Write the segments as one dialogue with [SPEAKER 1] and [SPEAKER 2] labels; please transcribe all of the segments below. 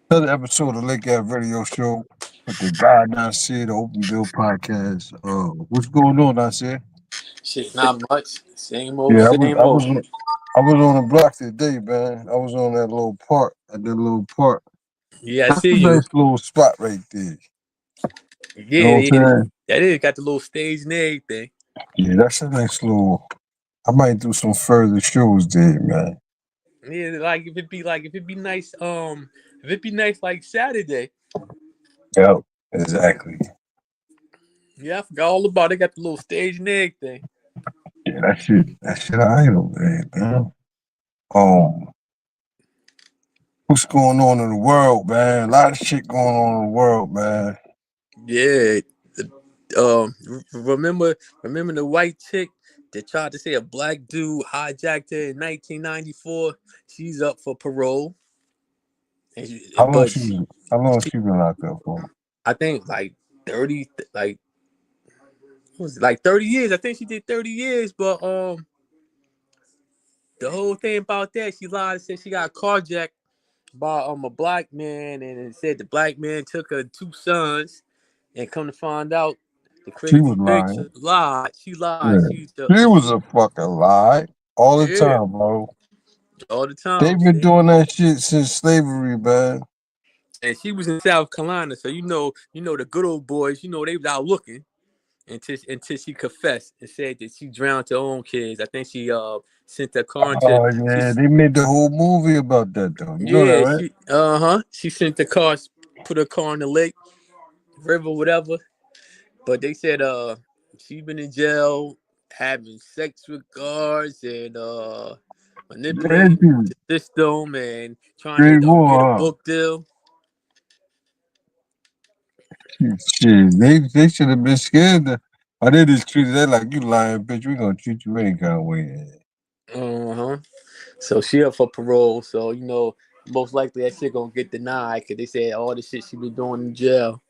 [SPEAKER 1] Another episode of Lake Ave Radio Show with the guy Nasir, the Open Bill Podcast. What's going on, Nasir?
[SPEAKER 2] Shit, not much. Same old,
[SPEAKER 1] Yeah,
[SPEAKER 2] same old.
[SPEAKER 1] I was on the block today, man. I was on that little park at that little park.
[SPEAKER 2] Yeah, I
[SPEAKER 1] That's
[SPEAKER 2] see
[SPEAKER 1] a
[SPEAKER 2] you.
[SPEAKER 1] nice little spot right there.
[SPEAKER 2] Yeah,
[SPEAKER 1] You know what I'm saying?
[SPEAKER 2] that is got the little stage and everything.
[SPEAKER 1] Yeah, that's a nice little. I might do some further shows there, man.
[SPEAKER 2] Yeah, if it be nice, if it be nice like Saturday.
[SPEAKER 1] Yep, exactly.
[SPEAKER 2] Yeah, I forgot all about it. Got the little stage and everything.
[SPEAKER 1] Yeah, that shit I ain't over there, man. Um, what's going on in the world, man? A lot of shit going on in the world, man.
[SPEAKER 2] Yeah. Remember the white chick that tried to say a black dude hijacked her in 1994? She's up for parole.
[SPEAKER 1] How long she been locked up for?
[SPEAKER 2] I think like 30, like was it like 30 years? I think she did 30 years, but the whole thing about that, she lied and said she got carjacked by a black man, and it said the black man took her 2 sons, and come to find out, the
[SPEAKER 1] She
[SPEAKER 2] crazy
[SPEAKER 1] was
[SPEAKER 2] bitch
[SPEAKER 1] lying.
[SPEAKER 2] lied. She lied.
[SPEAKER 1] Yeah. She was a fucking lie all the
[SPEAKER 2] Yeah,
[SPEAKER 1] time, bro.
[SPEAKER 2] all the time.
[SPEAKER 1] They've been doing that shit since slavery, man.
[SPEAKER 2] And she was in South Carolina, so you know the good old boys. You know they was out looking until she confessed and said that she drowned her own kids. I think she sent her car into.
[SPEAKER 1] Oh yeah, they made the whole movie about that though. You know that,
[SPEAKER 2] Yeah,
[SPEAKER 1] right?
[SPEAKER 2] she sent the car, put her car in the lake, river, whatever. But they said she been in jail having sex with guards and manipulating the system and trying
[SPEAKER 1] Great
[SPEAKER 2] to get a
[SPEAKER 1] War,
[SPEAKER 2] book deal.
[SPEAKER 1] Shit, they should have been scared. Or they just treated that like you lying, bitch. We gonna treat you any kind of way.
[SPEAKER 2] So she up for parole. So most likely that shit gonna get denied because they said all the shit she been doing in jail.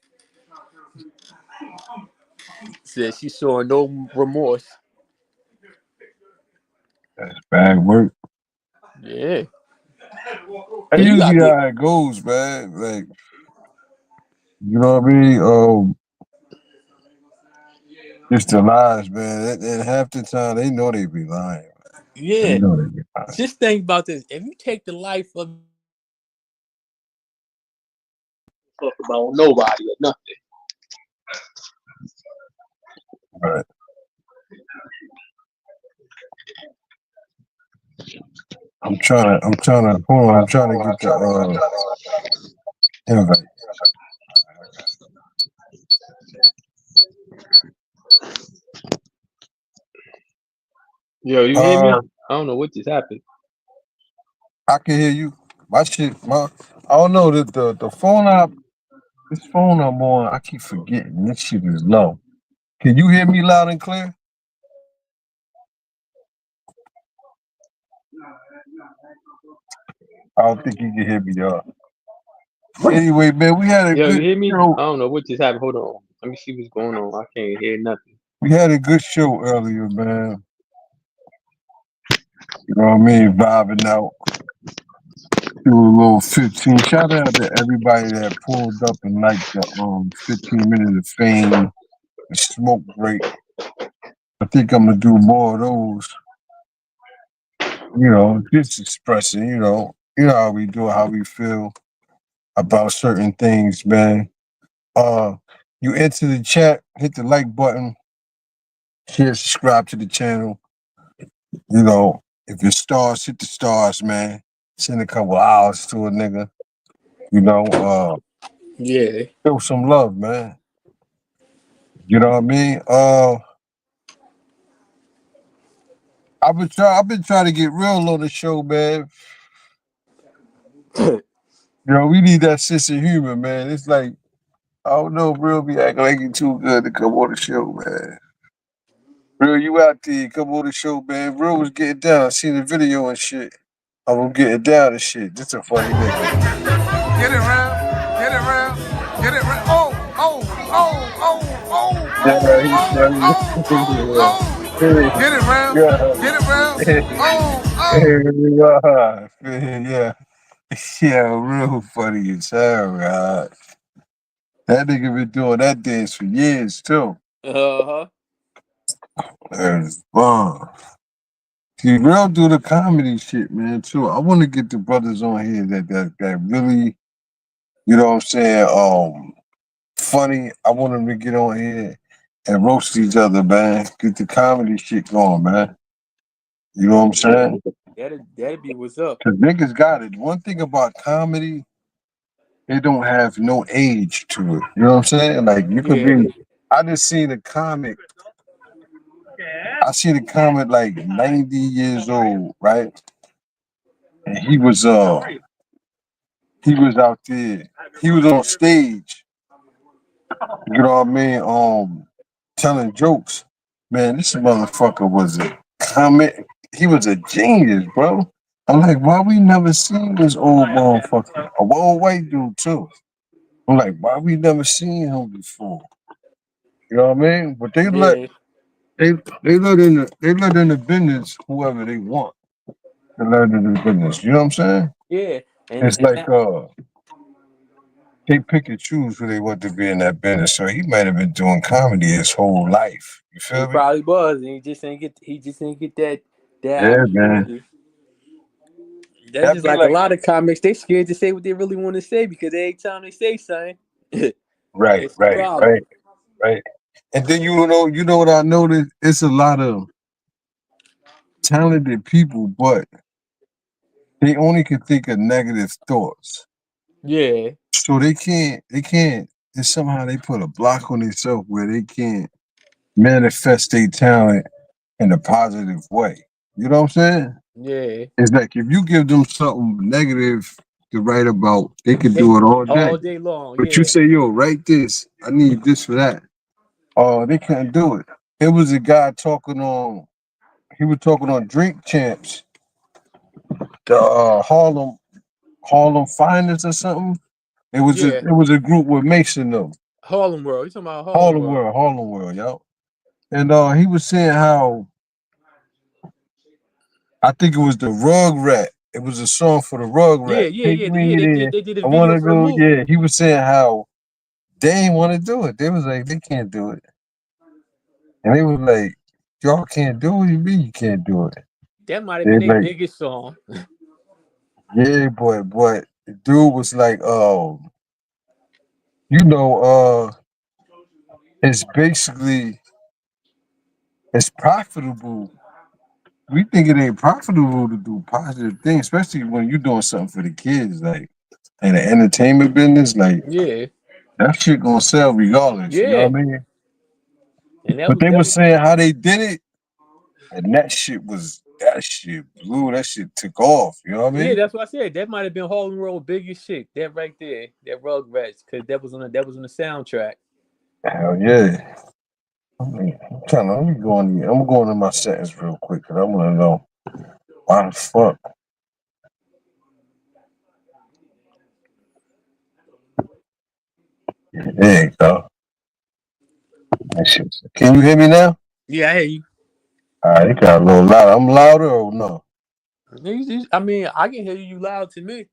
[SPEAKER 2] Said she showing no remorse.
[SPEAKER 1] That's bad work.
[SPEAKER 2] Yeah.
[SPEAKER 1] That's usually how it goes, man. Like, you know what I mean? Just the lies, man. And half the time they know they be lying. Man.
[SPEAKER 2] Yeah. They know they be lying. Just think about this. If you take the life of talk about nobody or nothing.
[SPEAKER 1] Right. I'm trying to get the invite.
[SPEAKER 2] Yo, you hear me? I don't know what just happened.
[SPEAKER 1] I can hear you. I don't know that the phone app. This phone I'm on, I keep forgetting. This shit is low. Can you hear me loud and clear? I don't think you can hear me, y'all. Anyway, man, we had a good
[SPEAKER 2] you hear me?
[SPEAKER 1] show.
[SPEAKER 2] I don't know what just happened. Hold on. Let me see what's going on. I can't hear nothing.
[SPEAKER 1] We had a good show earlier, man. You know what I mean? Vibing out. Do a little 15. Shout out to everybody that pulled up and liked the 15 minutes of fame, the smoke break. I think I'm gonna do more of those. You know, just expressing, you know how we do it, how we feel about certain things, man. You enter the chat, hit the like button, share, subscribe to the channel. You know, if you're stars, hit the stars, man. Send a couple hours to a nigga. You know,
[SPEAKER 2] yeah.
[SPEAKER 1] Show some love, man. You know what I mean? I've been trying to get real on the show, man. You know, we need that sense of humor, man. It's like, I don't know, Real be acting like you too good to come on the show, man. Real, you out there, come on the show, man. Real was getting down. I seen the video and shit. I was getting down and shit. This a funny nigga.
[SPEAKER 3] Get it round, get it round, get it round. Oh.
[SPEAKER 1] Yeah, he's funny.
[SPEAKER 3] Get it round,
[SPEAKER 1] yeah.
[SPEAKER 3] Get it round.
[SPEAKER 1] Yeah. Yeah, real funny as hell, God. That nigga been doing that dance for years too.
[SPEAKER 2] Uh-huh.
[SPEAKER 1] And see, real do the comedy shit, man, too. I want to get the brothers on here that really, you know what I'm saying, funny. I want them to get on here and roast each other, man. Get the comedy shit going, man. You know what I'm saying?
[SPEAKER 2] That'd be what's up.
[SPEAKER 1] Cause niggas got it. One thing about comedy, it don't have no age to it. You know what I'm saying? Like you could
[SPEAKER 2] Yeah.
[SPEAKER 1] be. I just seen a comic. I seen a comic like 90 years old, right? And he was out there. He was on stage. You know what I mean? Telling jokes. Man, this motherfucker was a comic. He was a genius, bro. I'm like, why we never seen this old motherfucker? A old white dude too. I'm like, why we never seen him before? You know what I mean? But
[SPEAKER 2] Yeah.
[SPEAKER 1] they they let in the business whoever they want to let in the business. You know what I'm saying?
[SPEAKER 2] Yeah.
[SPEAKER 1] It's
[SPEAKER 2] And
[SPEAKER 1] like
[SPEAKER 2] that,
[SPEAKER 1] they pick and choose who they want to be in that business. So he might have been doing comedy his whole life. You
[SPEAKER 2] he
[SPEAKER 1] feel me?
[SPEAKER 2] probably was, and he just ain't get that
[SPEAKER 1] Yeah, man.
[SPEAKER 2] opportunity. That's
[SPEAKER 1] That'd
[SPEAKER 2] just
[SPEAKER 1] be
[SPEAKER 2] like a
[SPEAKER 1] like
[SPEAKER 2] lot of comics. They scared to say what they really want to say because every time they say something,
[SPEAKER 1] right,
[SPEAKER 2] it's a
[SPEAKER 1] right,
[SPEAKER 2] problem.
[SPEAKER 1] right, right. And then you know what I noticed? It's a lot of talented people, but they only can think of negative thoughts.
[SPEAKER 2] Yeah.
[SPEAKER 1] So they can't, and somehow they put a block on themselves where they can't manifest their talent in a positive way. You know what I'm saying?
[SPEAKER 2] Yeah.
[SPEAKER 1] It's like if you give them something negative to write about, they can
[SPEAKER 2] They
[SPEAKER 1] do it all day.
[SPEAKER 2] all day long.
[SPEAKER 1] But you
[SPEAKER 2] Yeah.
[SPEAKER 1] say, yo, write this. I need this for that. Oh, they couldn't do it. It was a guy talking on, he was talking on Drink Champs, the Harlem Finest or something.
[SPEAKER 2] Yeah.
[SPEAKER 1] It was a group with Mason though.
[SPEAKER 2] Harlem World. You talking about Harlem World?
[SPEAKER 1] Harlem World, yo. And he was saying how I think it was the Rug Rat. It was a song for the Rug
[SPEAKER 2] Yeah.
[SPEAKER 1] Rat.
[SPEAKER 2] Yeah.
[SPEAKER 1] Take
[SPEAKER 2] Yeah. Yeah.
[SPEAKER 1] me there.
[SPEAKER 2] They did a
[SPEAKER 1] I
[SPEAKER 2] video
[SPEAKER 1] wanna
[SPEAKER 2] for the
[SPEAKER 1] go.
[SPEAKER 2] movie.
[SPEAKER 1] Yeah, he was saying how they ain't want to do it. They was like, they can't do it. And they was like, y'all can't do it. You mean you can't do it?
[SPEAKER 2] That might have
[SPEAKER 1] They
[SPEAKER 2] been their
[SPEAKER 1] like,
[SPEAKER 2] biggest song.
[SPEAKER 1] yeah, but the dude was like, you know, it's basically it's profitable. We think it ain't profitable to do positive things, especially when you're doing something for the kids, like in the entertainment business. Like
[SPEAKER 2] Yeah.
[SPEAKER 1] that shit gonna sell regardless. You know
[SPEAKER 2] Yeah.
[SPEAKER 1] what I mean?
[SPEAKER 2] And
[SPEAKER 1] But they
[SPEAKER 2] that
[SPEAKER 1] were
[SPEAKER 2] was
[SPEAKER 1] saying how they did it, and that shit blew. That shit took off. You know what I
[SPEAKER 2] yeah.
[SPEAKER 1] mean?
[SPEAKER 2] That's what I said. That might have been Harlem World biggest shit. That right there. That Rugrats, because that was on the soundtrack.
[SPEAKER 1] Hell yeah. I'm trying to, let me go on. I'm going in my settings real quick because I want to know why the fuck. There you go. That shit. Can you hear me now?
[SPEAKER 2] Yeah. Hey.
[SPEAKER 1] All right, it got a little louder. I'm louder or no?
[SPEAKER 2] I mean, I can hear you loud to me.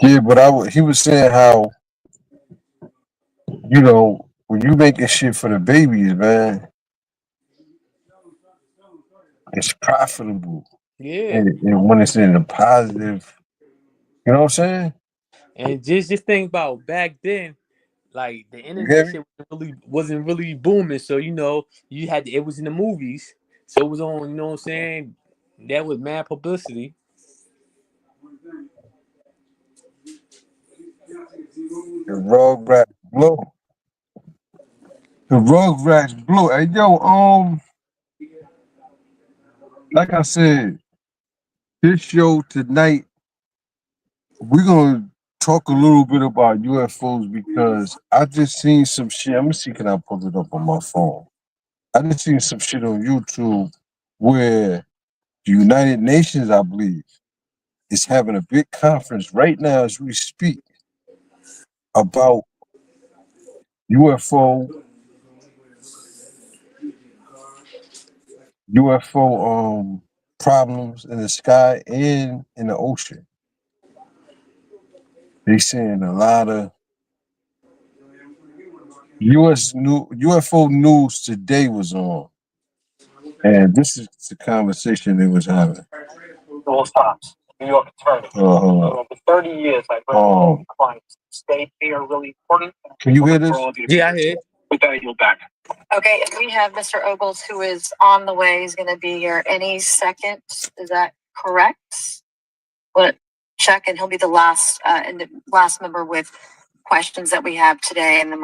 [SPEAKER 1] Yeah, but he was saying how, you know, when you making shit for the babies, man, it's profitable.
[SPEAKER 2] Yeah.
[SPEAKER 1] And when it's in a positive, you know what I'm saying?
[SPEAKER 2] And just think about back then, like the
[SPEAKER 1] You get
[SPEAKER 2] internet
[SPEAKER 1] me?
[SPEAKER 2] shit wasn't really booming. So you had it was in the movies. So it was on, you know what I'm saying? That was mad publicity.
[SPEAKER 1] The Rugrats blow. The Rugrats blow. Hey, yo, like I said, this show tonight, we're gonna talk a little bit about UFOs because I just seen some shit. Let me see, can I pull it up on my phone? I just seen some shit on YouTube where the United Nations, I believe, is having a big conference right now as we speak about UFO, UFO problems in the sky and in the ocean. They saying a lot of UFO news today was on, and this is the conversation they was having.
[SPEAKER 4] Dual stops. New York attorney. For 30 years, I've heard clients state they are really important.
[SPEAKER 1] Can you hear this?
[SPEAKER 2] Yeah, I hear.
[SPEAKER 4] With that, you'll back. Okay, and we have Mr. Ogles who is on the way. He's going to be here any second. Is that correct? But check, and he'll be the last and the last member with questions that we have today, and then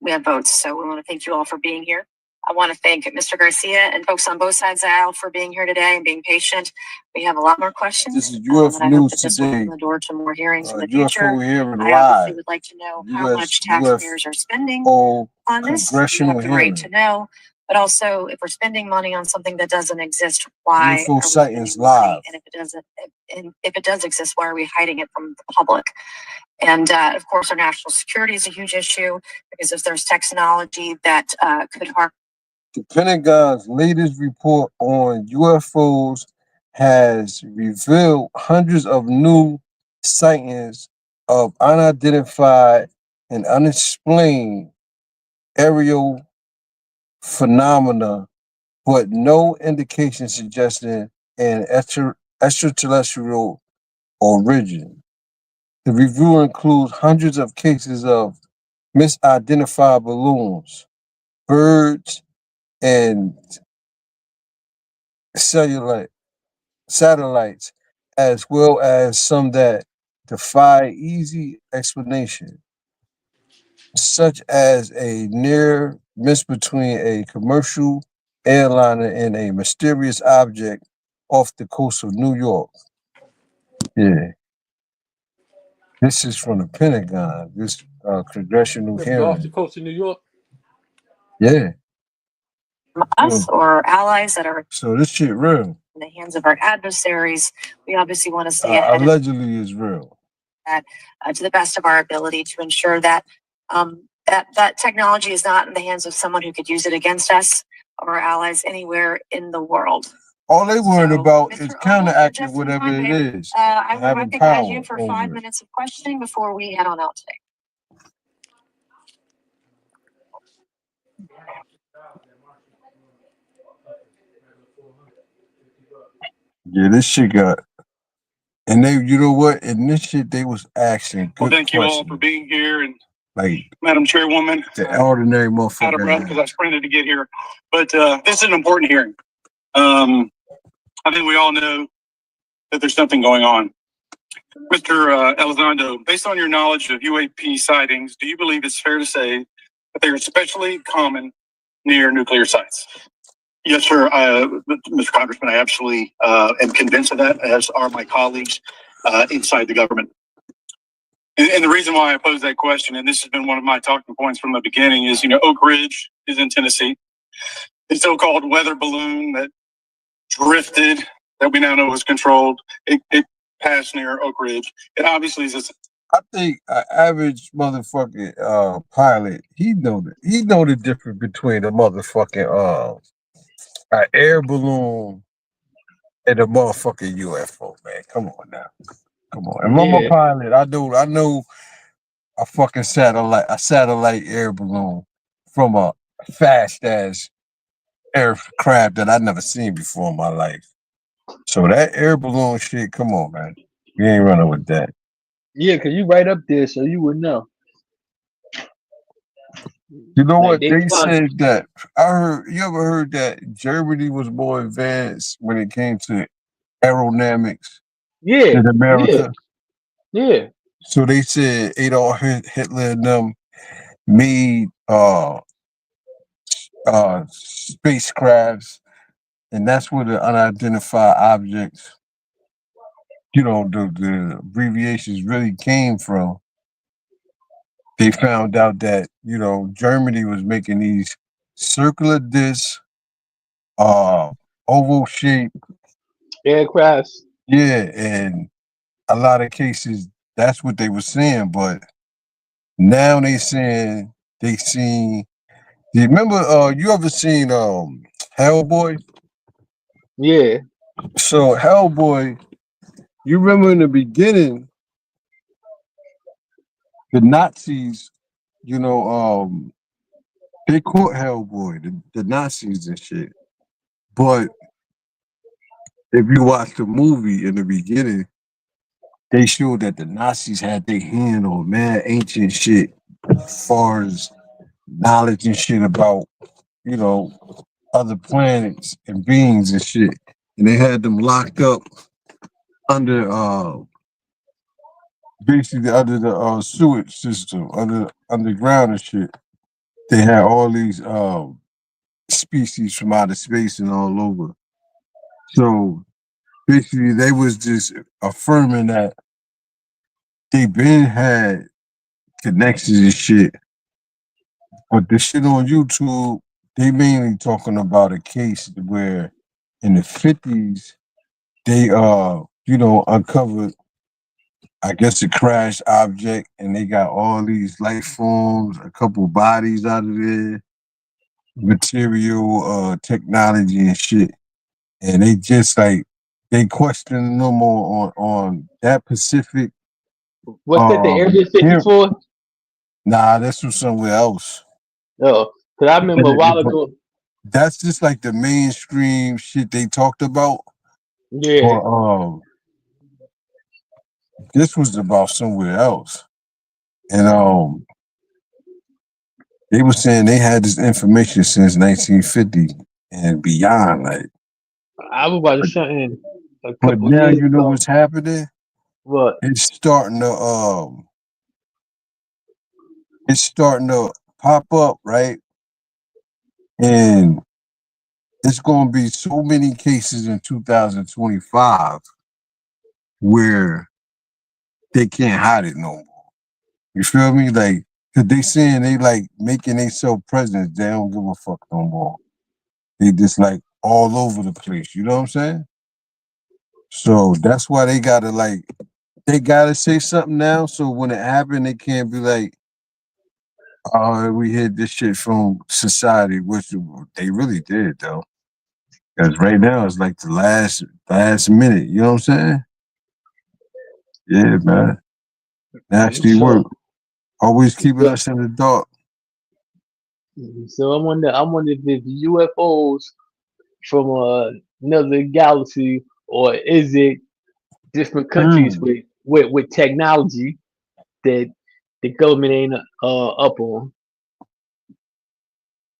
[SPEAKER 4] we have votes. So we want to thank you all for being here. I want to thank Mr. Garcia and folks on both sides of the aisle for being here today and being patient. We have a lot more questions.
[SPEAKER 1] This is UFO News today.
[SPEAKER 4] The door to more hearings in the
[SPEAKER 1] UFO
[SPEAKER 4] future.
[SPEAKER 1] hearing
[SPEAKER 4] I
[SPEAKER 1] live.
[SPEAKER 4] obviously would like to know how much taxpayers are spending on this. We have the right to know, but also if we're spending money on something that doesn't exist, why
[SPEAKER 1] UFO sightings live.
[SPEAKER 4] And if it does exist, why are we hiding it from the public? And of course, our national security is a huge issue because if there's technology that could harm.
[SPEAKER 1] The Pentagon's latest report on UFOs has revealed hundreds of new sightings of unidentified and unexplained aerial phenomena, but no indication suggesting an extraterrestrial origin. The review includes hundreds of cases of misidentified balloons, birds, and satellites, as well as some that defy easy explanation, such as a near miss between a commercial airliner and a mysterious object off the coast of New York. Yeah. This is from the Pentagon, this congressional hearing.
[SPEAKER 2] Off the coast of New York?
[SPEAKER 1] Yeah.
[SPEAKER 4] Us or allies that are
[SPEAKER 1] so this shit real.
[SPEAKER 4] In the hands of our adversaries. We obviously want to stay ahead.
[SPEAKER 1] Allegedly is real.
[SPEAKER 4] That to the best of our ability to ensure that that technology is not in the hands of someone who could use it against us or our allies anywhere in the world.
[SPEAKER 1] All they worried about is counteracting whatever it is.
[SPEAKER 4] I think I have you for 5 minutes of questioning before we head on out today.
[SPEAKER 1] Yeah, this shit got, and they, you know what? In this shit, they was asking good
[SPEAKER 4] thank
[SPEAKER 1] questions.
[SPEAKER 4] You all for being here, and
[SPEAKER 1] like
[SPEAKER 4] Madam Chairwoman,
[SPEAKER 1] the ordinary motherfucker.
[SPEAKER 4] Out of breath because I sprinted to get here, but this is an important hearing. I think we all know that there's something going on. Mr. Elizondo, based on your knowledge of UAP sightings, do you believe it's fair to say that they are especially common near nuclear sites? Yes, sir. Mr. Congressman, I absolutely am convinced of that, as are my colleagues inside the government. And the reason why I pose that question, and this has been one of my talking points from the beginning, is, Oak Ridge is in Tennessee. The so-called weather balloon that drifted, that we now know was controlled, it passed near Oak Ridge. It obviously is.
[SPEAKER 1] I think an average motherfucking pilot, he know the difference between a motherfucking an air balloon and a motherfucking UFO, man. Come on now. Come on. And I'm a pilot. I know a fucking satellite air balloon from a fast ass aircraft that I never seen before in my life. So that air balloon shit, come on, man. We ain't running with that.
[SPEAKER 5] Yeah, cause you right up there, so you would know.
[SPEAKER 1] You know what they said that I heard? You ever heard that Germany was more advanced when it came to aerodynamics?
[SPEAKER 5] Yeah,
[SPEAKER 1] in America.
[SPEAKER 5] Yeah.
[SPEAKER 1] So they said Adolf Hitler and them made spacecrafts, and that's where the unidentified objects, the abbreviations really came from. They found out that, Germany was making these circular disc, oval shaped
[SPEAKER 5] aircrafts.
[SPEAKER 1] Yeah, and a lot of cases that's what they were saying, but now they saying they seen. You remember? You ever seen Hellboy?
[SPEAKER 5] Yeah.
[SPEAKER 1] So Hellboy, you remember in the beginning, the Nazis, you know, they caught Hellboy, the Nazis and shit. But if you watch the movie in the beginning, they showed that the Nazis had their hand on mad ancient shit as far as knowledge and shit about, you know, other planets and beings and shit. And they had them locked up under basically under the sewage system, underground and shit. They had all these species from outer space and all over. So basically they was just affirming that they been had connections and shit. But the shit on YouTube, they mainly talking about a case where in the 50s they uncovered, I guess, a crashed object, and they got all these life forms, a couple bodies out of there, material, technology and shit. And they just like they questioning them more on that Pacific.
[SPEAKER 5] What's that? The Area
[SPEAKER 1] Here,
[SPEAKER 5] 54?
[SPEAKER 1] nah, this was somewhere else.
[SPEAKER 5] Oh, because I remember a while
[SPEAKER 1] But
[SPEAKER 5] ago.
[SPEAKER 1] that's just like the mainstream shit they talked about.
[SPEAKER 5] Yeah,
[SPEAKER 1] But this was about somewhere else. And they were saying they had this information since 1950 and beyond. Like,
[SPEAKER 5] I was watching something a
[SPEAKER 1] but
[SPEAKER 5] couple
[SPEAKER 1] now
[SPEAKER 5] years
[SPEAKER 1] you know
[SPEAKER 5] ago.
[SPEAKER 1] what's happening.
[SPEAKER 5] What?
[SPEAKER 1] It's starting to pop up, right? And it's going to be so many cases in 2025 where they can't hide it no more. You feel me? Like, cause they saying they like making themselves presidents. They don't give a fuck no more. They just like all over the place. You know what I'm saying? So that's why they gotta say something now. So when it happened, they can't be like, oh, we hid this shit from society, which they really did though. Because right now it's like the last minute. You know what I'm saying? Yeah, man. Nasty work.
[SPEAKER 5] So,
[SPEAKER 1] Always keeping
[SPEAKER 5] so,
[SPEAKER 1] us in the dark.
[SPEAKER 5] so I wonder if UFOs from another galaxy, or is it different countries
[SPEAKER 1] Mm.
[SPEAKER 5] with technology that the government ain't up on?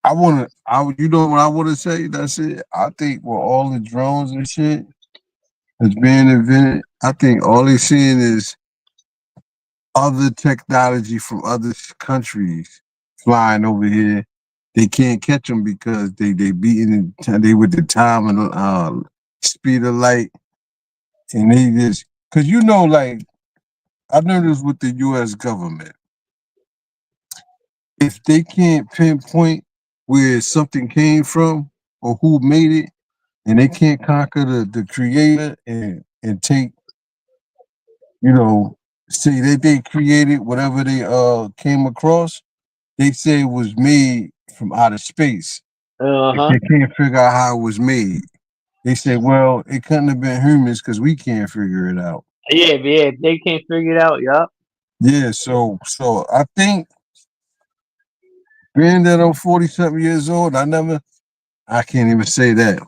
[SPEAKER 1] You know what I wanna say? That's it. I think with all the drones and shit that's being invented, I think all they seeing is other technology from other countries flying over here. They can't catch them because they beating they with the time and speed of light, and they just because like I noticed with the U.S. government, if they can't pinpoint where something came from or who made it, and they can't conquer the creator and take, you know, say that they created whatever they came across, they say it was made from outer space.
[SPEAKER 5] Uh
[SPEAKER 1] If
[SPEAKER 5] huh.
[SPEAKER 1] they can't figure out how it was made, they say, well, it couldn't have been humans because we can't figure it out.
[SPEAKER 5] Yeah, yeah. They can't figure it out. Yup.
[SPEAKER 1] Yeah, so I think being that I'm 40 something years old, I can't even say that.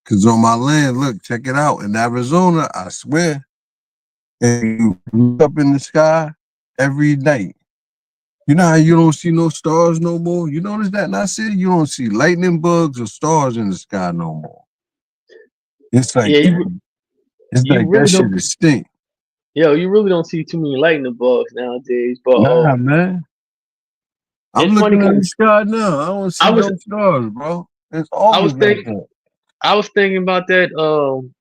[SPEAKER 1] Cause on my land, look, check it out. In Arizona, I swear, if you look up in the sky every night, you know how you don't see no stars no more? You notice that in our city? You don't see lightning bugs or stars in the sky no more. It's like
[SPEAKER 5] Yeah,
[SPEAKER 1] it's
[SPEAKER 5] you
[SPEAKER 1] like that
[SPEAKER 5] really
[SPEAKER 1] shit
[SPEAKER 5] don't.
[SPEAKER 1] is stink.
[SPEAKER 5] Yo, you really don't see too many lightning bugs nowadays. But
[SPEAKER 1] Nah, man. I'm
[SPEAKER 5] it's funny
[SPEAKER 1] looking at the
[SPEAKER 5] because
[SPEAKER 1] sky now. I don't see
[SPEAKER 5] I was
[SPEAKER 1] no stars, bro. It's
[SPEAKER 5] I was
[SPEAKER 1] always like
[SPEAKER 5] thinking.
[SPEAKER 1] that.
[SPEAKER 5] I was thinking about that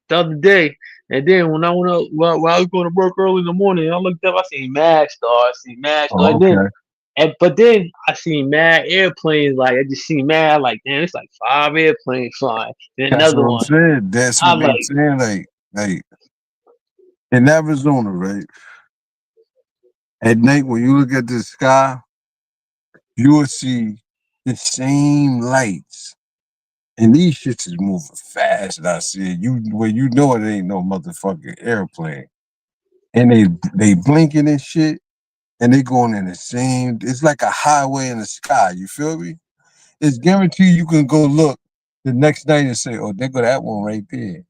[SPEAKER 5] the other day, and then when I went up, while I was going to work early in the morning, I looked up, I seen mad stars, seen mad stars,
[SPEAKER 1] Oh, okay.
[SPEAKER 5] but then I seen mad airplanes, like I just seen mad, like damn, it's like 5 airplanes flying, then
[SPEAKER 1] That's
[SPEAKER 5] another
[SPEAKER 1] what I'm
[SPEAKER 5] one.
[SPEAKER 1] saying. That's what
[SPEAKER 5] I'm
[SPEAKER 1] they
[SPEAKER 5] like,
[SPEAKER 1] saying. Like in Arizona, right? At night when you look at the sky, you will see the same lights And these shits is moving fast. And I said, you know it ain't no motherfucking airplane. And they blinking and shit, and they going in the same. It's like a highway in the sky. You feel me? It's guaranteed you can go look the next night and say, "Oh, there go that one right there."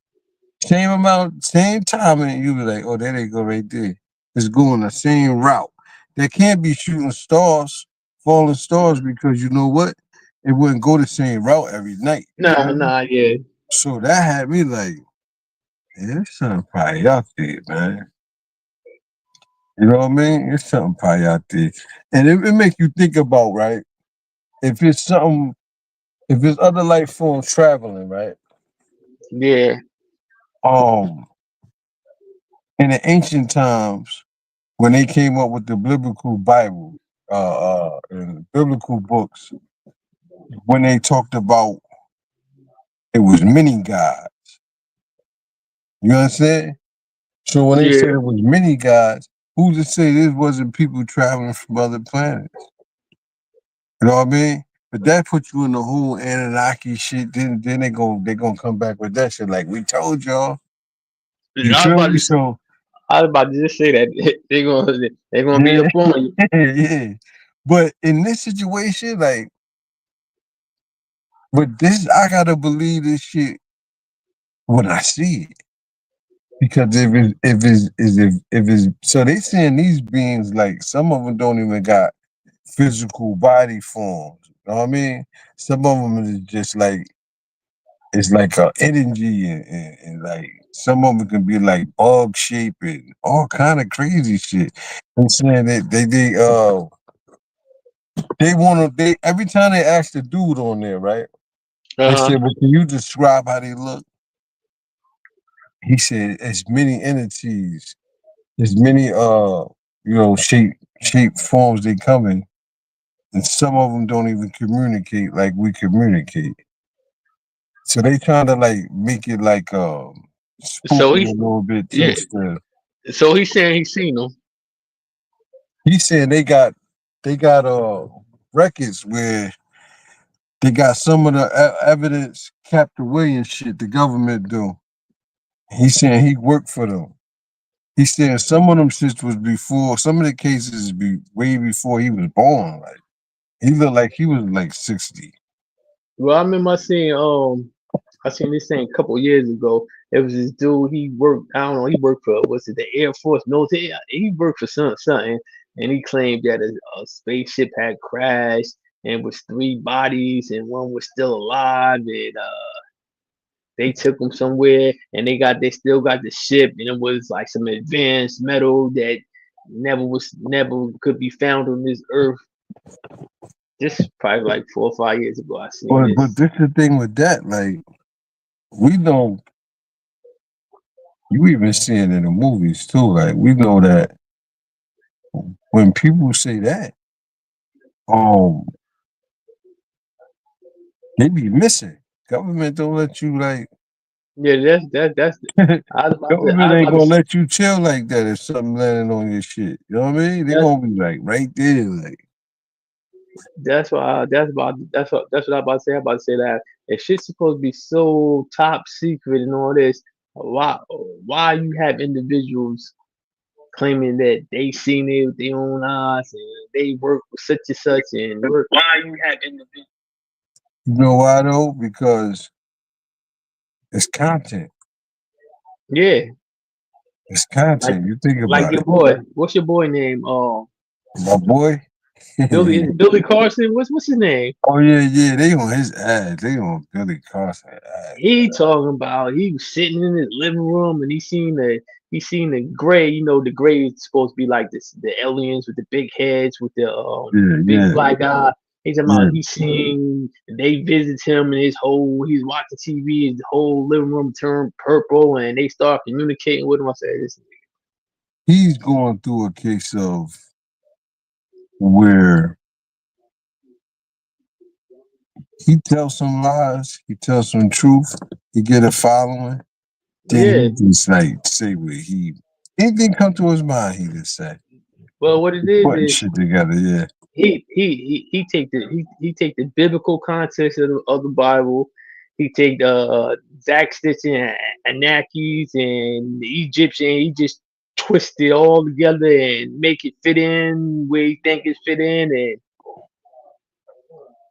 [SPEAKER 1] Same amount, same time, and you be like, "Oh, there they go right there." It's going the same route. They can't be shooting stars, falling stars, because you know what? It wouldn't go the same route every night.
[SPEAKER 5] Yeah.
[SPEAKER 1] So that had me like, yeah, there's something probably out there, man. You know what I mean? It's something probably out there. And it make you think about, right? If it's something, if it's other life forms traveling, right?
[SPEAKER 5] Yeah.
[SPEAKER 1] Um, in the ancient times, when they came up with the biblical Bible, and biblical books, when they talked about it was many gods. You understand? So when they
[SPEAKER 5] Yeah.
[SPEAKER 1] said it was many gods, who's to say this wasn't people traveling from other planets? You know what I mean? But that puts you in the whole Anunnaki shit. Then they gonna come back with that shit like we told y'all. You
[SPEAKER 5] I was
[SPEAKER 1] feel
[SPEAKER 5] about
[SPEAKER 1] me?
[SPEAKER 5] to,
[SPEAKER 1] So
[SPEAKER 5] I was about to just say that they're gonna be
[SPEAKER 1] yeah,
[SPEAKER 5] up on you.
[SPEAKER 1] yeah. But in this situation, like, but this I gotta believe this shit when I see it. Because if it's so they saying these beings, like, some of them don't even got physical body forms. You know what I mean? Some of them is just like, it's like a energy, and like some of them can be like bug shape and all kind of crazy shit. And saying that they want to, they every time they ask the dude on there, right? They
[SPEAKER 5] Uh huh.
[SPEAKER 1] said, "Well, can you describe how they look?" He said, "As many entities, as many shape forms they come in, and some of them don't even communicate like we communicate." So they trying to like make it like
[SPEAKER 5] So
[SPEAKER 1] spooky a
[SPEAKER 5] he's
[SPEAKER 1] little bit too.
[SPEAKER 5] yeah.
[SPEAKER 1] Still,
[SPEAKER 5] So he's saying he's seen them.
[SPEAKER 1] he said they got records where they got some of the evidence kept away and shit. The government do. He saying he worked for them. He said some of them shits was before. Some of the cases be way before he was born. Like, he looked like he was like 60.
[SPEAKER 5] Well, I remember I seen this thing a couple years ago. It was this dude. He worked. I don't know. He worked for was it the Air Force military? He worked for something, and he claimed that a spaceship had crashed and was three bodies, and one was still alive. And they took him somewhere, and they still got the ship, and it was like some advanced metal that never could be found on this earth. This probably like 4 or 5 years ago. I seen
[SPEAKER 1] But
[SPEAKER 5] this.
[SPEAKER 1] this the thing with that. Like, we don't. You even see it in the movies too. Like, we know that when people say that, um, they be missing. Government don't let you like.
[SPEAKER 5] Yeah, that's. I
[SPEAKER 1] Government
[SPEAKER 5] was
[SPEAKER 1] ain't
[SPEAKER 5] about to
[SPEAKER 1] gonna
[SPEAKER 5] say
[SPEAKER 1] let you chill like that if something landing on your shit. You know what I mean? They
[SPEAKER 5] that's
[SPEAKER 1] gonna be like right there, like,
[SPEAKER 5] that's what I'm about to say. I'm about to say that if shit's supposed to be so top secret and all this, why why you have individuals claiming that they seen it with their own eyes and they work with such and such and work. Why you have individuals?
[SPEAKER 1] you know why though? Because it's content.
[SPEAKER 5] Yeah,
[SPEAKER 1] It's
[SPEAKER 5] like
[SPEAKER 1] content. You think
[SPEAKER 5] like
[SPEAKER 1] about
[SPEAKER 5] your
[SPEAKER 1] it,
[SPEAKER 5] boy. What's your boy name?
[SPEAKER 1] my boy.
[SPEAKER 5] Billy. Is it Billy Carson? What's his name?
[SPEAKER 1] Oh yeah, yeah. They on his ass. They on Billy Carson ass.
[SPEAKER 5] He talking about he was sitting in his living room and he seen the gray. You know, the gray is supposed to be like this, the aliens with the big heads with the
[SPEAKER 1] Yeah,
[SPEAKER 5] big
[SPEAKER 1] yeah,
[SPEAKER 5] black eye. He's talking
[SPEAKER 1] yeah.
[SPEAKER 5] about he seen they visit him and he's watching TV. His whole living room turned purple and they start communicating with him. I said, this.
[SPEAKER 1] He's going through a case of where he tells some lies, he tells some truth, he get a following, then
[SPEAKER 5] Yeah.
[SPEAKER 1] he just like say what anything come to his mind, he just say.
[SPEAKER 5] Well, what it
[SPEAKER 1] Putting
[SPEAKER 5] is
[SPEAKER 1] shit together, yeah.
[SPEAKER 5] he take the biblical context of the Bible. he take Zach Stitch and Anakis and the Egyptian. He just twist it all together and make it fit in where he think it fit in, and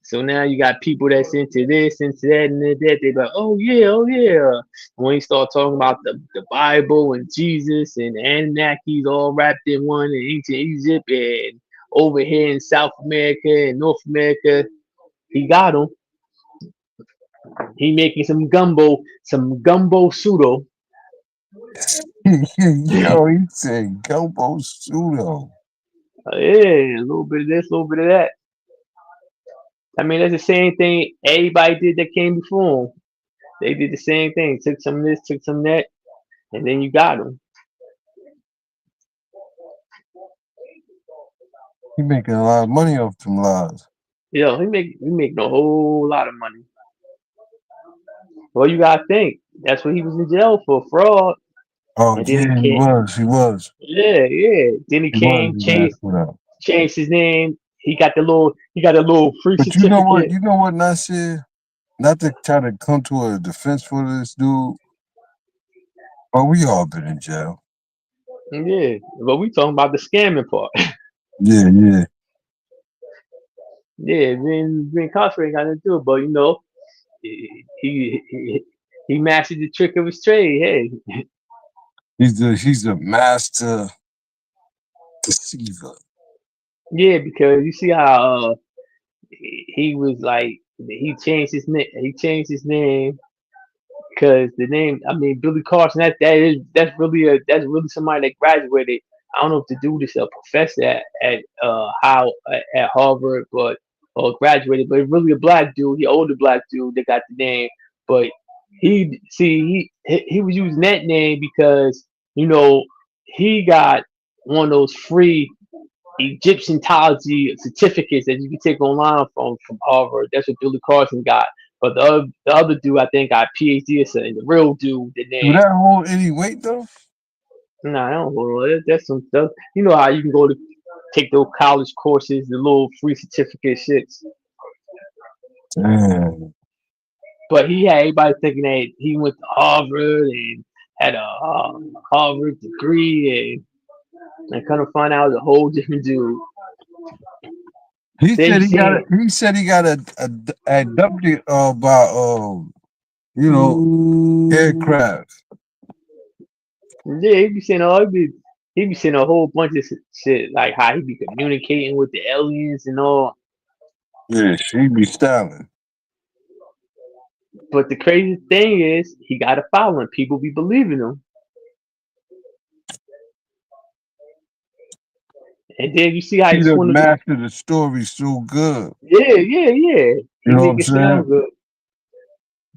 [SPEAKER 5] so now you got people that's into this, into that, and that. They like, oh yeah, oh yeah. When you start talking about the Bible and Jesus and Anunnakis all wrapped in one in ancient Egypt and over here in South America and North America, he got them. He making some gumbo pseudo.
[SPEAKER 1] Yo, he said gumbo pseudo.
[SPEAKER 5] Yeah, a little bit of this, a little bit of that. I mean, that's the same thing everybody did that came before him. They did the same thing. Took some of this, took some of that, and then you got them.
[SPEAKER 1] He making a lot of money off them lies.
[SPEAKER 5] Yo, he making a whole lot of money. Well, you gotta think that's what he was in jail for, fraud.
[SPEAKER 1] Oh
[SPEAKER 5] And then
[SPEAKER 1] yeah,
[SPEAKER 5] he came.
[SPEAKER 1] he was.
[SPEAKER 5] Yeah, yeah. Then he
[SPEAKER 1] He was
[SPEAKER 5] came,
[SPEAKER 1] his ass for that.
[SPEAKER 5] changed his name. He got the little free
[SPEAKER 1] But you know what?
[SPEAKER 5] certificate.
[SPEAKER 1] You know what Nasir? Not to try to come to a defense for this dude, but we all been in jail.
[SPEAKER 5] Yeah, but we talking about the scamming part.
[SPEAKER 1] Yeah, yeah.
[SPEAKER 5] Yeah, being incarcerated got to do it, but you know, he mastered the trick of his trade. Hey,
[SPEAKER 1] He's a master deceiver.
[SPEAKER 5] yeah, because you see how he was like he changed his name. He changed his name because the name. I mean, Billy Carson. That's really somebody that graduated. I don't know if the dude is a professor at Harvard, but or graduated, but really a black dude. He older black dude that got the name, but he was using that name because you know he got one of those free Egyptiology certificates that you can take online from Harvard. That's what Billy Carson got. But the other dude, I think, got a PhD or something. The real dude, the
[SPEAKER 1] Do
[SPEAKER 5] name.
[SPEAKER 1] that hold any weight though?
[SPEAKER 5] Nah, I don't know. That's some stuff. You know how you can go to take those college courses, the little free certificate shits.
[SPEAKER 1] Damn.
[SPEAKER 5] But he had everybody thinking that he went to Harvard and had a Harvard degree, and kind of find out it was a whole different dude.
[SPEAKER 1] He
[SPEAKER 5] Then
[SPEAKER 1] said
[SPEAKER 5] you
[SPEAKER 1] he got
[SPEAKER 5] see,
[SPEAKER 1] a he said he got a W by you know aircraft.
[SPEAKER 5] yeah, he be saying a whole bunch of shit like how he be communicating with the aliens and all.
[SPEAKER 1] Yeah, she be styling.
[SPEAKER 5] But the crazy thing is, he got a following. People be believing him. And then you see how he
[SPEAKER 1] He done
[SPEAKER 5] swindled.
[SPEAKER 1] mastered the story so good.
[SPEAKER 5] Yeah, yeah, yeah.
[SPEAKER 1] You
[SPEAKER 5] He
[SPEAKER 1] know what
[SPEAKER 5] make
[SPEAKER 1] I'm
[SPEAKER 5] it sound
[SPEAKER 1] saying?
[SPEAKER 5] good.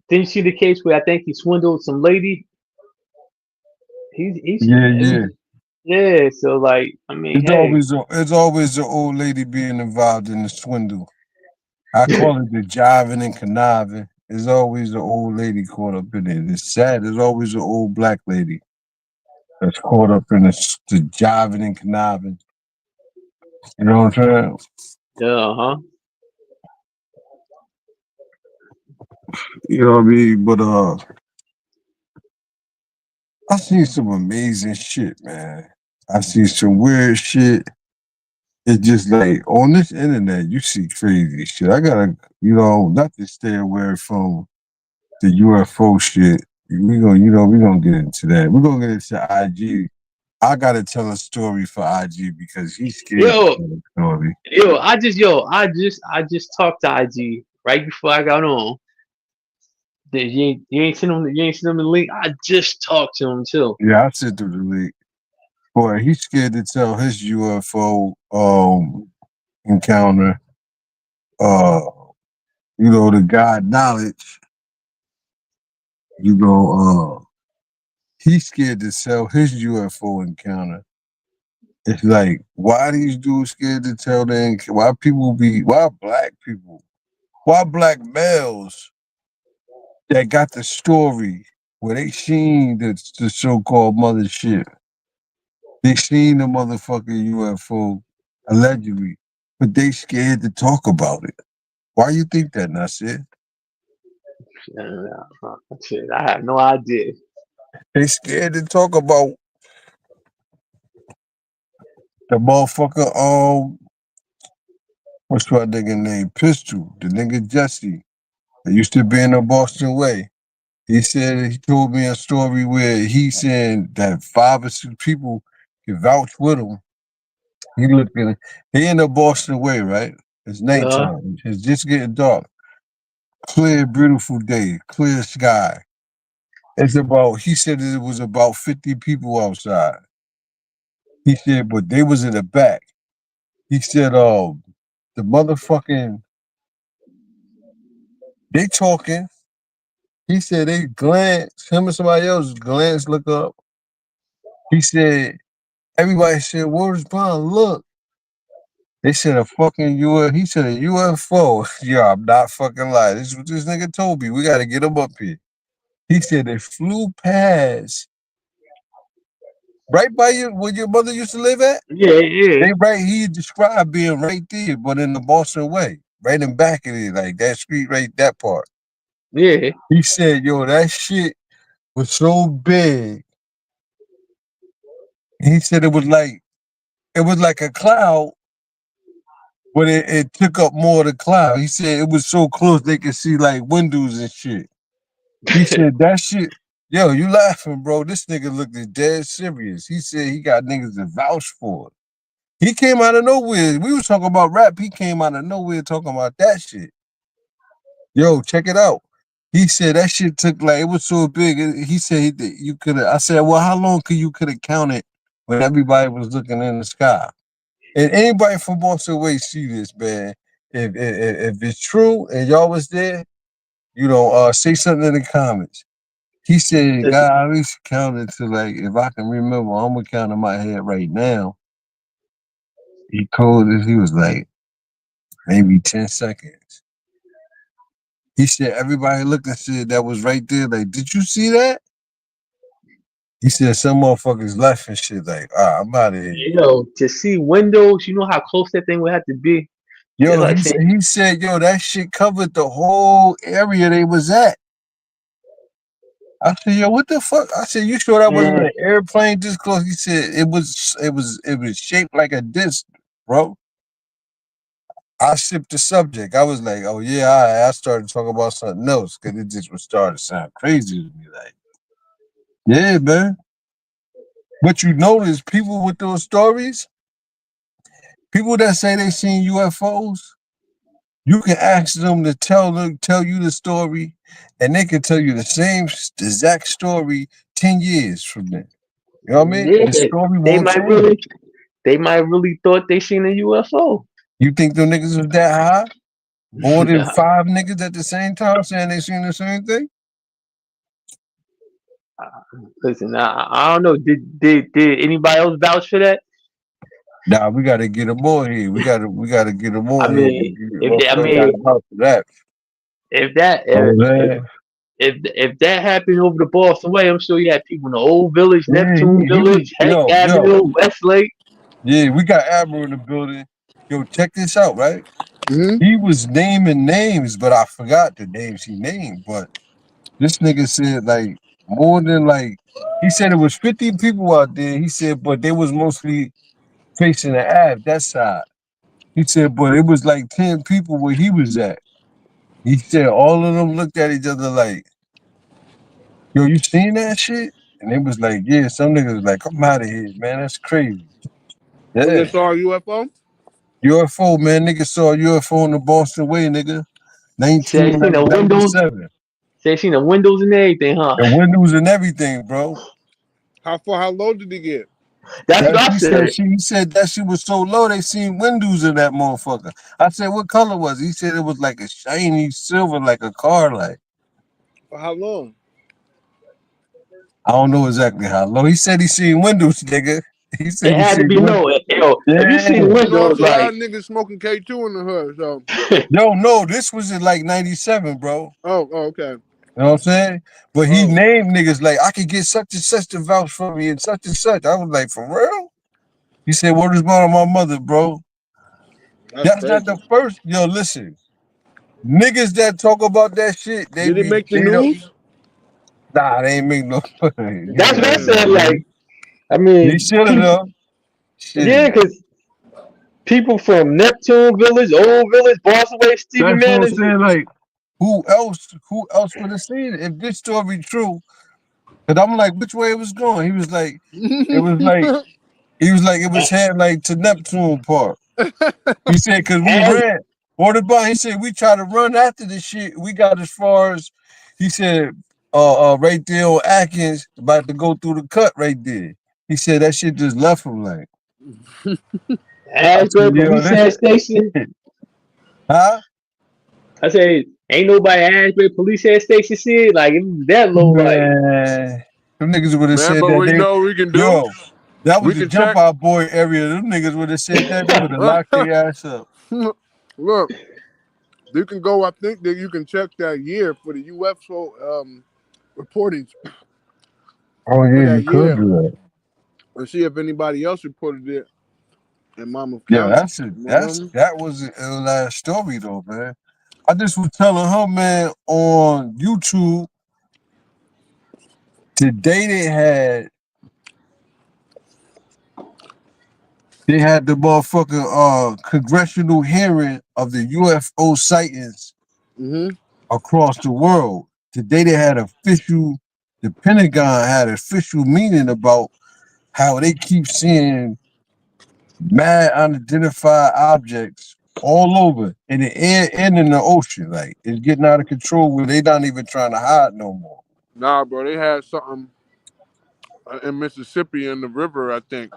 [SPEAKER 5] Then you see the case where I think he swindled some lady. He's
[SPEAKER 1] Yeah,
[SPEAKER 5] it
[SPEAKER 1] yeah.
[SPEAKER 5] was yeah. So like, I mean, hey,
[SPEAKER 1] It's always an old lady being involved in the swindle. I call it the jiving and conniving. There's always an old lady caught up in it. It's sad. There's always an old black lady that's caught up in the jiving and conniving. You know what I'm saying?
[SPEAKER 5] huh.
[SPEAKER 1] You know what I mean? But I seen some amazing shit, man. I see some weird shit. It's just like on this internet, you see crazy shit. I gotta, not to stay away from the UFO shit. We gonna get into that. We're gonna get into IG. I gotta tell a story for IG because he's scared to
[SPEAKER 5] Yo,
[SPEAKER 1] tell a story.
[SPEAKER 5] I just talked to IG right before I got on. You ain't seen him the link. I just talked to him too.
[SPEAKER 1] Yeah, I sent through the link. Boy, he's scared to tell his UFO encounter. Uh, the God knowledge. He's scared to tell his UFO encounter. It's like, why these dudes scared to tell why black people, why black males that got the story where they seen the so-called mothership. They seen the motherfucking UFO allegedly, but they scared to talk about it. Why you think that, Nasir?
[SPEAKER 5] Shit, I have no idea.
[SPEAKER 1] They scared to talk about the motherfucker. What's my nigga name? Pistol. The nigga Jesse. That used to be in the Boston way. He said he told me a story where he said that 5 or 6 people can vouch with him. He looked at it. He in the Boston way, right? It's nighttime. It's just getting dark. Clear, beautiful day. Clear sky. It's about. He said it was about 50 people outside. He said, but they was in the back. He said, the motherfucking they talking. He said they glance. Him and somebody else glance. Look up. He said everybody said, "Where's Bond? Look." They said a fucking UFO. He said a UFO. Yeah, I'm not fucking lying. This is what this nigga told me. We got to get him up here. He said they flew past right by you where your mother used to live at.
[SPEAKER 5] Yeah.
[SPEAKER 1] They right. He described being right there, but in the Boston way, right in back of it, like that street, right that part.
[SPEAKER 5] Yeah.
[SPEAKER 1] He said, "Yo, that shit was so big." He said it was like a cloud, but it took up more of the cloud. He said it was so close they could see like windows and shit. He said that shit. Yo, you laughing, bro? This nigga looked dead serious. He said he got niggas to vouch for it. He came out of nowhere. We was talking about rap. He came out of nowhere talking about that shit. Yo, check it out. He said that shit took like it was so big. He said you could have. I said, well, how long could you could have counted when everybody was looking in the sky? And anybody from Boston Way see this, man. If it's true and y'all was there, say something in the comments. He said,
[SPEAKER 5] Listen,
[SPEAKER 1] God, I at least counted to like, if I can remember, I'm gonna count in my head right now. He told us he was like maybe 10 seconds. He said everybody looked and said that was right there. Like, did you see that? He said some motherfuckers left and shit. Like, I'm out of here.
[SPEAKER 5] to see windows, you know how close that thing would have to be. It's
[SPEAKER 1] Yo,
[SPEAKER 5] like saying,
[SPEAKER 1] he said, yo, that shit covered the whole area they was at. I said, yo, what the fuck? I said, you sure that wasn't
[SPEAKER 5] man,
[SPEAKER 1] an airplane this close? He said it was shaped like a disc, bro. I shipped the subject. I was like, oh yeah, I started talking about something else because it just was starting to sound crazy to me. Like, yeah, man. But you notice people with those stories, people that say they seen UFOs, you can ask them to tell you the story, and they can tell you the same exact story 10 years from now. You know what I mean? The
[SPEAKER 5] yeah,
[SPEAKER 1] story
[SPEAKER 5] they
[SPEAKER 1] won't
[SPEAKER 5] might
[SPEAKER 1] change.
[SPEAKER 5] really, they might really thought they seen a UFO.
[SPEAKER 1] You think them niggas was that high? More than 5 niggas at the same time saying they seen the same thing?
[SPEAKER 5] Listen, I don't know. Did anybody else vouch for that?
[SPEAKER 1] Nah, we gotta get them on here. We gotta get them
[SPEAKER 5] I
[SPEAKER 1] on here.
[SPEAKER 5] mean, if they, I
[SPEAKER 1] Motherfucker gotta
[SPEAKER 5] mean,
[SPEAKER 1] vouch for that.
[SPEAKER 5] if that
[SPEAKER 1] You know
[SPEAKER 5] if,
[SPEAKER 1] what I'm
[SPEAKER 5] if
[SPEAKER 1] saying?
[SPEAKER 5] if that happened over the Boston way, I'm sure you had people in the Old Village,
[SPEAKER 1] Yeah,
[SPEAKER 5] Neptune
[SPEAKER 1] he was
[SPEAKER 5] Village, Heck
[SPEAKER 1] yo.
[SPEAKER 5] Avenue, Westlake.
[SPEAKER 1] Yeah, we got Admiral in the building. Yo, check this out, right?
[SPEAKER 2] Mm-hmm.
[SPEAKER 1] He was naming names, but I forgot the names he named. But this nigga said like more than like he said it was 50 people out there. He said, but they was mostly facing the Ave, that side. He said, but it was like 10 people where he was at. He said all of them looked at each other like, yo, you seen that shit? And it was like, yeah, some niggas was like, I'm out of here, man. That's crazy.
[SPEAKER 3] So they
[SPEAKER 1] Yeah.
[SPEAKER 3] saw a UFO?
[SPEAKER 1] UFO, man. Nigga saw a UFO in the Boston way, nigga.
[SPEAKER 5] Say they seen the windows.
[SPEAKER 1] 1997.
[SPEAKER 5] Say they seen the windows and everything, huh?
[SPEAKER 1] The windows and everything, bro.
[SPEAKER 3] How low did he get?
[SPEAKER 5] That's what
[SPEAKER 1] That
[SPEAKER 5] I
[SPEAKER 1] he
[SPEAKER 5] said.
[SPEAKER 1] said he said that shit was so low they seen windows in that motherfucker. I said, what color was it? He said it was like a shiny silver, like a car light.
[SPEAKER 3] For how long?
[SPEAKER 1] I don't know exactly how low. He said he seen windows, nigga. He
[SPEAKER 5] It
[SPEAKER 1] said he
[SPEAKER 5] had to
[SPEAKER 1] seen
[SPEAKER 5] be
[SPEAKER 1] windows.
[SPEAKER 5] low. Yo, if you see the
[SPEAKER 1] Yeah.
[SPEAKER 3] You know,
[SPEAKER 5] windows,
[SPEAKER 3] see a lot
[SPEAKER 5] like
[SPEAKER 3] of niggas smoking K2 in the hood, so.
[SPEAKER 1] Yo, no, this was in like 97, bro.
[SPEAKER 3] Okay.
[SPEAKER 1] You know what I'm saying? But he
[SPEAKER 3] Oh,
[SPEAKER 1] named niggas like, I could get such and such to vouch for me and such and such. I was like, for real? He said, what is going on my mother, bro?
[SPEAKER 3] that's
[SPEAKER 1] That's not
[SPEAKER 3] crazy.
[SPEAKER 1] the first. Yo, listen. Niggas that talk about that shit, they
[SPEAKER 2] Did it
[SPEAKER 1] be
[SPEAKER 2] make the
[SPEAKER 1] they don't.
[SPEAKER 2] news?
[SPEAKER 1] Nah, they ain't make no.
[SPEAKER 5] That's what I
[SPEAKER 2] Damn.
[SPEAKER 5] said. Like, I
[SPEAKER 1] They
[SPEAKER 5] mean,
[SPEAKER 1] should have
[SPEAKER 5] people,
[SPEAKER 1] though.
[SPEAKER 5] yeah,
[SPEAKER 1] Shit.
[SPEAKER 5] because people from Neptune Village, Old Village, Bossaway, Stephen
[SPEAKER 1] That's what I'm
[SPEAKER 5] Manners.
[SPEAKER 1] saying. Like, who else would have seen it if this story true? Cause I'm like, which way it was going? It was like, it was heading like to Neptune Park. He said, cause we
[SPEAKER 5] Ash,
[SPEAKER 1] ran. On the bar, he said, we tried to run after this shit. We got as far as, he said, right there on Atkins, about to go through the cut right there. He said that shit just left him like, I said,
[SPEAKER 5] Ashbury
[SPEAKER 1] yo,
[SPEAKER 5] Police
[SPEAKER 1] this,
[SPEAKER 5] Head Station.
[SPEAKER 1] huh?
[SPEAKER 5] I said, ain't nobody at Ashbury Police Head Station see it. Like, it was that low. Like,
[SPEAKER 1] Man, them niggas would have
[SPEAKER 3] Man,
[SPEAKER 1] said
[SPEAKER 3] but
[SPEAKER 1] that
[SPEAKER 3] we know what we can do.
[SPEAKER 1] yo, that was
[SPEAKER 3] We
[SPEAKER 1] the
[SPEAKER 3] can
[SPEAKER 1] jump
[SPEAKER 3] check.
[SPEAKER 1] out boy area. Them niggas would have said that. They would have locked their ass up.
[SPEAKER 3] Look, you can go. I think that you can check that year for the UFO reportings
[SPEAKER 1] Oh
[SPEAKER 3] for
[SPEAKER 1] yeah, you
[SPEAKER 3] that
[SPEAKER 1] could
[SPEAKER 3] year
[SPEAKER 1] do that.
[SPEAKER 3] and see if anybody else reported it in Monmouth
[SPEAKER 1] Yeah,
[SPEAKER 3] County.
[SPEAKER 1] that's it.
[SPEAKER 3] You know what I mean?
[SPEAKER 1] That was a last story though, man. I just was telling her, man, on YouTube today they had the motherfucking congressional hearing of the UFO sightings
[SPEAKER 3] Mm-hmm.
[SPEAKER 1] across the world. Today they had the Pentagon had official meeting about how they keep seeing mad unidentified objects all over in the air and in the ocean. Like it's getting out of control where they not even trying to hide no more.
[SPEAKER 3] Nah, bro, they had something in Mississippi in the river, I think.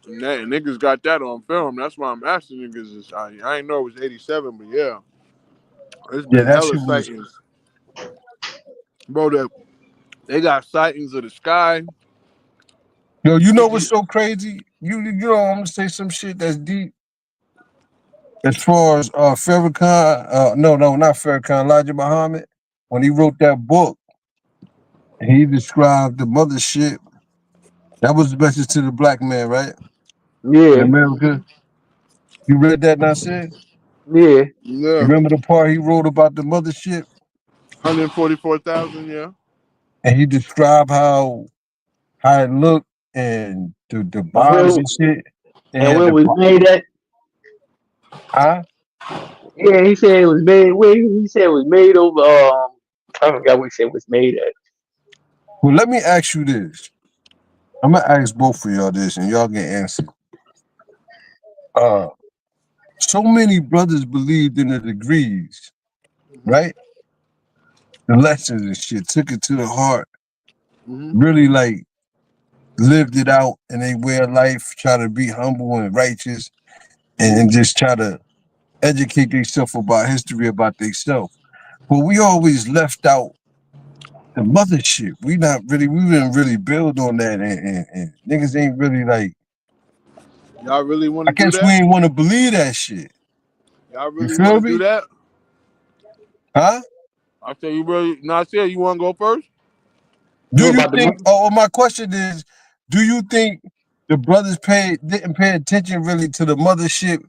[SPEAKER 3] And niggas got that on film. That's why I'm asking niggas. I ain't know it was 87, but yeah, it's
[SPEAKER 1] Yeah,
[SPEAKER 3] been
[SPEAKER 1] that
[SPEAKER 3] hella
[SPEAKER 1] shit was.
[SPEAKER 3] sightings, bro. They got sightings of the sky.
[SPEAKER 1] Yo, you know what's
[SPEAKER 3] Fiji.
[SPEAKER 1] so crazy? You know I'm gonna say some shit that's deep. As far as Farrakhan, no, not Farrakhan, Elijah Muhammad, when he wrote that book, he described the mothership. That was the message to the black man, right? In
[SPEAKER 5] yeah,
[SPEAKER 1] America. You read that, Nasir?
[SPEAKER 5] yeah.
[SPEAKER 1] You
[SPEAKER 3] Yeah,
[SPEAKER 1] remember the part he wrote about the mothership?
[SPEAKER 3] 144,000. Yeah.
[SPEAKER 1] And he described how it looked and the
[SPEAKER 5] And
[SPEAKER 1] bombs
[SPEAKER 5] where
[SPEAKER 1] and shit. They
[SPEAKER 5] and
[SPEAKER 1] had
[SPEAKER 5] where it
[SPEAKER 1] the
[SPEAKER 5] was made at?
[SPEAKER 1] huh?
[SPEAKER 5] Yeah, he said it was made. Where he said it was made over. I forgot what he said it was made at.
[SPEAKER 1] Well, let me ask you this. I'm gonna ask both of y'all this, and y'all can answer. Uh, so many brothers believed in the degrees,
[SPEAKER 3] Mm-hmm.
[SPEAKER 1] right? The lessons and shit, took it to the heart,
[SPEAKER 3] Mm-hmm.
[SPEAKER 1] really like lived it out in their way of life, try to be humble and righteous, and just try to educate themselves about history, about themselves. But we always left out the mothership. We didn't really build on that, and niggas ain't really like.
[SPEAKER 3] Y'all really want
[SPEAKER 1] I
[SPEAKER 3] to do
[SPEAKER 1] guess we
[SPEAKER 3] that?
[SPEAKER 1] ain't want to believe that shit.
[SPEAKER 3] Y'all
[SPEAKER 1] You
[SPEAKER 3] really want
[SPEAKER 1] feel
[SPEAKER 3] to do
[SPEAKER 1] me?
[SPEAKER 3] that?
[SPEAKER 1] Huh?
[SPEAKER 3] I say you really. Nasir, you want to go first?
[SPEAKER 1] Do
[SPEAKER 5] What
[SPEAKER 1] you
[SPEAKER 5] about the
[SPEAKER 1] think?
[SPEAKER 5] mother?
[SPEAKER 1] Oh, my question is, do you think the brothers didn't pay attention really to the mothership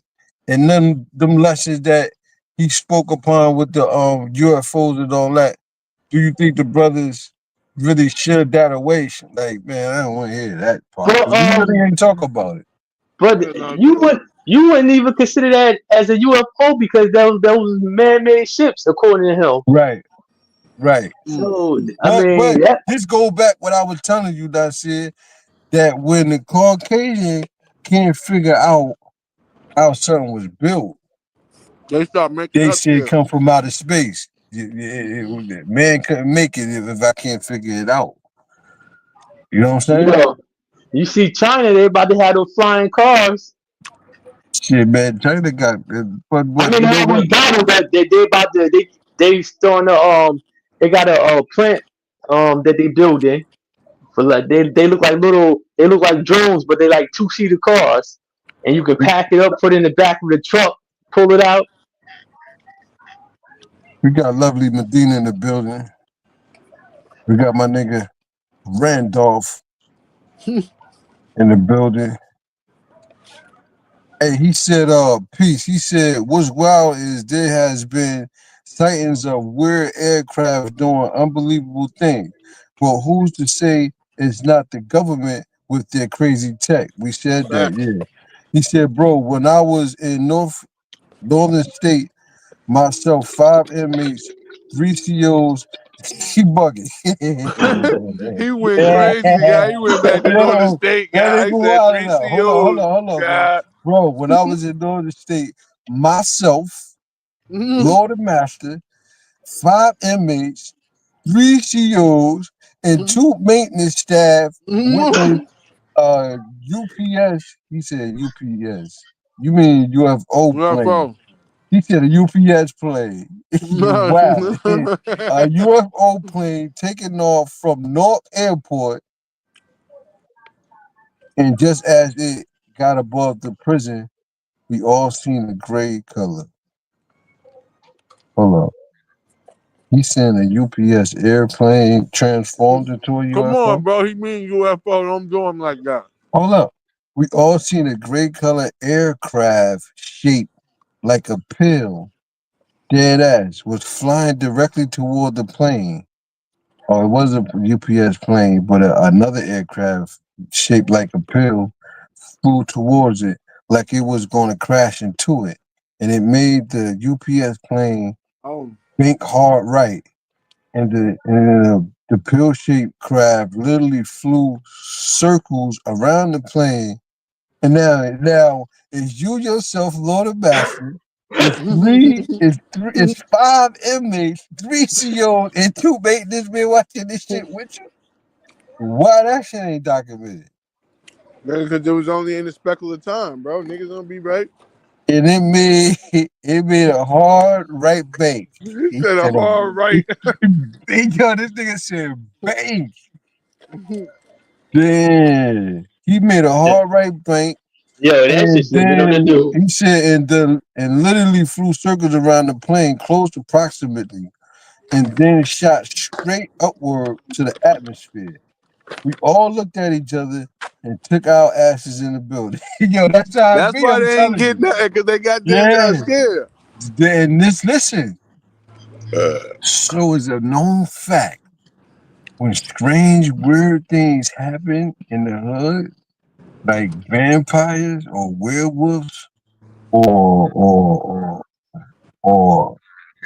[SPEAKER 1] and none them lessons that he spoke upon with the UFOs and all that? Do you think the brothers really shared that away? Like, man, I don't want to hear that part
[SPEAKER 5] But
[SPEAKER 1] because we really ain't talk about it.
[SPEAKER 5] but
[SPEAKER 3] Yeah, no,
[SPEAKER 5] you wouldn't even consider that as a UFO because those man-made ships, according to him.
[SPEAKER 1] Right, right.
[SPEAKER 3] mm,
[SPEAKER 5] So I
[SPEAKER 1] But
[SPEAKER 5] mean that.
[SPEAKER 1] this go back what I was telling you, that said that when the Caucasian can't figure out how something was built,
[SPEAKER 3] they start making
[SPEAKER 1] they
[SPEAKER 3] up
[SPEAKER 1] said
[SPEAKER 3] shit.
[SPEAKER 1] come from outer space. Man couldn't make it if I can't figure it out. You know what I'm
[SPEAKER 5] You
[SPEAKER 1] saying?
[SPEAKER 5] know, you see China, they about to have those flying cars.
[SPEAKER 1] Shit, man, China got,
[SPEAKER 5] I
[SPEAKER 1] but
[SPEAKER 5] mean,
[SPEAKER 1] you
[SPEAKER 5] they
[SPEAKER 1] know what?
[SPEAKER 5] already got them, but they about to they starting to they got a plant that they building for like they look like they look like drones, but they like two-seater cars, and you can
[SPEAKER 1] We,
[SPEAKER 5] pack it up, put it in the back of the truck, pull it out.
[SPEAKER 1] we got lovely Medina in the building. We got my nigga Randolph in the building. Hey, he said, peace. He said, what's wild is there has been sightings of weird aircraft doing unbelievable things. But who's to say it's not the government with their crazy tech? We said that,
[SPEAKER 3] Facts.
[SPEAKER 1] yeah. He said, bro, when I was in Northern State, myself, 5 inmates, 3 COs, he bugging.
[SPEAKER 3] He went crazy, guy. He went back to Northern
[SPEAKER 1] Yo,
[SPEAKER 3] State,
[SPEAKER 1] that
[SPEAKER 3] guy.
[SPEAKER 1] nigga
[SPEAKER 3] He said
[SPEAKER 1] wild
[SPEAKER 3] three
[SPEAKER 1] enough. Hold
[SPEAKER 3] COs,
[SPEAKER 1] on, bro.
[SPEAKER 3] God.
[SPEAKER 1] Bro, when I was in Northern State, myself, Lord and Master, 5 inmates, 3 COs, and 2 maintenance staff with a UPS. He said UPS. You mean UFO plane?
[SPEAKER 3] UFO.
[SPEAKER 1] He said a UPS plane. You wow. A UFO plane taking off from North Airport, and just as it got above the prison, we all seen a gray color. Hold up. He sent a UPS airplane transformed into a
[SPEAKER 3] Come on,
[SPEAKER 1] UFO.
[SPEAKER 3] bro. He mean UFO. Don't do him like that.
[SPEAKER 1] Hold up. We all seen a gray color aircraft shaped like a pill, dead ass, was flying directly toward the plane. Or it wasn't a UPS plane, but another aircraft shaped like a pill flew towards it like it was going to crash into it. And it made the UPS plane
[SPEAKER 3] Oh,
[SPEAKER 1] bank hard right. And the pill-shaped craft literally flew circles around the plane. And now it's you yourself, Lord of Master. It's 5 inmates, 3 COs, and 2 maintenance men watching this shit with you. Why that shit ain't documented?
[SPEAKER 3] because it was only in the speckle of time, bro. Niggas don't be right.
[SPEAKER 1] And it made a hard right bank.
[SPEAKER 3] He
[SPEAKER 1] He
[SPEAKER 3] said a
[SPEAKER 1] said
[SPEAKER 3] hard right.
[SPEAKER 1] yo, this nigga said bank. Damn. He made a hard right bank.
[SPEAKER 5] Yo, that
[SPEAKER 1] And
[SPEAKER 5] shit should have been on the
[SPEAKER 1] then
[SPEAKER 5] news.
[SPEAKER 1] he said, and literally flew circles around the plane, close approximately, and then shot straight upward to the atmosphere. We all looked at each other and took our asses in the building. Yo, that's how it
[SPEAKER 3] That's
[SPEAKER 1] be.
[SPEAKER 3] why
[SPEAKER 1] I'm
[SPEAKER 3] they ain't
[SPEAKER 1] telling
[SPEAKER 3] getting
[SPEAKER 1] you.
[SPEAKER 3] nothing, because they got damn
[SPEAKER 1] Yeah.
[SPEAKER 3] scared.
[SPEAKER 1] Then listen. So it's a known fact when strange, weird things happen in the hood, like vampires or werewolves or or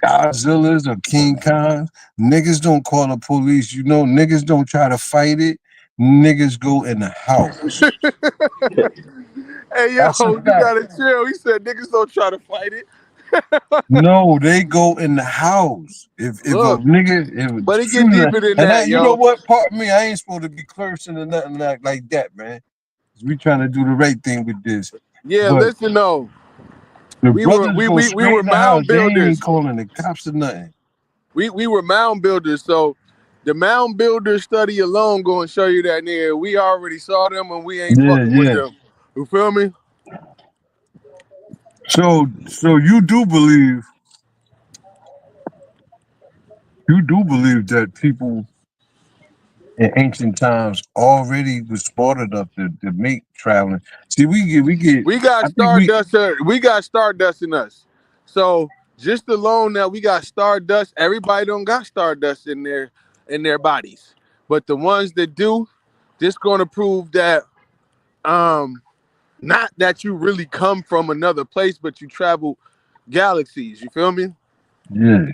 [SPEAKER 1] Godzillas or King Kongs, niggas don't call the police. You know, niggas don't try to fight it. Niggas go in the house.
[SPEAKER 3] Hey,
[SPEAKER 1] That's a
[SPEAKER 3] yo, you
[SPEAKER 1] fact.
[SPEAKER 3] gotta chill. He said niggas don't try to fight it.
[SPEAKER 1] No, they go in the house. If a
[SPEAKER 3] Look,
[SPEAKER 1] nigga if
[SPEAKER 3] but it get
[SPEAKER 1] shooting
[SPEAKER 3] deeper than
[SPEAKER 1] and
[SPEAKER 3] that,
[SPEAKER 1] you know
[SPEAKER 3] yo.
[SPEAKER 1] what? Part of me, I ain't supposed to be cursing or nothing like that, man. 'Cause we trying to do the right thing with this.
[SPEAKER 3] Yeah,
[SPEAKER 1] But
[SPEAKER 3] listen though.
[SPEAKER 1] the
[SPEAKER 3] We were
[SPEAKER 1] brothers
[SPEAKER 3] we
[SPEAKER 1] go
[SPEAKER 3] we, we
[SPEAKER 1] straight
[SPEAKER 3] were
[SPEAKER 1] in the house.
[SPEAKER 3] mound
[SPEAKER 1] They ain't
[SPEAKER 3] builders.
[SPEAKER 1] calling the cops or nothing.
[SPEAKER 3] We were mound builders, so the mound builder study alone going to show you that nigga. We already saw them and we ain't
[SPEAKER 1] Yeah,
[SPEAKER 3] fucking with
[SPEAKER 1] yeah.
[SPEAKER 3] them. You feel me?
[SPEAKER 1] So you do believe that people in ancient times already was smart enough to make traveling. See, we get
[SPEAKER 3] We got
[SPEAKER 1] I think we
[SPEAKER 3] stardust. We got stardust in us. So just alone that we got stardust. Everybody don't got stardust in their bodies, but the ones that do, this going to prove that um not that you really come from another place, but you travel galaxies. You feel me?
[SPEAKER 1] yeah.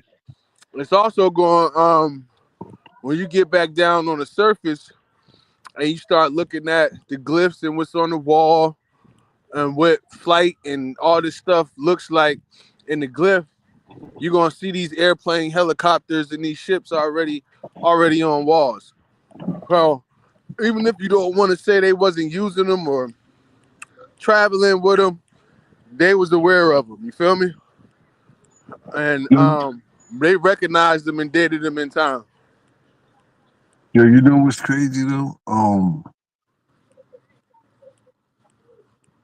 [SPEAKER 3] It's also going when you get back down on the surface and you start looking at the glyphs and what's on the wall and what flight and all this stuff looks like in the glyph, you're gonna see these airplane helicopters and these ships already on walls. Well, even if you don't want to say they wasn't using them or traveling with them, they was aware of them. You feel me? And they recognized them and dated them in time.
[SPEAKER 1] Yo, you know what's crazy though?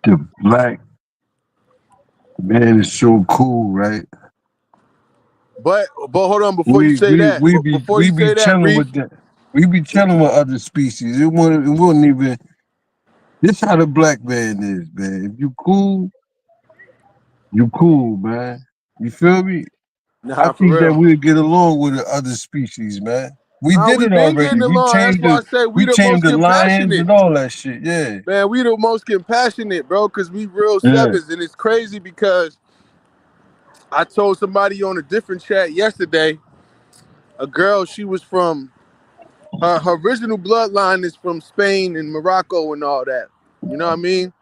[SPEAKER 1] The black man is so cool, right?
[SPEAKER 3] But hold on before you
[SPEAKER 1] We
[SPEAKER 3] say
[SPEAKER 1] we
[SPEAKER 3] that.
[SPEAKER 1] we be
[SPEAKER 3] Before
[SPEAKER 1] we
[SPEAKER 3] you
[SPEAKER 1] be
[SPEAKER 3] say that,
[SPEAKER 1] chilling
[SPEAKER 3] Reef.
[SPEAKER 1] with them. We be chilling with other species. It wouldn't even. This how the black man is, man. If you cool, You cool, man. You feel me? I
[SPEAKER 3] Nah, for
[SPEAKER 1] think that
[SPEAKER 3] real.
[SPEAKER 1] we'll get along with the other species, man. We
[SPEAKER 3] Nah,
[SPEAKER 1] did
[SPEAKER 3] we
[SPEAKER 1] it
[SPEAKER 3] been
[SPEAKER 1] already.
[SPEAKER 3] getting along. That's why I say we
[SPEAKER 1] We
[SPEAKER 3] the
[SPEAKER 1] tamed
[SPEAKER 3] most
[SPEAKER 1] the lions
[SPEAKER 3] compassionate.
[SPEAKER 1] and all that shit. Yeah.
[SPEAKER 3] Man, we the most compassionate, bro, because we real
[SPEAKER 1] Yeah.
[SPEAKER 3] sevens. And it's crazy because I told somebody on a different chat yesterday, a girl, she was from, her original bloodline is from Spain and Morocco and all that. You know what I mean?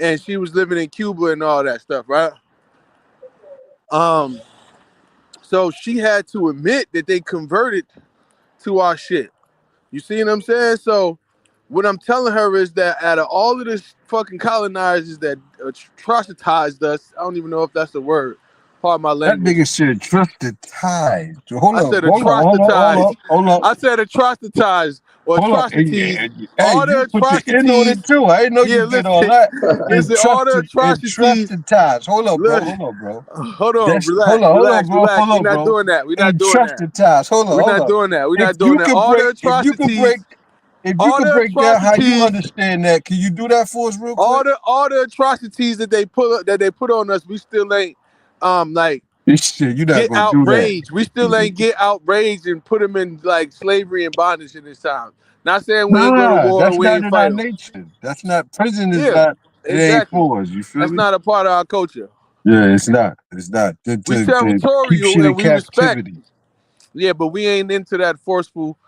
[SPEAKER 3] And she was living in Cuba and all that stuff, right? Um, so she had to admit that they converted to our shit. You see what I'm saying? So what I'm telling her is that out of all of this fucking colonizers that atrocitized us, I don't even know if that's the word. Pardon my
[SPEAKER 1] That
[SPEAKER 3] language.
[SPEAKER 1] nigga said trust the tide. So hold
[SPEAKER 3] I
[SPEAKER 1] up,
[SPEAKER 3] said
[SPEAKER 1] hold up, hold up, hold
[SPEAKER 3] atrocitized.
[SPEAKER 1] up, hold up,
[SPEAKER 3] I said atrocitized or
[SPEAKER 1] hold up.
[SPEAKER 3] atrocities.
[SPEAKER 1] Hey,
[SPEAKER 3] All the
[SPEAKER 1] you put the N on
[SPEAKER 3] atrocities.
[SPEAKER 1] it too. I didn't know you
[SPEAKER 3] Yeah,
[SPEAKER 1] did all
[SPEAKER 3] listen,
[SPEAKER 1] that.
[SPEAKER 3] listen. All the
[SPEAKER 1] And
[SPEAKER 3] atrocities.
[SPEAKER 1] trusted ties. Hold up, bro.
[SPEAKER 3] Look,
[SPEAKER 1] Hold up, bro.
[SPEAKER 3] hold on,
[SPEAKER 1] That's hold
[SPEAKER 3] relax,
[SPEAKER 1] up, hold up,
[SPEAKER 3] relax,
[SPEAKER 1] bro.
[SPEAKER 3] relax.
[SPEAKER 1] Hold
[SPEAKER 3] We're
[SPEAKER 1] up,
[SPEAKER 3] not
[SPEAKER 1] bro.
[SPEAKER 3] doing that. We're not
[SPEAKER 1] And
[SPEAKER 3] doing that.
[SPEAKER 1] trusted ties. Hold up,
[SPEAKER 3] We're
[SPEAKER 1] hold
[SPEAKER 3] not
[SPEAKER 1] up.
[SPEAKER 3] doing that. We're
[SPEAKER 1] If
[SPEAKER 3] not doing
[SPEAKER 1] you
[SPEAKER 3] that.
[SPEAKER 1] could
[SPEAKER 3] All the
[SPEAKER 1] break,
[SPEAKER 3] atrocities.
[SPEAKER 1] if you
[SPEAKER 3] All
[SPEAKER 1] could
[SPEAKER 3] the
[SPEAKER 1] break down how you
[SPEAKER 3] atrocities.
[SPEAKER 1] understand that, can you do that for us real quick?
[SPEAKER 3] All the atrocities that they put on us, we still ain't like
[SPEAKER 1] This shit, you're not
[SPEAKER 3] get
[SPEAKER 1] gonna do that.
[SPEAKER 3] outraged. We still ain't get outraged and put them in like slavery and bondage in this time. Not saying we ain't go to
[SPEAKER 1] Nah,
[SPEAKER 3] war and
[SPEAKER 1] that's
[SPEAKER 3] we
[SPEAKER 1] not
[SPEAKER 3] ain't
[SPEAKER 1] in our
[SPEAKER 3] fight them.
[SPEAKER 1] nature. That's not prison is
[SPEAKER 3] Yeah,
[SPEAKER 1] not it ain't
[SPEAKER 3] exactly.
[SPEAKER 1] for us, you feel
[SPEAKER 3] That's
[SPEAKER 1] me?
[SPEAKER 3] not a part of our culture.
[SPEAKER 1] Yeah, it's not. It's not.
[SPEAKER 3] We
[SPEAKER 1] To keep
[SPEAKER 3] territorial
[SPEAKER 1] shit in
[SPEAKER 3] and we respect.
[SPEAKER 1] captivity.
[SPEAKER 3] Yeah, but we ain't into that forceful,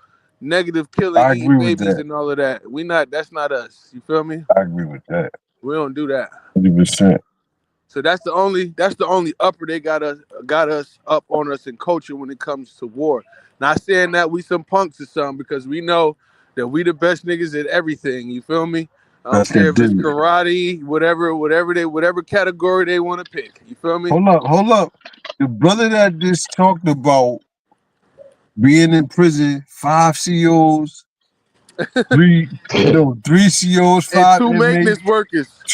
[SPEAKER 3] negative killing,
[SPEAKER 1] I
[SPEAKER 3] eating
[SPEAKER 1] agree with
[SPEAKER 3] babies
[SPEAKER 1] that.
[SPEAKER 3] and all of that. We not. That's not us. You feel me?
[SPEAKER 1] I agree with that.
[SPEAKER 3] We don't do that.
[SPEAKER 1] 100%.
[SPEAKER 3] So that's the only upper they got us up on us in culture when it comes to war. Not saying that we some punks or something because we know that we the best niggas at everything. You feel me? I don't
[SPEAKER 1] That's the
[SPEAKER 3] care if it's
[SPEAKER 1] dude.
[SPEAKER 3] karate, whatever category they want to pick. You feel me?
[SPEAKER 1] Hold up. The brother that just talked about being in prison, 5 COs, three COs,
[SPEAKER 3] And
[SPEAKER 1] five
[SPEAKER 3] two maintenance
[SPEAKER 1] inmates,
[SPEAKER 3] workers.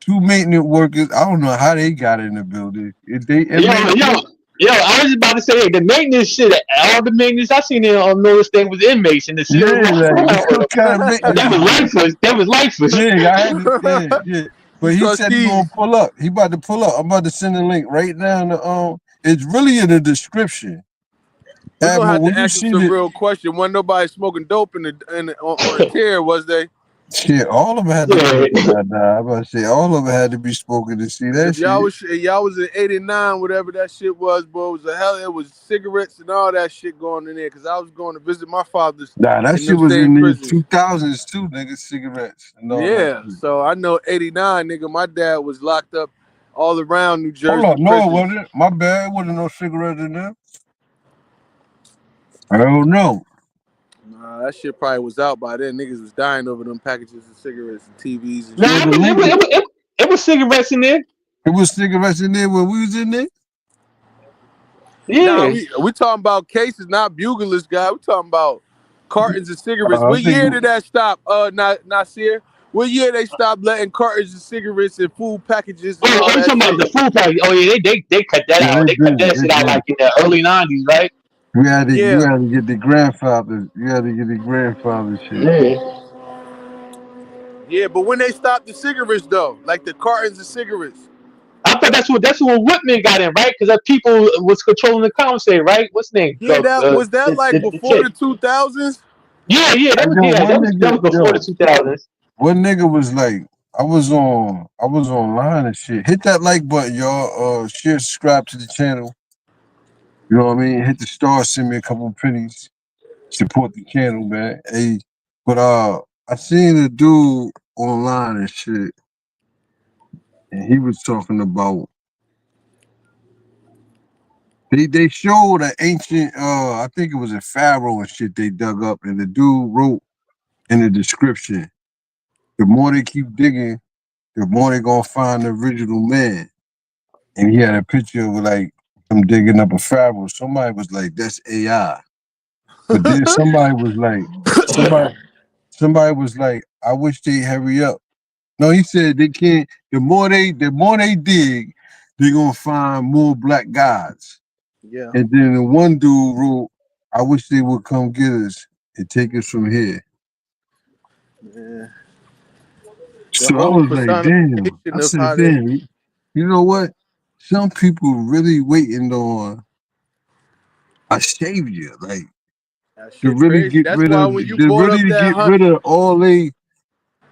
[SPEAKER 1] two maintenance workers. I don't know how they got in the building. If they
[SPEAKER 5] Yo,
[SPEAKER 1] inmates
[SPEAKER 5] yo,
[SPEAKER 1] too?
[SPEAKER 5] yo, I was about to say the maintenance shit. All the maintenance I seen on those thing was inmates, and the seals
[SPEAKER 1] Yeah,
[SPEAKER 5] walked
[SPEAKER 1] like
[SPEAKER 5] around with
[SPEAKER 1] what kind of
[SPEAKER 5] them.
[SPEAKER 1] maintenance
[SPEAKER 5] That was
[SPEAKER 1] is that?
[SPEAKER 5] lifeless. That was lifeless.
[SPEAKER 1] Yeah, I had to. Yeah, yeah.
[SPEAKER 3] The
[SPEAKER 1] But he said he gonna
[SPEAKER 3] trustees.
[SPEAKER 1] pull up. He about to pull up. I'm about to send a link right now. It's really in the description.
[SPEAKER 3] We're gonna
[SPEAKER 1] Admiral,
[SPEAKER 3] have
[SPEAKER 1] when
[SPEAKER 3] to
[SPEAKER 1] you
[SPEAKER 3] ask them
[SPEAKER 1] see
[SPEAKER 3] some
[SPEAKER 1] the
[SPEAKER 3] real question. Wasn't nobody smoking dope on the tear, was they?
[SPEAKER 1] shit, all of them had to be.
[SPEAKER 5] Yeah.
[SPEAKER 1] Nah, I'm about to say all of them had to be spoken to see
[SPEAKER 3] Cause
[SPEAKER 1] that shit.
[SPEAKER 3] if y'all was in '89, whatever that shit was, bro, it was a hell. It was cigarettes and all that shit going in there. Cause I was going to visit my fathers
[SPEAKER 1] Nah, that
[SPEAKER 3] in them
[SPEAKER 1] shit was
[SPEAKER 3] same
[SPEAKER 1] in the
[SPEAKER 3] prisons.
[SPEAKER 1] 2000s too, nigga. Cigarettes and all that
[SPEAKER 3] Yeah,
[SPEAKER 1] shit.
[SPEAKER 3] so I know '89, nigga. My dad was locked up all around New
[SPEAKER 1] Hold
[SPEAKER 3] Jersey
[SPEAKER 1] up, no, it
[SPEAKER 3] prisons.
[SPEAKER 1] wasn't. My bad. It wasn't no cigarettes in there. I don't know.
[SPEAKER 3] Nah, that shit probably was out by then. Niggas was dying over them packages of cigarettes and TVs and
[SPEAKER 5] Nah,
[SPEAKER 1] It was
[SPEAKER 3] shit.
[SPEAKER 1] a nigga.
[SPEAKER 5] it was cigarettes in there.
[SPEAKER 1] It was cigarettes in there when we was in there.
[SPEAKER 3] Nah,
[SPEAKER 5] Yeah.
[SPEAKER 3] we talking about cases, not buglers, guy. We talking about cartons of cigarettes.
[SPEAKER 1] I
[SPEAKER 3] What
[SPEAKER 1] think
[SPEAKER 3] year did that stop? Nasir? What year they stopped letting cartons of cigarettes and food packages and
[SPEAKER 5] Oh,
[SPEAKER 3] all
[SPEAKER 5] I'm
[SPEAKER 3] that
[SPEAKER 5] talking about
[SPEAKER 3] shit?
[SPEAKER 5] the food package. Oh yeah, they cut that
[SPEAKER 1] yeah,
[SPEAKER 5] out.
[SPEAKER 1] they
[SPEAKER 5] They cut
[SPEAKER 1] did.
[SPEAKER 5] that
[SPEAKER 1] They
[SPEAKER 5] shit out
[SPEAKER 1] did.
[SPEAKER 5] like in the early '90s, right?
[SPEAKER 3] Yeah,
[SPEAKER 1] You had to get the grandfather. You had to get the grandfather shit.
[SPEAKER 5] Yeah.
[SPEAKER 3] yeah. But when they stopped the cigarettes though, like the cartons of cigarettes.
[SPEAKER 5] I thought that's what Whitman got in, right? Because that people was controlling the commissary, right? What's his name?
[SPEAKER 3] Yeah, that was that like
[SPEAKER 5] The
[SPEAKER 3] before
[SPEAKER 5] chick.
[SPEAKER 3] the 2000s.
[SPEAKER 5] Yeah,
[SPEAKER 1] I know
[SPEAKER 5] that was before the 2000s.
[SPEAKER 1] one nigga was like, I was online and shit. Hit that like button, y'all. Share, subscribe to the channel. You know what I mean? Hit the star, send me a couple pennies. Support the channel, man. Hey, but I seen a dude online and shit, and he was talking about they showed an ancient I think it was a pharaoh and shit they dug up, and the dude wrote in the description, the more they keep digging, the more they gonna find the original man. And he had a picture of like him digging up a pharaoh. Somebody was like, that's AI. But then somebody somebody was like, I wish they hurry up. No, he said they can't. The more they dig, they're gonna find more black gods.
[SPEAKER 3] Yeah.
[SPEAKER 1] And then the one dude wrote, I wish they would come get us and take us from here.
[SPEAKER 3] Yeah. The
[SPEAKER 1] So I
[SPEAKER 3] whole
[SPEAKER 1] was like, damn. I
[SPEAKER 3] personification of
[SPEAKER 1] said,
[SPEAKER 3] how they.
[SPEAKER 1] damn. You know what? Some people really waiting on a savior, like
[SPEAKER 3] That
[SPEAKER 1] to
[SPEAKER 3] shit
[SPEAKER 1] really
[SPEAKER 3] crazy.
[SPEAKER 1] get
[SPEAKER 3] That's
[SPEAKER 1] rid
[SPEAKER 3] why
[SPEAKER 1] of,
[SPEAKER 3] when you
[SPEAKER 1] to
[SPEAKER 3] brought
[SPEAKER 1] really
[SPEAKER 3] up
[SPEAKER 1] to
[SPEAKER 3] that
[SPEAKER 1] get rid of all they.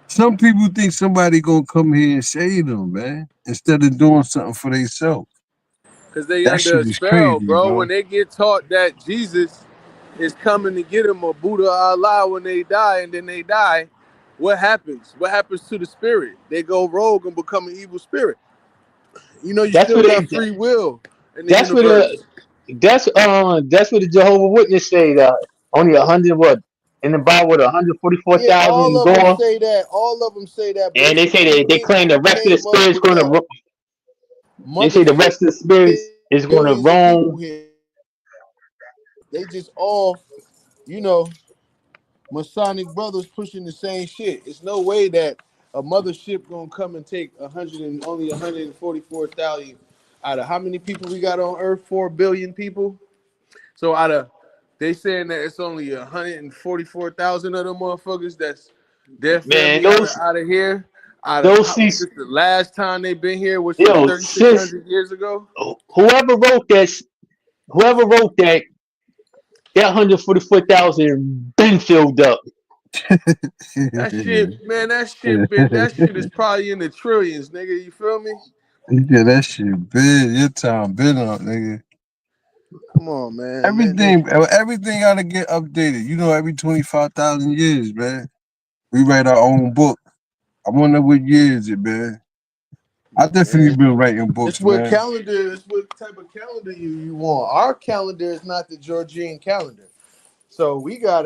[SPEAKER 1] Some people think somebody gonna come here and save them, man, instead of doing something for themselves.
[SPEAKER 3] because they
[SPEAKER 1] That
[SPEAKER 3] under
[SPEAKER 1] shit
[SPEAKER 3] a
[SPEAKER 1] is
[SPEAKER 3] spell,
[SPEAKER 1] crazy,
[SPEAKER 3] bro. When
[SPEAKER 1] bro.
[SPEAKER 3] they get taught that Jesus is coming to get them, or Buddha Allah when they die, and then they die, what happens? What happens to the spirit? They go rogue and become an evil spirit. You know, you
[SPEAKER 5] That's
[SPEAKER 3] still
[SPEAKER 5] what
[SPEAKER 3] got
[SPEAKER 5] they.
[SPEAKER 3] free will in the
[SPEAKER 5] That's what
[SPEAKER 3] universe.
[SPEAKER 5] that's what the Jehovah Witness say. Only 100 what in the Bible, 144,000
[SPEAKER 3] Yeah, all of them
[SPEAKER 5] going,
[SPEAKER 3] say that. All of them say that. But
[SPEAKER 5] and
[SPEAKER 3] it's
[SPEAKER 5] they
[SPEAKER 3] a
[SPEAKER 5] say
[SPEAKER 3] few
[SPEAKER 5] they
[SPEAKER 3] things
[SPEAKER 5] claim the
[SPEAKER 3] who
[SPEAKER 5] rest of the
[SPEAKER 3] came up
[SPEAKER 5] spirits
[SPEAKER 3] with
[SPEAKER 5] going
[SPEAKER 3] that.
[SPEAKER 5] to. They say the
[SPEAKER 3] Mothership.
[SPEAKER 5] rest of the spirits is going to
[SPEAKER 3] Billions of people
[SPEAKER 5] roam.
[SPEAKER 3] here. They just all, you know, Masonic brothers pushing the same shit. It's no way that a mothership gonna come and take 100 and only 144,000 out of how many people we got on Earth? 4 billion people. So out of they saying that it's only 144,000 of them motherfuckers that's their
[SPEAKER 5] Man,
[SPEAKER 3] family out of here. Out of
[SPEAKER 5] those
[SPEAKER 3] how,
[SPEAKER 5] seats,
[SPEAKER 3] since the last time they've been here, which was
[SPEAKER 5] yo, since
[SPEAKER 3] 3,600 years ago.
[SPEAKER 5] whoever wrote that, whoever wrote that 144,000 been filled up.
[SPEAKER 3] That shit, man, that shit is probably in the trillions, nigga. You feel me?
[SPEAKER 1] Yeah, that shit big. Your time been up, nigga.
[SPEAKER 3] Come on, man.
[SPEAKER 1] Everything gotta get updated. You know, every 25,000 years, man. We write our own book. I wonder what year is it, man. I definitely
[SPEAKER 3] Man,
[SPEAKER 1] been writing
[SPEAKER 3] it's
[SPEAKER 1] books,
[SPEAKER 3] what
[SPEAKER 1] man.
[SPEAKER 3] calendar, it's what type of calendar you want. Our calendar is not the Georgian calendar. So we got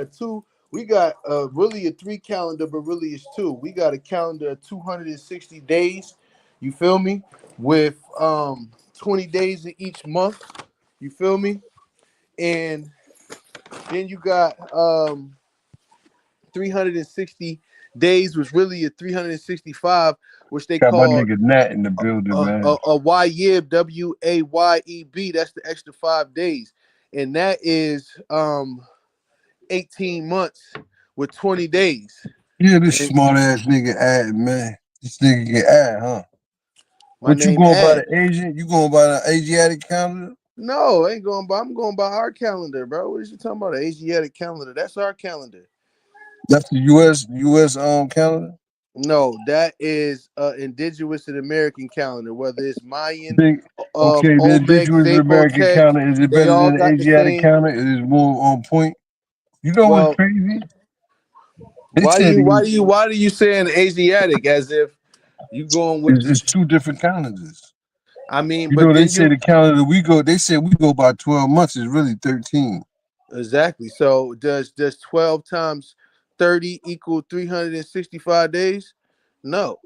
[SPEAKER 3] really a 3 calendar, but really it's 2. We got a calendar of 260 days. You feel me? With 20 days in each month. You feel me? And then you got 360 days was really a 365, which they
[SPEAKER 1] Got my
[SPEAKER 3] called
[SPEAKER 1] nigga Nat in the building, man.
[SPEAKER 3] a Wayeb, Wayeb. That's the extra 5 days, and that is 18 months with 20 days.
[SPEAKER 1] Yeah, this
[SPEAKER 3] And
[SPEAKER 1] smart ass nigga ad, man. This nigga get ad, huh?
[SPEAKER 3] my
[SPEAKER 1] What you
[SPEAKER 3] name
[SPEAKER 1] going by
[SPEAKER 3] Ad.
[SPEAKER 1] the Asian? You going by the Asiatic calendar?
[SPEAKER 3] No, I ain't going by. I'm going by our calendar, bro. What is you talking about? The Asiatic calendar. That's our calendar.
[SPEAKER 1] That's the US calendar.
[SPEAKER 3] No, that is indigenous and American calendar. Whether it's Mayan,
[SPEAKER 1] Big okay, the
[SPEAKER 3] Olmec,
[SPEAKER 1] indigenous American
[SPEAKER 3] Zapotec,
[SPEAKER 1] calendar, is it
[SPEAKER 3] they
[SPEAKER 1] better
[SPEAKER 3] all
[SPEAKER 1] than the
[SPEAKER 3] got the
[SPEAKER 1] Asiatic
[SPEAKER 3] same.
[SPEAKER 1] calendar? It is more on point. You know what's
[SPEAKER 3] Well,
[SPEAKER 1] crazy? They said
[SPEAKER 3] why do you saying Asiatic as if you going with
[SPEAKER 1] it's two different calendars.
[SPEAKER 3] I mean,
[SPEAKER 1] You know,
[SPEAKER 3] but
[SPEAKER 1] they
[SPEAKER 3] then
[SPEAKER 1] say
[SPEAKER 3] you
[SPEAKER 1] the calendar they said we go by 12 months is really 13.
[SPEAKER 3] exactly. So does 12 times 30 equal 365 days? No.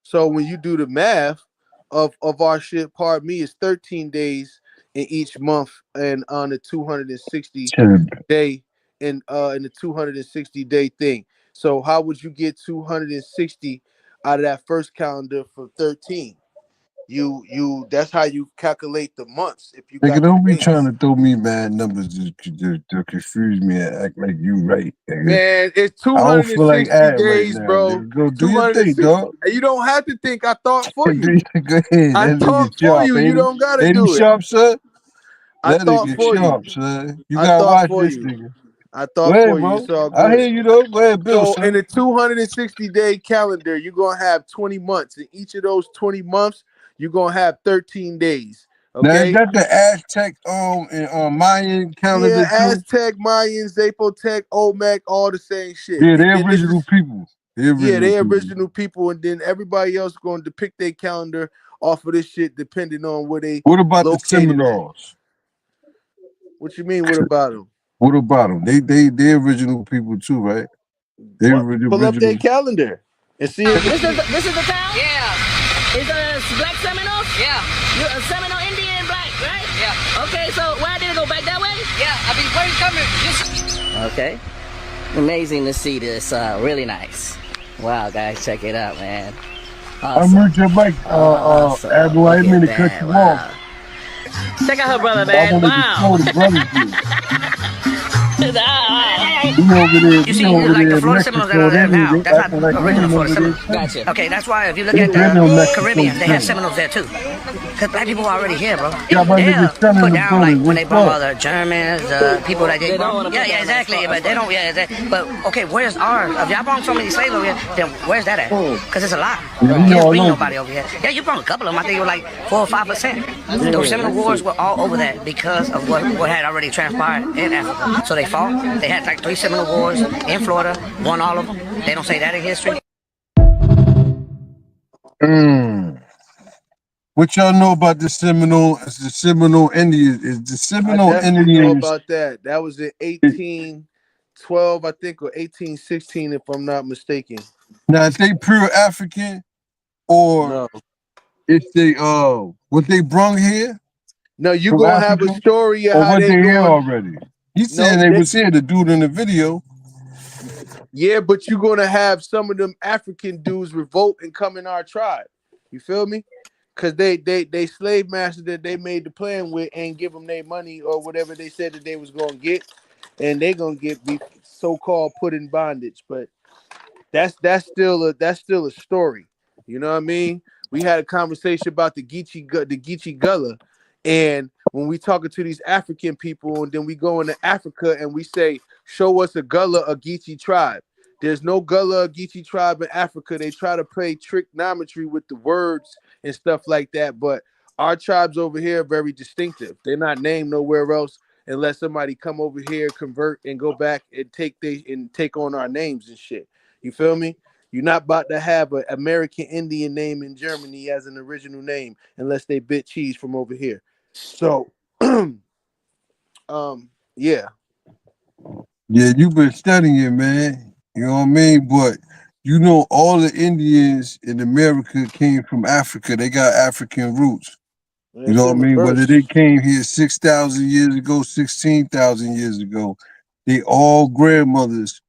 [SPEAKER 3] So when you do the math of our shit, pardon me, is 13 days in each month and on the 260
[SPEAKER 1] Shit.
[SPEAKER 3] day in the 260-day thing. So how would you get 260 out of that first calendar for 13? You that's how you calculate the months if you
[SPEAKER 1] Nigga,
[SPEAKER 3] got the
[SPEAKER 1] don't be trying
[SPEAKER 3] days.
[SPEAKER 1] to throw me mad numbers to confuse me and act like you right, nigga.
[SPEAKER 3] Man, it's
[SPEAKER 1] I don't feel like
[SPEAKER 3] 260
[SPEAKER 1] adding right
[SPEAKER 3] days,
[SPEAKER 1] now,
[SPEAKER 3] bro.
[SPEAKER 1] nigga. Go do your thing,
[SPEAKER 3] 260.
[SPEAKER 1] dog.
[SPEAKER 3] And you don't have to think. I thought for
[SPEAKER 1] Do
[SPEAKER 3] you.
[SPEAKER 1] your, go ahead.
[SPEAKER 3] I
[SPEAKER 1] That nigga
[SPEAKER 3] thought for
[SPEAKER 1] sharp,
[SPEAKER 3] you. You
[SPEAKER 1] ain't he?
[SPEAKER 3] don't gotta
[SPEAKER 1] Ain't he
[SPEAKER 3] do it.
[SPEAKER 1] sharp, son?
[SPEAKER 3] I
[SPEAKER 1] That
[SPEAKER 3] thought
[SPEAKER 1] nigga
[SPEAKER 3] for you.
[SPEAKER 1] sharp, son. You
[SPEAKER 3] I
[SPEAKER 1] gotta
[SPEAKER 3] thought
[SPEAKER 1] watch
[SPEAKER 3] for
[SPEAKER 1] this
[SPEAKER 3] you.
[SPEAKER 1] nigga.
[SPEAKER 3] I
[SPEAKER 1] Go
[SPEAKER 3] thought
[SPEAKER 1] ahead,
[SPEAKER 3] for you.
[SPEAKER 1] bro.
[SPEAKER 3] It's all
[SPEAKER 1] I
[SPEAKER 3] good.
[SPEAKER 1] hear you though. Go ahead, Bill,
[SPEAKER 3] So in
[SPEAKER 1] son.
[SPEAKER 3] a 260-day calendar, you're gonna have 20 months. In each of those 20 months, you're gonna have 13 days.
[SPEAKER 1] Now is
[SPEAKER 3] Okay.
[SPEAKER 1] that the Aztec and Mayan
[SPEAKER 3] Yeah,
[SPEAKER 1] calendar too?
[SPEAKER 3] Aztec, Mayan, Zapotec, Olmec, all the same shit.
[SPEAKER 1] Yeah,
[SPEAKER 3] And
[SPEAKER 1] they
[SPEAKER 3] then this
[SPEAKER 1] original
[SPEAKER 3] is
[SPEAKER 1] people. They
[SPEAKER 3] yeah,
[SPEAKER 1] original
[SPEAKER 3] they
[SPEAKER 1] people.
[SPEAKER 3] original people, and then everybody else going to depict their calendar off of this shit, depending on where they
[SPEAKER 1] What about the
[SPEAKER 3] located at.
[SPEAKER 1] Seminoles?
[SPEAKER 3] What you mean? What about them?
[SPEAKER 1] What about them? They original people too, right? They
[SPEAKER 3] What?
[SPEAKER 1] were the
[SPEAKER 3] Pull up their
[SPEAKER 1] original.
[SPEAKER 3] calendar and see if it's.
[SPEAKER 6] This is the town? Yeah. It's a black Seminoles? Yeah. You're a Seminole Indian black, right? Yeah. Okay, so why did it go back that way? Yeah, I mean, where you coming? Just... Okay. Amazing to see this. Really nice. Wow, guys, check it out, man.
[SPEAKER 1] I'm
[SPEAKER 6] Awesome.
[SPEAKER 1] Richard Mike,
[SPEAKER 6] Awesome.
[SPEAKER 1] Admiral. I
[SPEAKER 6] Look
[SPEAKER 1] didn't mean
[SPEAKER 6] at
[SPEAKER 1] to cut
[SPEAKER 6] that.
[SPEAKER 1] you off.
[SPEAKER 6] Wow. Check out her brother,
[SPEAKER 1] I
[SPEAKER 6] man.
[SPEAKER 1] wanted to
[SPEAKER 6] Wow.
[SPEAKER 1] show the brothers here.
[SPEAKER 6] Ah.
[SPEAKER 1] You over there.
[SPEAKER 6] You
[SPEAKER 1] We
[SPEAKER 6] see,
[SPEAKER 1] over
[SPEAKER 6] like
[SPEAKER 1] there
[SPEAKER 6] the
[SPEAKER 1] in
[SPEAKER 6] Florida Seminoles that are
[SPEAKER 1] Mexico.
[SPEAKER 6] there
[SPEAKER 1] They
[SPEAKER 6] now,
[SPEAKER 1] they
[SPEAKER 6] that's not
[SPEAKER 1] acting like we
[SPEAKER 6] original
[SPEAKER 1] ain't
[SPEAKER 6] Florida
[SPEAKER 1] never did
[SPEAKER 6] Seminoles.
[SPEAKER 1] shit.
[SPEAKER 6] Gotcha. Okay, that's why if you look
[SPEAKER 1] They
[SPEAKER 6] at
[SPEAKER 1] been on
[SPEAKER 6] the
[SPEAKER 1] Mexico
[SPEAKER 6] Caribbean, they have
[SPEAKER 1] shit.
[SPEAKER 6] Seminoles there too. Because black people are already here, bro.
[SPEAKER 1] Got my
[SPEAKER 6] They'll
[SPEAKER 1] niggas selling
[SPEAKER 6] put
[SPEAKER 1] the
[SPEAKER 6] down like
[SPEAKER 1] brothers.
[SPEAKER 6] when they
[SPEAKER 1] What's
[SPEAKER 6] brought
[SPEAKER 1] up?
[SPEAKER 6] all the Germans, people that they brought. Yeah, exactly. But they don't. Yeah, exactly. But okay, where's ours? If y'all brought so many slaves over here, then where's that at? Because it's a lot.
[SPEAKER 1] Yeah,
[SPEAKER 6] You
[SPEAKER 1] we
[SPEAKER 6] didn't
[SPEAKER 1] all
[SPEAKER 6] bring
[SPEAKER 1] over.
[SPEAKER 6] nobody over here. Yeah, you brought a couple of them. I think it was like 4 or 5%. Those Seminole Wars were all over that because of what had already transpired in Africa. So they fought. They had like 3 Seminole Wars in Florida, won all of them. They don't say that in history.
[SPEAKER 1] What y'all know about the Seminole Indians? Is the
[SPEAKER 3] I
[SPEAKER 1] Seminole
[SPEAKER 3] definitely know
[SPEAKER 1] Indians
[SPEAKER 3] about that. That was in 1812, I think, or 1816, if I'm not mistaken.
[SPEAKER 1] now? Is they pure African or
[SPEAKER 3] No,
[SPEAKER 1] if they what they brung here
[SPEAKER 3] no, you
[SPEAKER 1] from
[SPEAKER 3] gonna have a
[SPEAKER 1] Africa
[SPEAKER 3] story of
[SPEAKER 1] or
[SPEAKER 3] how
[SPEAKER 1] what
[SPEAKER 3] they
[SPEAKER 1] they here
[SPEAKER 3] going.
[SPEAKER 1] already? He's saying
[SPEAKER 3] No,
[SPEAKER 1] they was here. The dude in the video.
[SPEAKER 3] yeah, but you're gonna have some of them African dudes revolt and come in our tribe. You feel me? Because they slave masters that they made the plan with and give them their money or whatever they said that they was gonna get, and they gonna be so-called put in bondage. But that's still a story. You know what I mean? We had a conversation about the Geechee Gullah, and when we talking to these African people, and then we go into Africa and we say, show us a Gullah or Geechee tribe. There's no Gullah or Geechee tribe in Africa. They try to play trigonometry with the words and stuff like that, but our tribes over here are very distinctive. They're not named nowhere else unless somebody come over here, convert, and go back and take on our names and shit. You feel me? You're not about to have an American Indian name in Germany as an original name unless they bit cheese from over here. So, yeah.
[SPEAKER 1] Yeah, you been studying, man. You know what I mean? But you know, all the Indians in America came from Africa. They got African roots. You
[SPEAKER 3] That
[SPEAKER 1] know
[SPEAKER 3] shit
[SPEAKER 1] what I
[SPEAKER 3] was
[SPEAKER 1] mean? Whether they
[SPEAKER 3] first.
[SPEAKER 1] came here 6,000 years ago, 16,000 years ago, they all grandmothers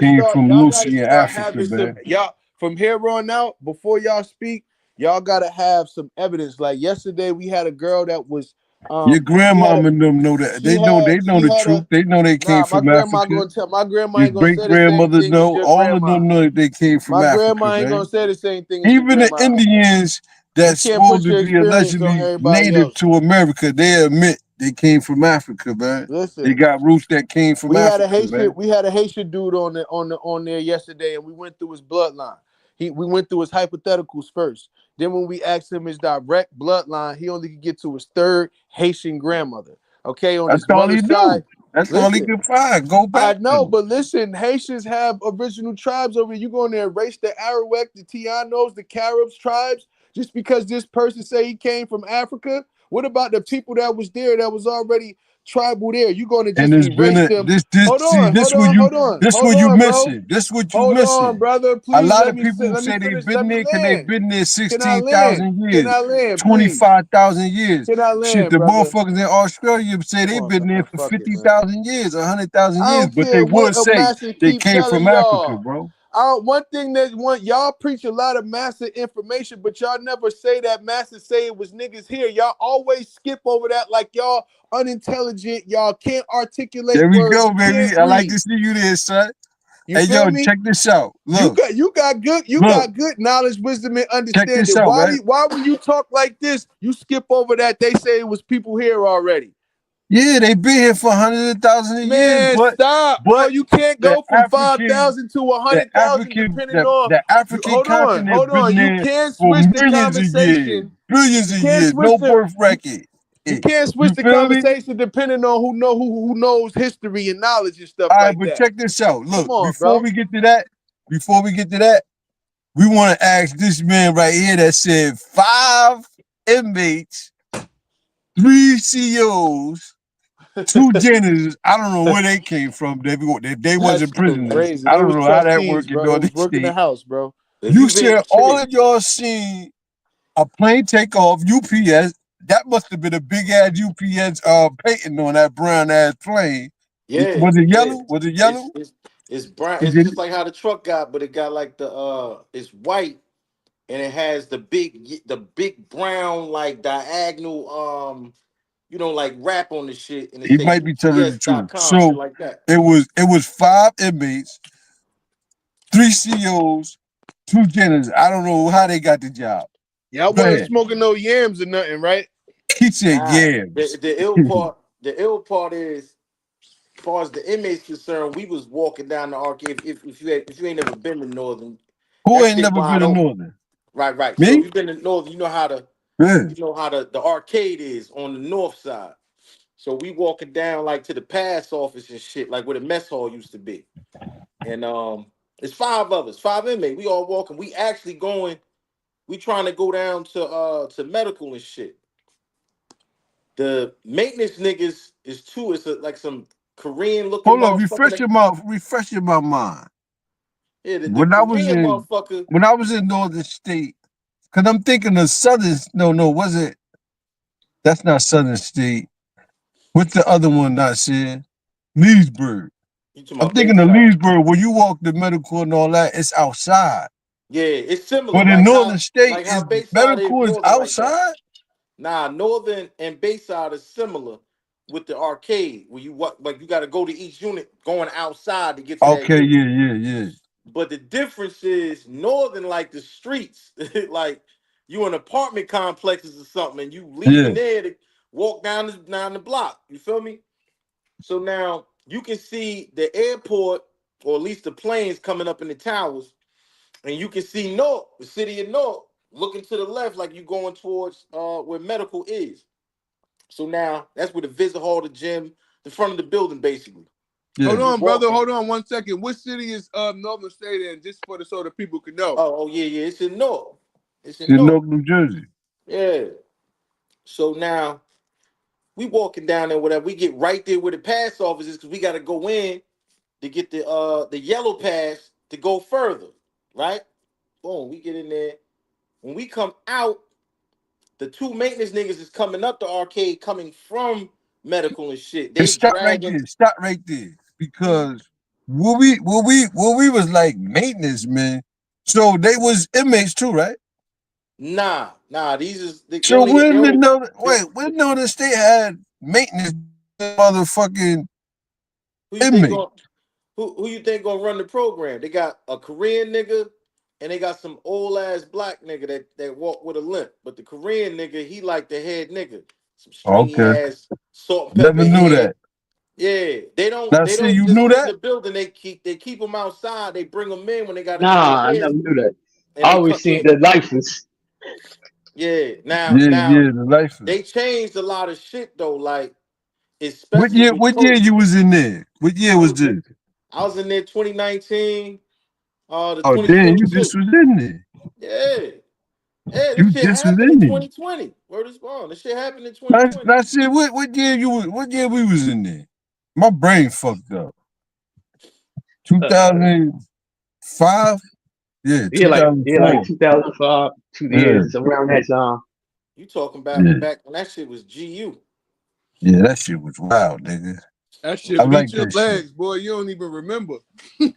[SPEAKER 1] came from
[SPEAKER 3] Y'all gotta
[SPEAKER 1] Lucy in
[SPEAKER 3] start
[SPEAKER 1] Africa,
[SPEAKER 3] having some
[SPEAKER 1] man.
[SPEAKER 3] y'all from here on out, before y'all speak, y'all gotta have some evidence. Like yesterday, we had a girl that was
[SPEAKER 1] Your
[SPEAKER 3] she had a
[SPEAKER 1] grandmama and them know that. They know
[SPEAKER 3] she
[SPEAKER 1] the
[SPEAKER 3] had
[SPEAKER 1] truth.
[SPEAKER 3] a
[SPEAKER 1] They know they came
[SPEAKER 3] nah, my
[SPEAKER 1] from
[SPEAKER 3] grandma
[SPEAKER 1] Africa.
[SPEAKER 3] gonna tell my grandma
[SPEAKER 1] Your
[SPEAKER 3] ain't gonna
[SPEAKER 1] great
[SPEAKER 3] say the same
[SPEAKER 1] grandmother
[SPEAKER 3] thing as
[SPEAKER 1] know.
[SPEAKER 3] your
[SPEAKER 1] All of
[SPEAKER 3] grandma.
[SPEAKER 1] them know that they came from
[SPEAKER 3] My
[SPEAKER 1] Africa,
[SPEAKER 3] grandma ain't
[SPEAKER 1] man.
[SPEAKER 3] gonna say the same thing as your
[SPEAKER 1] Even the
[SPEAKER 3] grandma.
[SPEAKER 1] Indians
[SPEAKER 3] You
[SPEAKER 1] that's
[SPEAKER 3] can't
[SPEAKER 1] supposed
[SPEAKER 3] put
[SPEAKER 1] to
[SPEAKER 3] your
[SPEAKER 1] be
[SPEAKER 3] experience on
[SPEAKER 1] allegedly
[SPEAKER 3] everybody
[SPEAKER 1] native
[SPEAKER 3] else.
[SPEAKER 1] to America, they admit they came from Africa, man. They
[SPEAKER 3] Listen,
[SPEAKER 1] got roots that came from Africa, man.
[SPEAKER 3] we had a Haitian dude on there yesterday, and we went through his bloodline. We went through his hypotheticals first. Then when we asked him his direct bloodline, he only could get to his third Haitian grandmother. Okay, on
[SPEAKER 1] That's
[SPEAKER 3] his
[SPEAKER 1] all he
[SPEAKER 3] mother's
[SPEAKER 1] knew.
[SPEAKER 3] side.
[SPEAKER 1] That's all he
[SPEAKER 3] Listen,
[SPEAKER 1] could find. Go
[SPEAKER 3] I
[SPEAKER 1] back
[SPEAKER 3] know,
[SPEAKER 1] to.
[SPEAKER 3] but listen, Haitians have original tribes over here. You go in there and erase the Arawak, the Tianos, the Caribs tribes, just because this person say he came from Africa? What about the people that was there that was already tribal there? You going to
[SPEAKER 1] And
[SPEAKER 3] just
[SPEAKER 1] it's been
[SPEAKER 3] erase
[SPEAKER 1] a
[SPEAKER 3] them?
[SPEAKER 1] this
[SPEAKER 3] Hold
[SPEAKER 1] see
[SPEAKER 3] on,
[SPEAKER 1] this
[SPEAKER 3] hold
[SPEAKER 1] what
[SPEAKER 3] on,
[SPEAKER 1] you
[SPEAKER 3] hold on,
[SPEAKER 1] this
[SPEAKER 3] hold
[SPEAKER 1] what you
[SPEAKER 3] on, bro.
[SPEAKER 1] missing. This what you
[SPEAKER 3] Hold on,
[SPEAKER 1] missing.
[SPEAKER 3] brother.
[SPEAKER 1] A
[SPEAKER 3] Please
[SPEAKER 1] lot
[SPEAKER 3] let
[SPEAKER 1] of
[SPEAKER 3] me
[SPEAKER 1] people
[SPEAKER 3] let me
[SPEAKER 1] say they
[SPEAKER 3] finish.
[SPEAKER 1] been
[SPEAKER 3] Let me
[SPEAKER 1] there because they
[SPEAKER 3] land.
[SPEAKER 1] been there
[SPEAKER 3] Can I land?
[SPEAKER 1] 16,000
[SPEAKER 3] Can
[SPEAKER 1] years,
[SPEAKER 3] I land, please?
[SPEAKER 1] 25,000 years.
[SPEAKER 3] Can I
[SPEAKER 1] Shit,
[SPEAKER 3] land,
[SPEAKER 1] the
[SPEAKER 3] brother?
[SPEAKER 1] motherfuckers in Australia say
[SPEAKER 3] Come
[SPEAKER 1] they
[SPEAKER 3] on,
[SPEAKER 1] been there
[SPEAKER 3] man.
[SPEAKER 1] for
[SPEAKER 3] Fuck it, man.
[SPEAKER 1] 50,000 years, 100,000
[SPEAKER 3] I
[SPEAKER 1] years,
[SPEAKER 3] don't
[SPEAKER 1] but they
[SPEAKER 3] care what
[SPEAKER 1] would
[SPEAKER 3] a
[SPEAKER 1] say
[SPEAKER 3] master
[SPEAKER 1] they
[SPEAKER 3] keep
[SPEAKER 1] came
[SPEAKER 3] telling
[SPEAKER 1] from Africa,
[SPEAKER 3] y'all.
[SPEAKER 1] bro.
[SPEAKER 3] One thing that y'all preach a lot of master information, but y'all never say that master say it was niggas here. Y'all always skip over that like y'all unintelligent. Y'all can't articulate
[SPEAKER 1] There we
[SPEAKER 3] words.
[SPEAKER 1] go,
[SPEAKER 3] You can't
[SPEAKER 1] baby. I like
[SPEAKER 3] read.
[SPEAKER 1] to see you there, son.
[SPEAKER 3] You
[SPEAKER 1] Hey,
[SPEAKER 3] feel
[SPEAKER 1] yo,
[SPEAKER 3] me?
[SPEAKER 1] check this out.
[SPEAKER 3] You
[SPEAKER 1] Look,
[SPEAKER 3] got
[SPEAKER 1] look,
[SPEAKER 3] good knowledge, wisdom, and
[SPEAKER 1] check this
[SPEAKER 3] understanding.
[SPEAKER 1] out, man.
[SPEAKER 3] Why when you talk like this, you skip over that they say it was people here already?
[SPEAKER 1] Yeah, they been here for hundreds of thousands of years,
[SPEAKER 3] Man, stop, bro.
[SPEAKER 1] but
[SPEAKER 3] You can't
[SPEAKER 1] the
[SPEAKER 3] go from
[SPEAKER 1] African
[SPEAKER 3] 5,000 to 100,000 depending on
[SPEAKER 1] the African
[SPEAKER 3] hold on,
[SPEAKER 1] continent
[SPEAKER 3] hold on.
[SPEAKER 1] been
[SPEAKER 3] You
[SPEAKER 1] there
[SPEAKER 3] can't
[SPEAKER 1] for
[SPEAKER 3] switch the
[SPEAKER 1] millions of years,
[SPEAKER 3] conversation.
[SPEAKER 1] billions
[SPEAKER 3] You
[SPEAKER 1] of
[SPEAKER 3] can't
[SPEAKER 1] years,
[SPEAKER 3] switch
[SPEAKER 1] no
[SPEAKER 3] the
[SPEAKER 1] birth record.
[SPEAKER 3] you can't
[SPEAKER 1] You
[SPEAKER 3] switch the
[SPEAKER 1] feel me?
[SPEAKER 3] conversation depending on who knows history and knowledge and stuff
[SPEAKER 1] All right,
[SPEAKER 3] like
[SPEAKER 1] but
[SPEAKER 3] that.
[SPEAKER 1] check this out.
[SPEAKER 3] Come
[SPEAKER 1] Look,
[SPEAKER 3] on, bro.
[SPEAKER 1] before we get to that, we want to ask this man right here that said 5 inmates, 3 CEOs, 2 janitors. I don't know where they came from. They
[SPEAKER 3] That's
[SPEAKER 1] wasn't
[SPEAKER 3] so
[SPEAKER 1] prisoners.
[SPEAKER 3] crazy.
[SPEAKER 1] I
[SPEAKER 3] They
[SPEAKER 1] don't
[SPEAKER 3] was
[SPEAKER 1] know how that
[SPEAKER 3] trustees,
[SPEAKER 1] worked in
[SPEAKER 3] bro. They
[SPEAKER 1] Northern
[SPEAKER 3] was working the
[SPEAKER 1] State.
[SPEAKER 3] house, bro.
[SPEAKER 1] You said all of y'all seen a plane take off, UPS. That must have been a big ass UPS painting on that brown ass plane.
[SPEAKER 7] Yeah,
[SPEAKER 1] Was it
[SPEAKER 7] yeah.
[SPEAKER 1] yellow? Was it yellow?
[SPEAKER 7] It's brown.
[SPEAKER 1] Is
[SPEAKER 7] It's
[SPEAKER 1] it
[SPEAKER 7] just like how the truck got, but it got like it's white and it has the big brown like diagonal like rap on the shit and it
[SPEAKER 1] He
[SPEAKER 7] say
[SPEAKER 1] might be telling the truth.
[SPEAKER 7] UPS.com, shit
[SPEAKER 1] So
[SPEAKER 7] like that.
[SPEAKER 1] it was 5 inmates, 3 COs, 2 janitors. I don't know how they got the job.
[SPEAKER 3] Y'all
[SPEAKER 1] Go
[SPEAKER 3] wasn't
[SPEAKER 1] ahead.
[SPEAKER 3] smoking no yams or nothing, right?
[SPEAKER 1] He said
[SPEAKER 7] Nah,
[SPEAKER 1] yams.
[SPEAKER 7] the ill part is, as far as the inmates concerned, we was walking down the arcade. If you ain't never been to Northern,
[SPEAKER 1] Who
[SPEAKER 7] that
[SPEAKER 1] ain't
[SPEAKER 7] shit
[SPEAKER 1] never been
[SPEAKER 7] wide
[SPEAKER 1] to
[SPEAKER 7] open.
[SPEAKER 1] Northern?
[SPEAKER 7] Right. So if
[SPEAKER 1] Me?
[SPEAKER 7] you've been to Northern, you know how
[SPEAKER 1] Yeah.
[SPEAKER 7] the arcade is on the north side. So we walking down like to the pass office and shit, like where the mess hall used to be. And it's 5 of us, 5 inmates. We all walking. We actually going. We trying to go down to medical and shit. The maintenance niggas is 2. It's like some Korean looking
[SPEAKER 1] Hold on,
[SPEAKER 7] motherfucker.
[SPEAKER 1] refresh my mind.
[SPEAKER 7] Yeah, the
[SPEAKER 1] When I was
[SPEAKER 7] Korean
[SPEAKER 1] in
[SPEAKER 7] motherfucker.
[SPEAKER 1] Northern State, because I'm thinking of Southern. No, was it? That's not Southern State. What's the other one not saying? Leesburg.
[SPEAKER 7] You talking
[SPEAKER 1] I'm
[SPEAKER 7] about
[SPEAKER 1] thinking of
[SPEAKER 7] Bayside?
[SPEAKER 1] Leesburg. When you walk the medical and all that, it's outside.
[SPEAKER 7] Yeah, it's similar.
[SPEAKER 1] But in Northern State,
[SPEAKER 7] Like how
[SPEAKER 1] is
[SPEAKER 7] Bayside is
[SPEAKER 1] medical is
[SPEAKER 7] northern like that.
[SPEAKER 1] outside?
[SPEAKER 7] Nah, Northern and Bayside is similar with the arcade where you like you got to go to each unit going outside to get to that
[SPEAKER 1] Okay,
[SPEAKER 7] unit.
[SPEAKER 1] yeah.
[SPEAKER 7] But the difference is Northern like the streets, like you in apartment complexes or something, and you
[SPEAKER 1] Yeah.
[SPEAKER 7] leaving there to walk down the block. You feel me? So now you can see the airport, or at least the planes coming up in the towers, and you can see North, the city of North, looking to the left like you going towards where medical is. So now that's where the visit hall, the gym, the front of the building, basically.
[SPEAKER 1] Yeah.
[SPEAKER 3] Hold
[SPEAKER 7] You
[SPEAKER 3] on, brother.
[SPEAKER 7] walking.
[SPEAKER 3] Hold on 1 second. What city is Northern State in? Just for so the people can know.
[SPEAKER 7] Oh yeah. It's in North. It's in
[SPEAKER 1] In
[SPEAKER 7] North.
[SPEAKER 1] Newark, New Jersey.
[SPEAKER 7] Yeah. So now we walking down there, whatever. We get right there where the pass office is because we got to go in to get the yellow pass to go further. Right? Boom. We get in there. When we come out, the 2 maintenance niggas is coming up the arcade, coming from medical and shit.
[SPEAKER 1] And
[SPEAKER 7] They
[SPEAKER 1] stop right
[SPEAKER 7] dragging.
[SPEAKER 1] there. Stop right there. Because we was like maintenance men. So they was inmates too, right?
[SPEAKER 7] Nah. These is they
[SPEAKER 1] So
[SPEAKER 7] only they only
[SPEAKER 1] when Northern State had maintenance motherfucking
[SPEAKER 7] who you think
[SPEAKER 1] inmate.
[SPEAKER 7] going who you think gonna run the program? They got a Korean nigga and they got some old ass black nigga that walk with a limp. But the Korean nigga, he like the head nigga, some stringy
[SPEAKER 1] Okay.
[SPEAKER 7] ass salt and
[SPEAKER 1] Never
[SPEAKER 7] pepper
[SPEAKER 1] knew
[SPEAKER 7] hair.
[SPEAKER 1] that.
[SPEAKER 7] Yeah,
[SPEAKER 1] Now
[SPEAKER 7] they
[SPEAKER 1] see,
[SPEAKER 7] don't
[SPEAKER 1] you
[SPEAKER 7] just
[SPEAKER 1] knew
[SPEAKER 7] sit in
[SPEAKER 1] that?
[SPEAKER 7] the building. They keep them outside. They bring them in when they got to do
[SPEAKER 5] Nah, I
[SPEAKER 7] repairs
[SPEAKER 5] never knew that.
[SPEAKER 7] and
[SPEAKER 5] I
[SPEAKER 7] they
[SPEAKER 5] always
[SPEAKER 7] cut.
[SPEAKER 5] seen
[SPEAKER 7] Yeah,
[SPEAKER 5] the lifers.
[SPEAKER 7] yeah. Now
[SPEAKER 1] Yeah, the lifers.
[SPEAKER 7] they changed a lot of shit though. Like especially with
[SPEAKER 1] What year
[SPEAKER 7] COVID.
[SPEAKER 1] you was in there? What year
[SPEAKER 7] I
[SPEAKER 1] was
[SPEAKER 7] was
[SPEAKER 1] this?
[SPEAKER 7] I was in there 2019, to
[SPEAKER 1] Oh damn, you just
[SPEAKER 7] 2022.
[SPEAKER 1] was in there.
[SPEAKER 7] Yeah. Yeah,
[SPEAKER 1] You
[SPEAKER 7] this shit
[SPEAKER 1] just was
[SPEAKER 7] happened
[SPEAKER 1] in
[SPEAKER 7] in
[SPEAKER 1] there.
[SPEAKER 7] 2020. Word is born. This shit happened in 2020.
[SPEAKER 1] That's it. What year we was in there? My brain fucked up.
[SPEAKER 5] Uh,
[SPEAKER 1] 2005? Yeah,
[SPEAKER 5] like
[SPEAKER 1] 2004.
[SPEAKER 5] 2005, 2 years,
[SPEAKER 1] Yeah,
[SPEAKER 5] it's around that time.
[SPEAKER 7] You talking back
[SPEAKER 1] yeah.
[SPEAKER 7] back when that shit was GU.
[SPEAKER 1] Yeah, that shit was wild, nigga.
[SPEAKER 3] That
[SPEAKER 1] I
[SPEAKER 3] shit beat
[SPEAKER 1] like
[SPEAKER 3] your
[SPEAKER 1] that shit.
[SPEAKER 3] legs, boy. You don't even remember.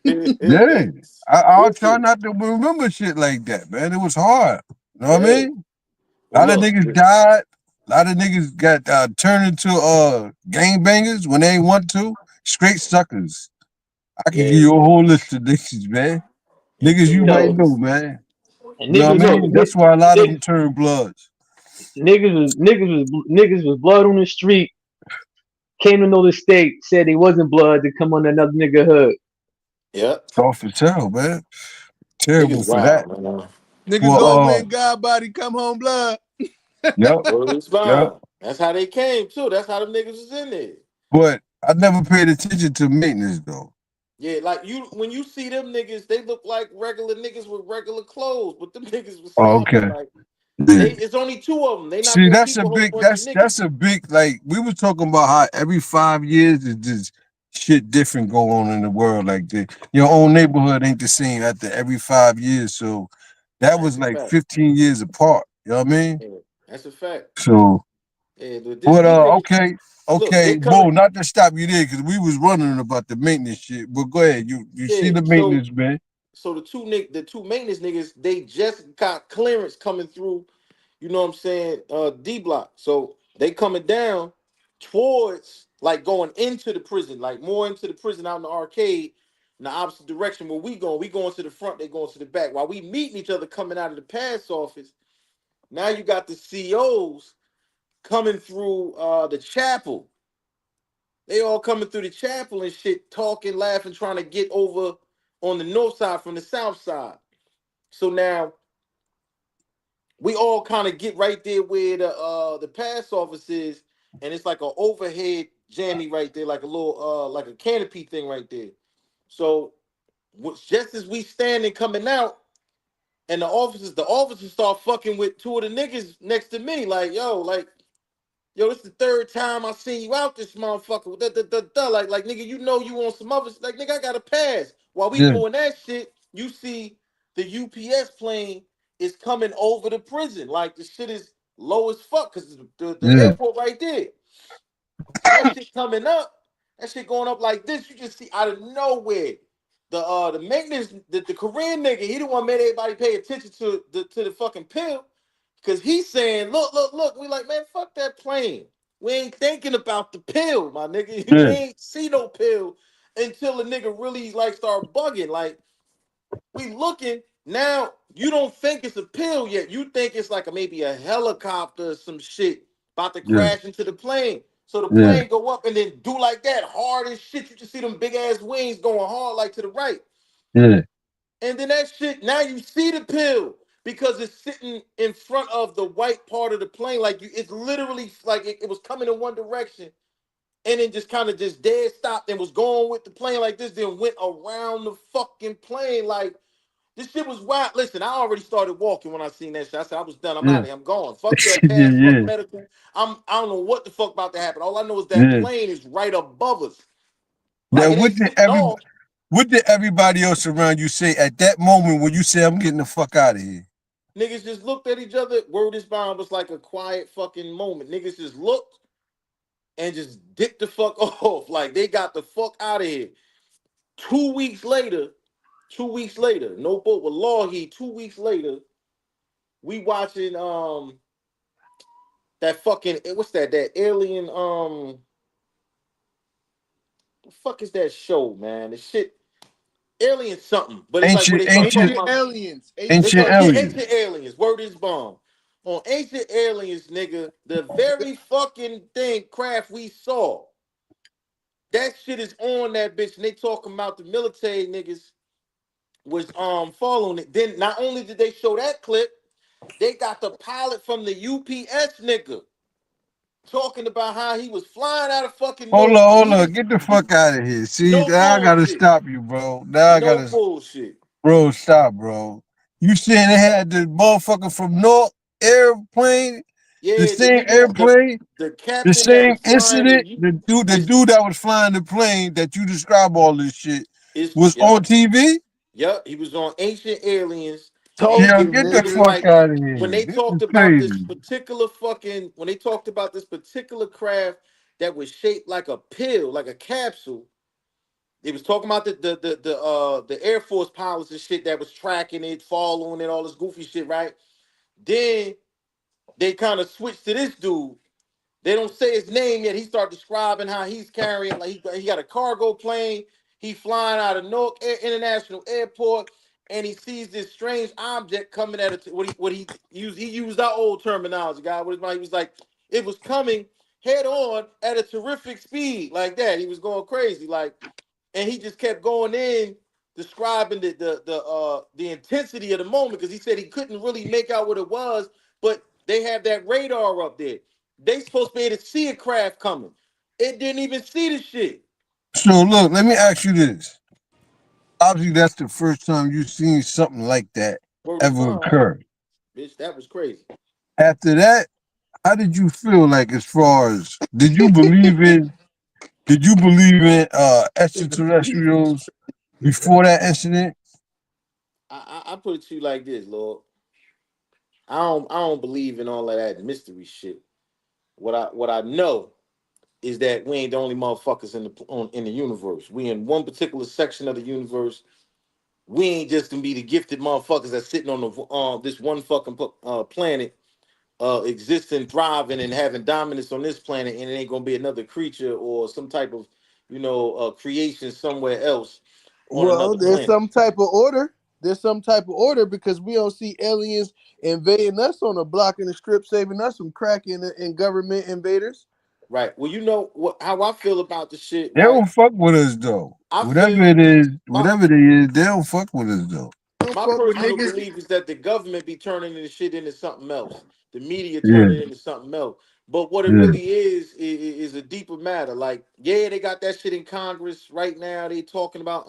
[SPEAKER 1] Yeah. I'll try
[SPEAKER 7] Listen,
[SPEAKER 1] not to remember shit like that, man. It was hard. You know what I
[SPEAKER 7] yeah.
[SPEAKER 1] mean? A
[SPEAKER 7] Well,
[SPEAKER 1] lot of
[SPEAKER 7] look,
[SPEAKER 1] niggas died. A lot of niggas got turned into gangbangers when they ain't want to. Straight suckers. I can give
[SPEAKER 7] yeah,
[SPEAKER 1] you a whole list of niggas, man.
[SPEAKER 7] and
[SPEAKER 1] Niggas you might
[SPEAKER 5] Yo,
[SPEAKER 1] know, man.
[SPEAKER 5] and
[SPEAKER 1] You know
[SPEAKER 5] niggas,
[SPEAKER 1] what I
[SPEAKER 5] look,
[SPEAKER 1] mean? That's why a lot of them turn bloods.
[SPEAKER 5] niggas was blood on the street. Came to know the state, said he wasn't blood to come on another nigga hood.
[SPEAKER 7] yeah.
[SPEAKER 1] Soft as hell, man. Terrible
[SPEAKER 7] Niggas
[SPEAKER 1] for that.
[SPEAKER 7] wild, man.
[SPEAKER 3] Niggas
[SPEAKER 1] For
[SPEAKER 3] go win God body, come home blood.
[SPEAKER 1] yep,
[SPEAKER 7] Word is
[SPEAKER 1] yep.
[SPEAKER 7] bond. That's how they came too. That's how them niggas was in there.
[SPEAKER 1] But I never paid attention to maintenance though.
[SPEAKER 7] Yeah, like when you see them niggas, they look like regular niggas with regular clothes, but them niggas was
[SPEAKER 1] Oh,
[SPEAKER 7] stomping
[SPEAKER 1] okay.
[SPEAKER 7] like
[SPEAKER 1] Yeah.
[SPEAKER 7] it's only 2 of them. They not
[SPEAKER 1] See,
[SPEAKER 7] gonna keep a whole bunch of niggas.
[SPEAKER 1] that's a big like we were talking about how every 5 years is just shit different go on in the world. Like your own neighborhood ain't the same after every 5 years. So that
[SPEAKER 7] That's
[SPEAKER 1] was
[SPEAKER 7] a
[SPEAKER 1] like
[SPEAKER 7] fact.
[SPEAKER 1] 15 years apart. You know what I mean?
[SPEAKER 7] Yeah, that's a fact.
[SPEAKER 1] So
[SPEAKER 7] Yeah, but
[SPEAKER 1] but
[SPEAKER 7] these niggas, look, they
[SPEAKER 1] okay,
[SPEAKER 7] coming.
[SPEAKER 1] Bo, not to stop you there because we was running about the maintenance shit. But go ahead, you see
[SPEAKER 7] Yeah,
[SPEAKER 1] the maintenance, man.
[SPEAKER 7] so the 2 maintenance niggas, they just got clearance coming through. You know what I'm saying? D block. So they coming down. towards like going into the prison, like more into the prison out in the arcade, in the opposite direction where we going. We going to the front, they going to the back. While we meeting each other coming out of the pass office, now you got the COs coming through the chapel. They all coming through the chapel and shit, talking, laughing, trying to get over on the north side from the south side. So now we all kind of get right there where the pass office is, and it's like an overhead jammy right there, like a little like a canopy thing right there. So just as we standing coming out, and the officers start fucking with two of the niggas next to me, like, yo, it's the third time I seen you out this motherfucker. Like, nigga, you know you on some other, like, nigga, I got a pass. While we
[SPEAKER 1] Yeah.
[SPEAKER 7] doing that shit, you see the UPS plane is coming over the prison. Like, the shit is low as fuck because the
[SPEAKER 1] Yeah.
[SPEAKER 7] airport right there. That shit coming up, that shit going up like this. You just see out of nowhere. The maintenance, the Korean nigga, he the one made everybody pay attention to the fucking pill. Cause he's saying, look. We like, man, fuck that plane. We ain't thinking about the pill, my nigga. We
[SPEAKER 1] Yeah.
[SPEAKER 7] ain't see no pill until the nigga really like start bugging. Like, we looking now. You don't think it's a pill yet. You think it's like maybe a helicopter or some shit about to
[SPEAKER 1] Yeah.
[SPEAKER 7] crash into the plane. So the
[SPEAKER 1] Yeah.
[SPEAKER 7] plane go up and then do like that hard as shit. You just see them big ass wings going hard like to the right.
[SPEAKER 1] Yeah.
[SPEAKER 7] And then that shit, now you see the pill because it's sitting in front of the white part of the plane. Like it's literally like it was coming in one direction and then just kind of just dead stopped and was going with the plane like this, then went around the fucking plane. Like, this shit was wild. Listen, I already started walking when I seen that shit. I said, I was done. I'm out
[SPEAKER 1] Yeah.
[SPEAKER 7] of here. I'm gone. Fuck that
[SPEAKER 1] Yeah.
[SPEAKER 7] pass. Fuck
[SPEAKER 1] Yeah.
[SPEAKER 7] medical. I don't know what the fuck about to happen. All I know is that
[SPEAKER 1] Yeah.
[SPEAKER 7] plane is right above us. Like,
[SPEAKER 1] Now,
[SPEAKER 7] it ain't sitting off.
[SPEAKER 1] what did everybody else around you say at that moment when you say, I'm getting the fuck out of here?
[SPEAKER 7] Niggas just looked at each other. Word is bond was like a quiet fucking moment. Niggas just looked and just dipped the fuck off. Like, they got the fuck out of here. 2 weeks later, no boat with Lawheed. 2 weeks later, we watching that fucking what's that alien the fuck is that show, man? The shit alien something, but it's like where
[SPEAKER 1] Ancient,
[SPEAKER 7] they start talking
[SPEAKER 1] ancient,
[SPEAKER 3] Ancient
[SPEAKER 7] about
[SPEAKER 3] aliens.
[SPEAKER 7] they
[SPEAKER 3] Ancient
[SPEAKER 1] ancient
[SPEAKER 7] start, yeah,
[SPEAKER 3] aliens.
[SPEAKER 1] aliens.
[SPEAKER 7] ancient aliens. Word is bomb. On ancient aliens, nigga, the very fucking thing craft we saw. That shit is on that bitch, and they talking about the military niggas was following it. Then not only did they show that clip, they got the pilot from the UPS nigga talking about how he was flying out of fucking Newark and
[SPEAKER 1] Hold on. Get the fuck out of here. See,
[SPEAKER 7] no
[SPEAKER 1] now I gotta
[SPEAKER 7] bullshit.
[SPEAKER 1] stop you, bro. Now I
[SPEAKER 7] No
[SPEAKER 1] gotta,
[SPEAKER 7] bullshit.
[SPEAKER 1] bro, stop, bro. You saying they had the motherfucker from North airplane, the
[SPEAKER 7] Yeah, the
[SPEAKER 1] same
[SPEAKER 7] nigga,
[SPEAKER 1] airplane,
[SPEAKER 7] the
[SPEAKER 1] the
[SPEAKER 7] captain that
[SPEAKER 1] same
[SPEAKER 7] was flying
[SPEAKER 1] incident,
[SPEAKER 7] the
[SPEAKER 1] the
[SPEAKER 7] is
[SPEAKER 1] dude that was flying the plane that you describe all this shit
[SPEAKER 7] is
[SPEAKER 1] was
[SPEAKER 7] yep,
[SPEAKER 1] on TV?
[SPEAKER 7] yep. He was on Ancient Aliens, and
[SPEAKER 3] Told
[SPEAKER 1] Yo,
[SPEAKER 3] you,
[SPEAKER 1] get the
[SPEAKER 7] niggas
[SPEAKER 3] nigga.
[SPEAKER 1] fuck
[SPEAKER 7] like
[SPEAKER 1] out of
[SPEAKER 7] when
[SPEAKER 1] here.
[SPEAKER 7] they
[SPEAKER 1] This is
[SPEAKER 7] talked about this
[SPEAKER 1] crazy.
[SPEAKER 7] particular fucking when they talked about this particular craft that was shaped like a pill, like a capsule. They was talking about the Air Force pilots and shit that was tracking it, following it, all this goofy shit, right? Then they kind of switched to this dude. They don't say his name yet. He start describing how he's carrying, like he got a cargo plane. He flying out of Newark International Airport, and he sees this strange object coming at it. He used our old terminology, guy. He was like, it was coming head on at a terrific speed, like that. He was going crazy, like, and he just kept going in describing the intensity of the moment because he said he couldn't really make out what it was, but they have that radar up there. They supposed to be able to see a craft coming. It didn't even see the shit.
[SPEAKER 1] So look, let me ask you this. Obviously, that's the first time you've seen something like that
[SPEAKER 7] Word is
[SPEAKER 1] ever
[SPEAKER 7] bond,
[SPEAKER 1] occur.
[SPEAKER 7] bitch. That was crazy.
[SPEAKER 1] After that, how did you feel like as far as did you believe in extraterrestrials before that incident?
[SPEAKER 7] I put it to you like this, Lord. I don't believe in all of that mystery shit. What I know is that we ain't the only motherfuckers in the universe. We in one particular section of the universe. We ain't just gonna be the gifted motherfuckers that's sitting on this one fucking planet existing, thriving, and having dominance on this planet, and it ain't gonna be another creature or some type of creation somewhere else on
[SPEAKER 3] Well,
[SPEAKER 7] another
[SPEAKER 3] there's
[SPEAKER 7] planet.
[SPEAKER 3] some type of order. There's some type of order because we don't see aliens invading us on a block in the strip, saving us from cracking and government invaders.
[SPEAKER 7] Right. Well, you know how I feel about the shit,
[SPEAKER 1] They
[SPEAKER 7] right?
[SPEAKER 1] don't fuck with us though.
[SPEAKER 7] I
[SPEAKER 1] Whatever
[SPEAKER 7] feel
[SPEAKER 1] it is,
[SPEAKER 7] my
[SPEAKER 1] whatever it is, they don't fuck with us though.
[SPEAKER 3] Don't
[SPEAKER 7] my
[SPEAKER 3] fuck with
[SPEAKER 7] personal
[SPEAKER 3] niggas.
[SPEAKER 7] belief is that the government be turning this shit into something else. The media
[SPEAKER 1] Yeah,
[SPEAKER 7] turning it into something else. But what it
[SPEAKER 1] yeah.
[SPEAKER 7] really is a deeper matter. Like, yeah, they got that shit in Congress right now. They talking about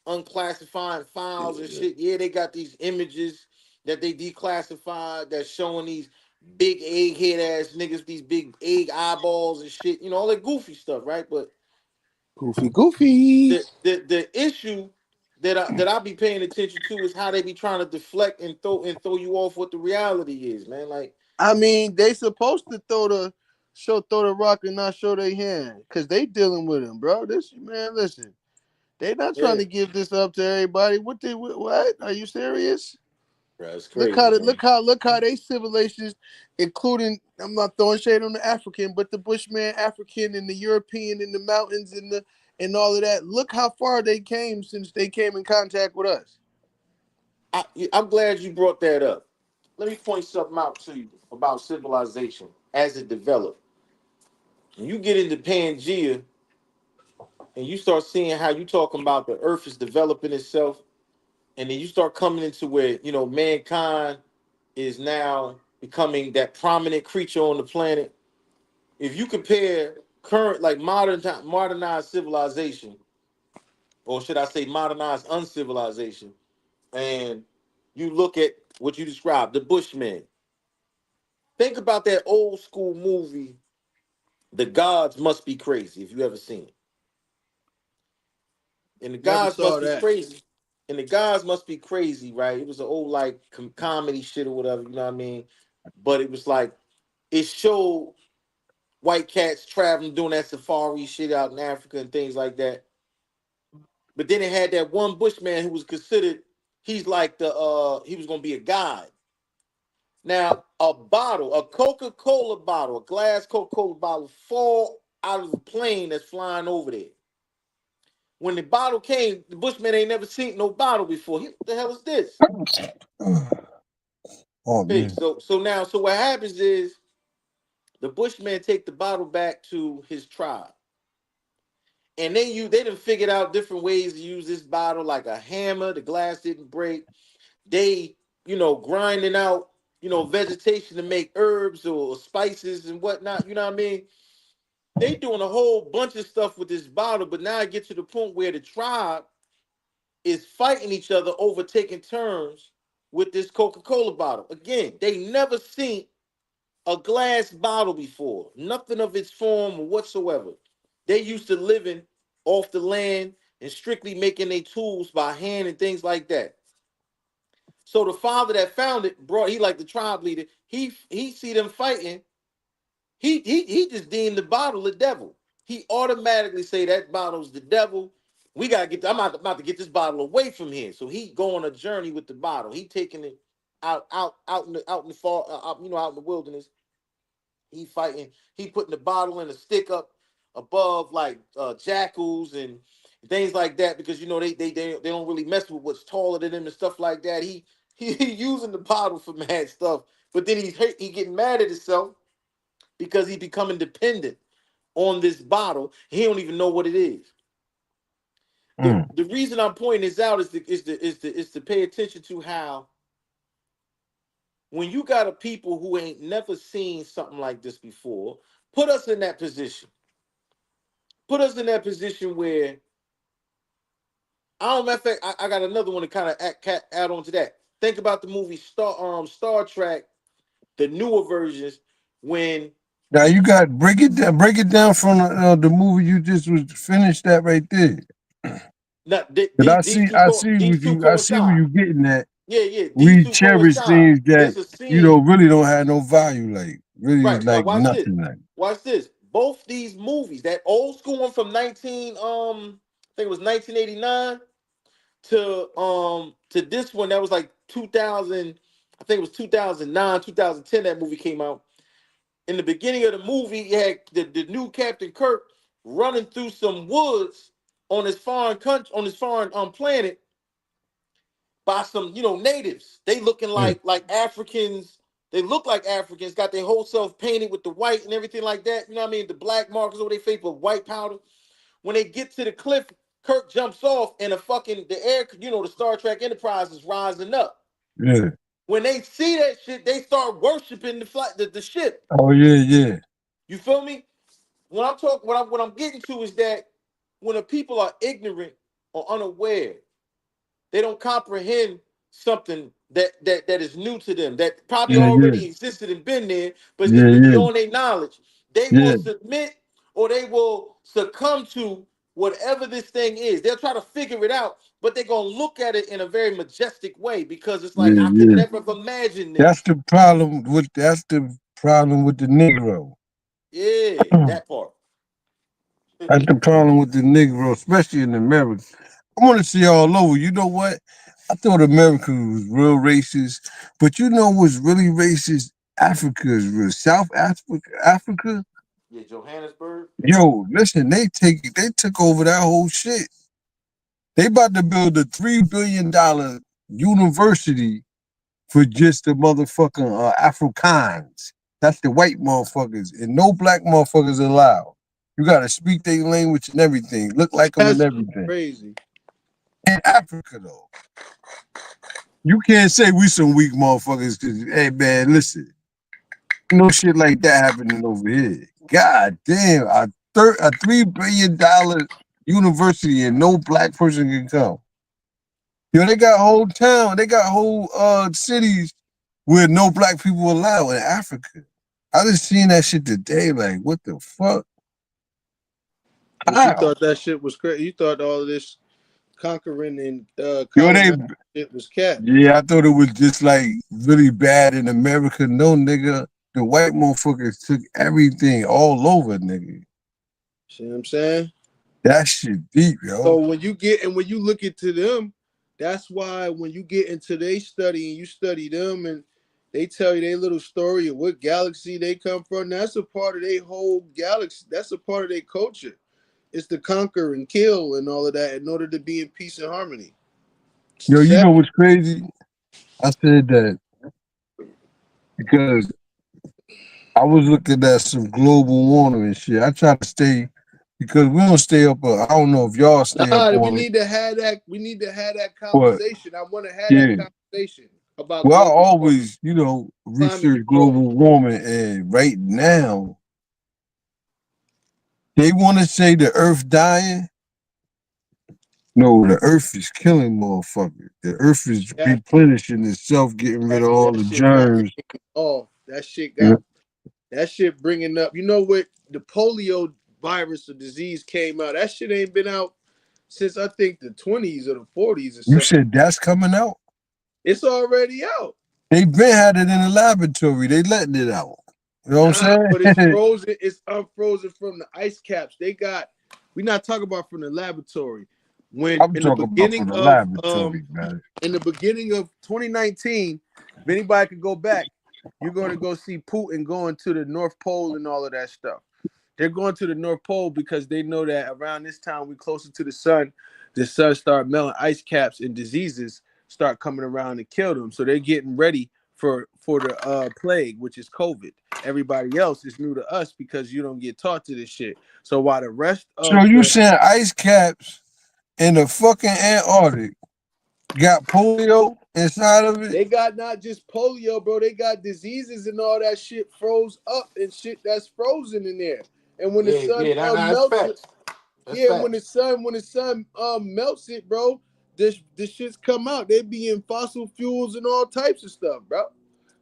[SPEAKER 7] unclassifying files and shit. Yeah, they got these images that they declassified that's showing these big egghead ass niggas, these big egg eyeballs and shit. You know, all that goofy stuff, right? But
[SPEAKER 3] Goofy.
[SPEAKER 7] the issue that I be paying attention to is how they be trying to deflect and throw you off what the reality is, man. Like,
[SPEAKER 3] I mean, they supposed to throw the rock and not show their hand because they dealing with him, bro. This man, listen, they not trying
[SPEAKER 7] yeah,
[SPEAKER 3] to give this up to everybody. What? Are you serious?
[SPEAKER 7] bro, it's
[SPEAKER 3] Look
[SPEAKER 7] crazy,
[SPEAKER 3] how
[SPEAKER 7] man.
[SPEAKER 3] they civilizations, including I'm not throwing shade on the African, but the Bushman African and the European in the mountains and all of that. Look how far they came since they came in contact with us.
[SPEAKER 7] I'm glad you brought that up. Let me point something out to you about civilization as it developed. When you get into Pangea and you start seeing how you talking about the Earth is developing itself, and then you start coming into where mankind is now becoming that prominent creature on the planet. If you compare current, like modernized civilization, or should I say modernized uncivilization, and you look at what you described, the Bushmen. Think about that old school movie, The Gods Must Be Crazy, if you ever seen it. And the
[SPEAKER 3] Never
[SPEAKER 7] gods
[SPEAKER 3] saw
[SPEAKER 7] must be
[SPEAKER 3] that.
[SPEAKER 7] crazy. And the gods must be crazy, right? It was an old like comedy shit or whatever, you know what I mean? But it was like it showed white cats traveling, doing that safari shit out in Africa and things like that. But then it had that one Bushman who was considered, he's like he was gonna be a god. Now, a Coca-Cola bottle, a glass Coca-Cola bottle, fall out of the plane that's flying over there. When the bottle came, the Bushman ain't never seen no bottle before. What the hell is this?
[SPEAKER 1] Oh
[SPEAKER 7] Hey,
[SPEAKER 1] man.
[SPEAKER 7] so what happens is the Bushmen take the bottle back to his tribe. And they done figured out different ways to use this bottle, like a hammer. The glass didn't break. They, grinding out, vegetation to make herbs or spices and whatnot. You know what I mean? They doing a whole bunch of stuff with this bottle, but now I get to the point where the tribe is fighting each other over taking turns with this Coca-Cola bottle. Again, they never seen a glass bottle before, nothing of its form whatsoever. They used to living off the land and strictly making their tools by hand and things like that. So the father that found it he like the tribe leader. He see them fighting. He just deemed the bottle the devil. He automatically say that bottle's the devil. We gotta get. I'm about to get this bottle away from here. So he go on a journey with the bottle. He taking it out in the far, out in the wilderness. He fighting. He putting the bottle and a stick up above like jackals and things like that because they don't really mess with what's taller than them and stuff like that. He using the bottle for mad stuff, but then he getting mad at himself because he becoming dependent on this bottle. He don't even know what it is.
[SPEAKER 1] Mm.
[SPEAKER 7] The reason I'm pointing this out is to pay attention to how when you got a people who ain't never seen something like this before, put us in that position. Put us in that position where I don't. Matter of fact, I got another one to kind of add on to that. Think about the movie Star Trek, the newer versions when
[SPEAKER 1] Now you got break it down from the movie you just was finished that right there.
[SPEAKER 7] not
[SPEAKER 1] But
[SPEAKER 7] these two
[SPEAKER 1] I see where
[SPEAKER 7] coincide.
[SPEAKER 1] you getting at.
[SPEAKER 7] Yeah, these
[SPEAKER 1] We
[SPEAKER 7] two
[SPEAKER 1] cherish
[SPEAKER 7] coincide.
[SPEAKER 1] things that
[SPEAKER 7] It's a scene.
[SPEAKER 1] really don't have no value, like really
[SPEAKER 7] Right now,
[SPEAKER 1] like
[SPEAKER 7] watch this.
[SPEAKER 1] nothing, like.
[SPEAKER 7] Watch this. Both these movies, that old school one from 19 I think it was 1989 to this one that was like 2000, I think it was 2009, 2010 that movie came out. In the beginning of the movie, you had the new Captain Kirk running through some woods on his foreign country, on his foreign planet by some, natives. They looking like Africans. They look like Africans, got their whole self painted with the white and everything like that. You know what I mean? The black markers over their face with white powder. When they get to the cliff, Kirk jumps off and the air, the Star Trek Enterprise is rising up.
[SPEAKER 1] Yeah.
[SPEAKER 7] When they see that shit, they start worshiping the ship.
[SPEAKER 1] Oh yeah.
[SPEAKER 7] You feel me? When I'm talking, what I'm getting to is that when the people are ignorant or unaware, they don't comprehend something that is new to them, that probably already existed and been there, but it's just beyond their knowledge. They will submit or they will succumb to whatever this thing is. They'll try to figure it out, but they're gonna look at it in a very majestic way because it's like I could never have imagined this.
[SPEAKER 1] That's the problem with the Negro.
[SPEAKER 7] Yeah, that part.
[SPEAKER 1] That's the problem with the Negro, especially in America. I want to see all over. You know what? I thought America was real racist, but you know what's really racist? Africa is real. South Africa.
[SPEAKER 7] Yeah, Johannesburg.
[SPEAKER 1] Yo, listen, they took over that whole shit. They about to build a $3 billion university for just the motherfucking Afrikaans. That's the white motherfuckers, and no black motherfuckers allowed. You gotta speak their language and everything, look like them and everything.
[SPEAKER 3] Crazy.
[SPEAKER 1] In Africa, though, you can't say we some weak motherfuckers because, hey man, listen, no shit like that happening over here. God damn, a $3 billion university and no black person can come. Yo, they got whole town, they got whole cities where no black people allowed in Africa. I just seen that shit today. Like, what the fuck?
[SPEAKER 3] But you thought that shit was crazy. You thought all of this conquering and shit was cat.
[SPEAKER 1] Yeah, I thought it was just like really bad in America. No, nigga, the white motherfuckers took everything all over, nigga.
[SPEAKER 3] See what I'm saying?
[SPEAKER 1] That shit deep, yo.
[SPEAKER 3] So when you look into them, that's why when you get into their study and you study them and they tell you their little story of what galaxy they come from, that's a part of their whole galaxy. That's a part of their culture. It's to conquer and kill and all of that in order to be in peace and harmony.
[SPEAKER 1] Yo, you know what's crazy? I said that because I was looking at some global warming and shit. I try to stay because we don't stay up. I don't know if y'all stay up.
[SPEAKER 3] We need to have that. We need to have that conversation. I want to have that conversation about.
[SPEAKER 1] Well, I always, research global warming, and right now they want to say the Earth dying. No, the Earth is killing motherfuckers. The Earth is replenishing itself, getting rid of all the germs.
[SPEAKER 3] Oh, that shit got that shit bringing up. You know what? The polio virus or disease came out. That shit ain't been out since I think the 20s or the 40s or something.
[SPEAKER 1] You said that's coming out?
[SPEAKER 3] It's already out.
[SPEAKER 1] They been had it in the laboratory. They letting it out. You know what I'm saying?
[SPEAKER 3] But it's frozen. It's unfrozen from the ice caps. We're not talking about from the laboratory. When
[SPEAKER 1] I'm talking about from the laboratory, man.
[SPEAKER 3] In the beginning of 2019, if anybody could go back, you're going to go see Putin going to the North Pole and all of that stuff. They're going to the North Pole because they know that around this time we're closer to the sun start melting ice caps and diseases start coming around to kill them. So they're getting ready for the plague, which is COVID. Everybody else is new to us because you don't get taught to this shit. So while the rest of
[SPEAKER 1] you saying ice caps in the fucking Antarctic got polio inside of it?
[SPEAKER 3] They got not just polio, bro. They got diseases and all that shit froze up and shit that's frozen in there. And when the sun melts it, when the sun melts it, bro, this shit's come out. They be in fossil fuels and all types of stuff, bro.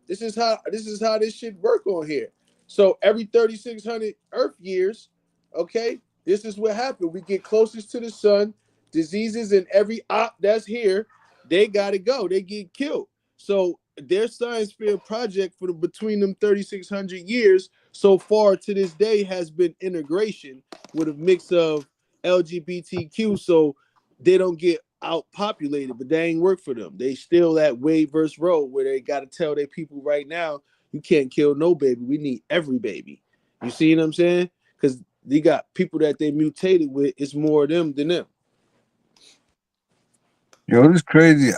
[SPEAKER 3] This is how this shit work on here. So every 3,600 Earth years, okay, this is what happened. We get closest to the sun. Diseases and every op that's here, they gotta go. They get killed. So their science fair project for between them 3,600 years so far to this day has been integration with a mix of LGBTQ, so they don't get
[SPEAKER 8] outpopulated, but they ain't work for them. They still at Wade versus Roe, where they got to tell their people right now, you can't kill no baby. We need every baby. You see what I'm saying? Because they got people that they mutated with. It's more of them than them.
[SPEAKER 1] Yo, this crazy.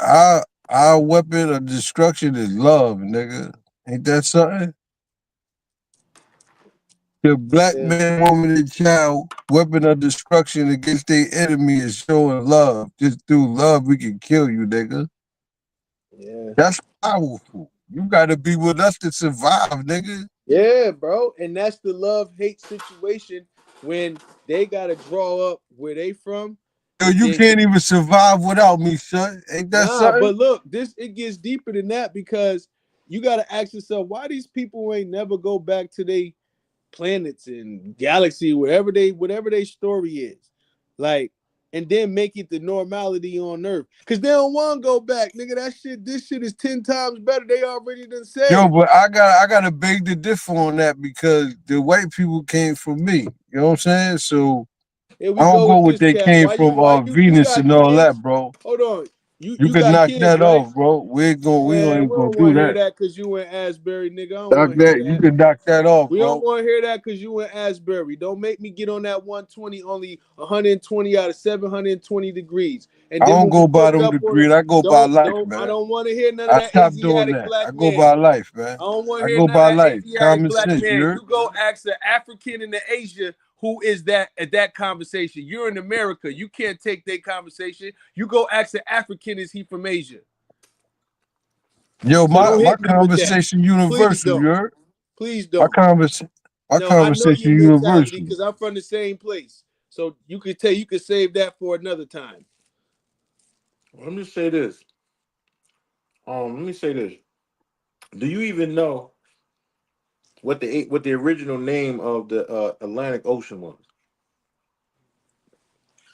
[SPEAKER 1] Our weapon of destruction is love, nigga. Ain't that something? The black
[SPEAKER 8] Yeah,
[SPEAKER 1] man, woman, and child weapon of destruction against their enemy is showing love. Just through love, we can kill you, nigga.
[SPEAKER 8] yeah,
[SPEAKER 1] That's powerful. You gotta be with us to survive, nigga.
[SPEAKER 8] yeah, bro. And that's the love-hate situation when they gotta draw up where they from,
[SPEAKER 1] Yo,
[SPEAKER 8] and
[SPEAKER 1] you
[SPEAKER 8] then
[SPEAKER 1] can't even survive without me, son. Ain't that
[SPEAKER 8] nah.
[SPEAKER 1] something?
[SPEAKER 8] But look, it gets deeper than that because you gotta ask yourself why these people ain't never go back to they planets and galaxy, whatever their story is, like, and then make it the normality on Earth. Cause they don't want to go back, nigga. This shit is 10 times better. They already done
[SPEAKER 1] Yo,
[SPEAKER 8] said.
[SPEAKER 1] but I gotta beg the differ on that because the white people came from me. You know what I'm saying? So
[SPEAKER 8] Here
[SPEAKER 1] I
[SPEAKER 8] we
[SPEAKER 1] don't
[SPEAKER 8] go
[SPEAKER 1] go
[SPEAKER 8] with
[SPEAKER 1] with
[SPEAKER 8] this
[SPEAKER 1] they
[SPEAKER 8] cat.
[SPEAKER 1] came from
[SPEAKER 8] Why you
[SPEAKER 1] Venus
[SPEAKER 8] got
[SPEAKER 1] and all that,
[SPEAKER 8] kids?
[SPEAKER 1] bro.
[SPEAKER 8] Hold on.
[SPEAKER 1] You
[SPEAKER 8] You
[SPEAKER 1] could
[SPEAKER 8] got
[SPEAKER 1] knock
[SPEAKER 8] kids,
[SPEAKER 1] that
[SPEAKER 8] right?
[SPEAKER 1] off, bro. We
[SPEAKER 8] Man,
[SPEAKER 1] ain't
[SPEAKER 8] we
[SPEAKER 1] gonna
[SPEAKER 8] don't
[SPEAKER 1] do
[SPEAKER 8] want to hear
[SPEAKER 1] that.
[SPEAKER 8] that because you in Asbury, nigga. I don't
[SPEAKER 1] Knock
[SPEAKER 8] want to hear
[SPEAKER 1] that. You
[SPEAKER 8] that.
[SPEAKER 1] can knock that off,
[SPEAKER 8] We don't
[SPEAKER 1] bro.
[SPEAKER 8] want to hear that because you in Asbury. Don't make me get on that 120, only 120 out of 720 degrees. And
[SPEAKER 1] I
[SPEAKER 8] then
[SPEAKER 1] don't
[SPEAKER 8] when we
[SPEAKER 1] go by
[SPEAKER 8] look
[SPEAKER 1] them
[SPEAKER 8] up on it,
[SPEAKER 1] degrees. I go by life,
[SPEAKER 8] I
[SPEAKER 1] man.
[SPEAKER 8] don't want to hear none of
[SPEAKER 1] I
[SPEAKER 8] that
[SPEAKER 1] stopped doing
[SPEAKER 8] Asiatic
[SPEAKER 1] that. I
[SPEAKER 8] black
[SPEAKER 1] go
[SPEAKER 8] man.
[SPEAKER 1] by life, man.
[SPEAKER 8] I don't want
[SPEAKER 1] I
[SPEAKER 8] to hear
[SPEAKER 1] go
[SPEAKER 8] none of
[SPEAKER 1] by
[SPEAKER 8] that
[SPEAKER 1] life.
[SPEAKER 8] Asiatic
[SPEAKER 1] Common
[SPEAKER 8] black
[SPEAKER 1] sense,
[SPEAKER 8] man.
[SPEAKER 1] you heard?
[SPEAKER 8] You go ask the African in the Asia who is that at that conversation. You're in America. You can't take that conversation. You go ask the African, is he from Asia?
[SPEAKER 1] Yo,
[SPEAKER 8] So don't
[SPEAKER 1] my
[SPEAKER 8] hit me with that.
[SPEAKER 1] conversation
[SPEAKER 8] Please
[SPEAKER 1] universal, you
[SPEAKER 8] don't.
[SPEAKER 1] heard?
[SPEAKER 8] Please
[SPEAKER 1] My
[SPEAKER 8] don't.
[SPEAKER 1] conversation my
[SPEAKER 8] No, I know your
[SPEAKER 1] conversation
[SPEAKER 8] mentality
[SPEAKER 1] universal.
[SPEAKER 8] because I'm from the same place. So you could save that for another time.
[SPEAKER 7] Let me say this. Let me say this. Do you even know what the original name of the Atlantic Ocean was?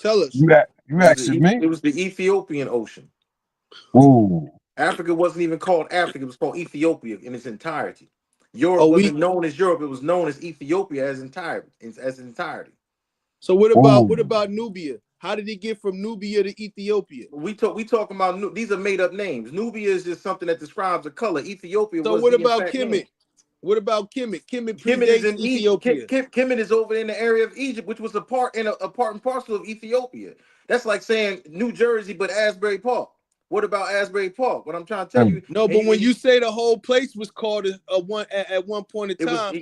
[SPEAKER 8] Tell us.
[SPEAKER 1] You asking me?
[SPEAKER 7] It was the Ethiopian Ocean.
[SPEAKER 1] Whoa.
[SPEAKER 7] Africa wasn't even called Africa; it was called Ethiopia in its entirety.
[SPEAKER 8] Oh,
[SPEAKER 7] Europe wasn't known as Europe; it was known as Ethiopia as entirety.
[SPEAKER 8] so
[SPEAKER 1] Whoa.
[SPEAKER 8] what about Nubia? How did he get from Nubia to Ethiopia?
[SPEAKER 7] We talking about these are made up names. Nubia is just something that describes a color. Ethiopia
[SPEAKER 8] So
[SPEAKER 7] was
[SPEAKER 8] what
[SPEAKER 7] the in
[SPEAKER 8] about
[SPEAKER 7] fact name.
[SPEAKER 8] Kemet? What about Kemet? Kemet
[SPEAKER 7] Kemet is
[SPEAKER 8] predates
[SPEAKER 7] in Egypt.
[SPEAKER 8] Ethiopia.
[SPEAKER 7] Kemet is over in the area of Egypt, which was a part and parcel of Ethiopia. That's like saying New Jersey, but Asbury Park. What about Asbury Park? What I'm trying to tell you,
[SPEAKER 8] No,
[SPEAKER 7] and
[SPEAKER 8] but when
[SPEAKER 7] you
[SPEAKER 8] you say the whole place was called at one point in
[SPEAKER 7] it was
[SPEAKER 8] time,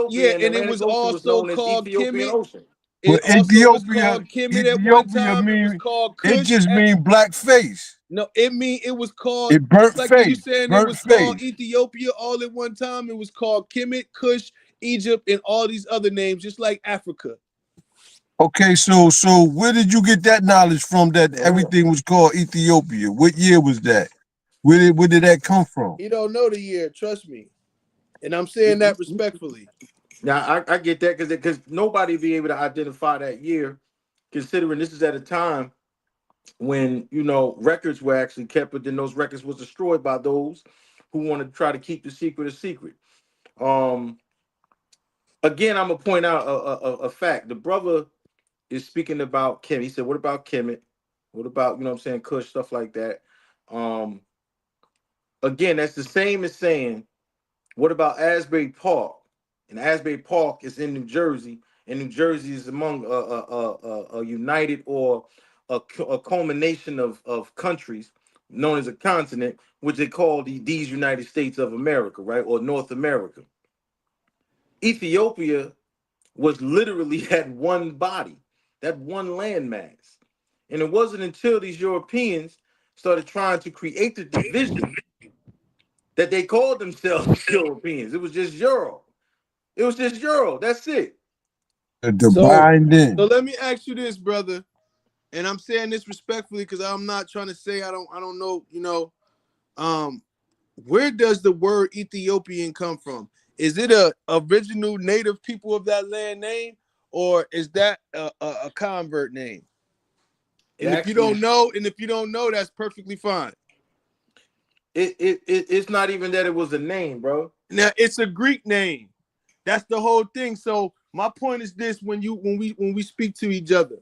[SPEAKER 8] yeah,
[SPEAKER 7] Ethiopia, and the
[SPEAKER 8] and it
[SPEAKER 7] Atlantic
[SPEAKER 8] was
[SPEAKER 7] Ocean was
[SPEAKER 8] also
[SPEAKER 7] known as
[SPEAKER 8] called
[SPEAKER 7] Ethiopian
[SPEAKER 8] Kemet.
[SPEAKER 7] Ocean.
[SPEAKER 8] It
[SPEAKER 1] But
[SPEAKER 8] also was called Kemet at one
[SPEAKER 1] Ethiopia
[SPEAKER 8] time. It was
[SPEAKER 1] mean
[SPEAKER 8] called
[SPEAKER 1] it
[SPEAKER 8] Kush.
[SPEAKER 1] just mean black face.
[SPEAKER 8] No, it was called
[SPEAKER 1] It
[SPEAKER 8] just
[SPEAKER 1] burnt
[SPEAKER 8] like you
[SPEAKER 1] face.
[SPEAKER 8] saying it
[SPEAKER 1] Burnt
[SPEAKER 8] was called
[SPEAKER 1] face.
[SPEAKER 8] Ethiopia all at one time. It was called Kemet, Kush, Egypt, and all these other names, just like Africa.
[SPEAKER 1] Okay, so where did you get that knowledge from that
[SPEAKER 7] Oh.
[SPEAKER 1] everything was called Ethiopia? What year was that? Where did that come from?
[SPEAKER 8] You don't know the year, trust me, and I'm saying that respectfully.
[SPEAKER 7] Now I get that because nobody be able to identify that year, considering this is at a time when records were actually kept, but then those records was destroyed by those who wanted to try to keep the secret a secret. Um, Again, I'm gonna point out a fact. The brother is speaking about Kim. He said, "What about Kemet? What about what I'm saying, Kush stuff like that?" Um, Again, that's the same as saying, "What about Asbury Park?" And Asbury Park is in New Jersey, and New Jersey is among a united or a culmination of countries known as a continent, which they call these United States of America, right, or North America. Ethiopia was literally that one body, that one landmass. And it wasn't until these Europeans started trying to create the division that they called themselves Europeans. It was just Euro. It was just Euro. That's it.
[SPEAKER 1] The
[SPEAKER 8] So,
[SPEAKER 1] divine
[SPEAKER 8] so
[SPEAKER 1] then.
[SPEAKER 8] let me ask you this, brother, and I'm saying this respectfully because I'm not trying to say I don't know, um, where does the word Ethiopian come from? Is it a original native people of that land name, or is that a convert name?
[SPEAKER 7] It
[SPEAKER 8] And if you
[SPEAKER 7] actually
[SPEAKER 8] don't know, that's perfectly fine.
[SPEAKER 7] it's not even that it was a name, bro.
[SPEAKER 8] Now it's a Greek name. That's the whole thing. So my point is this: when we speak to each other,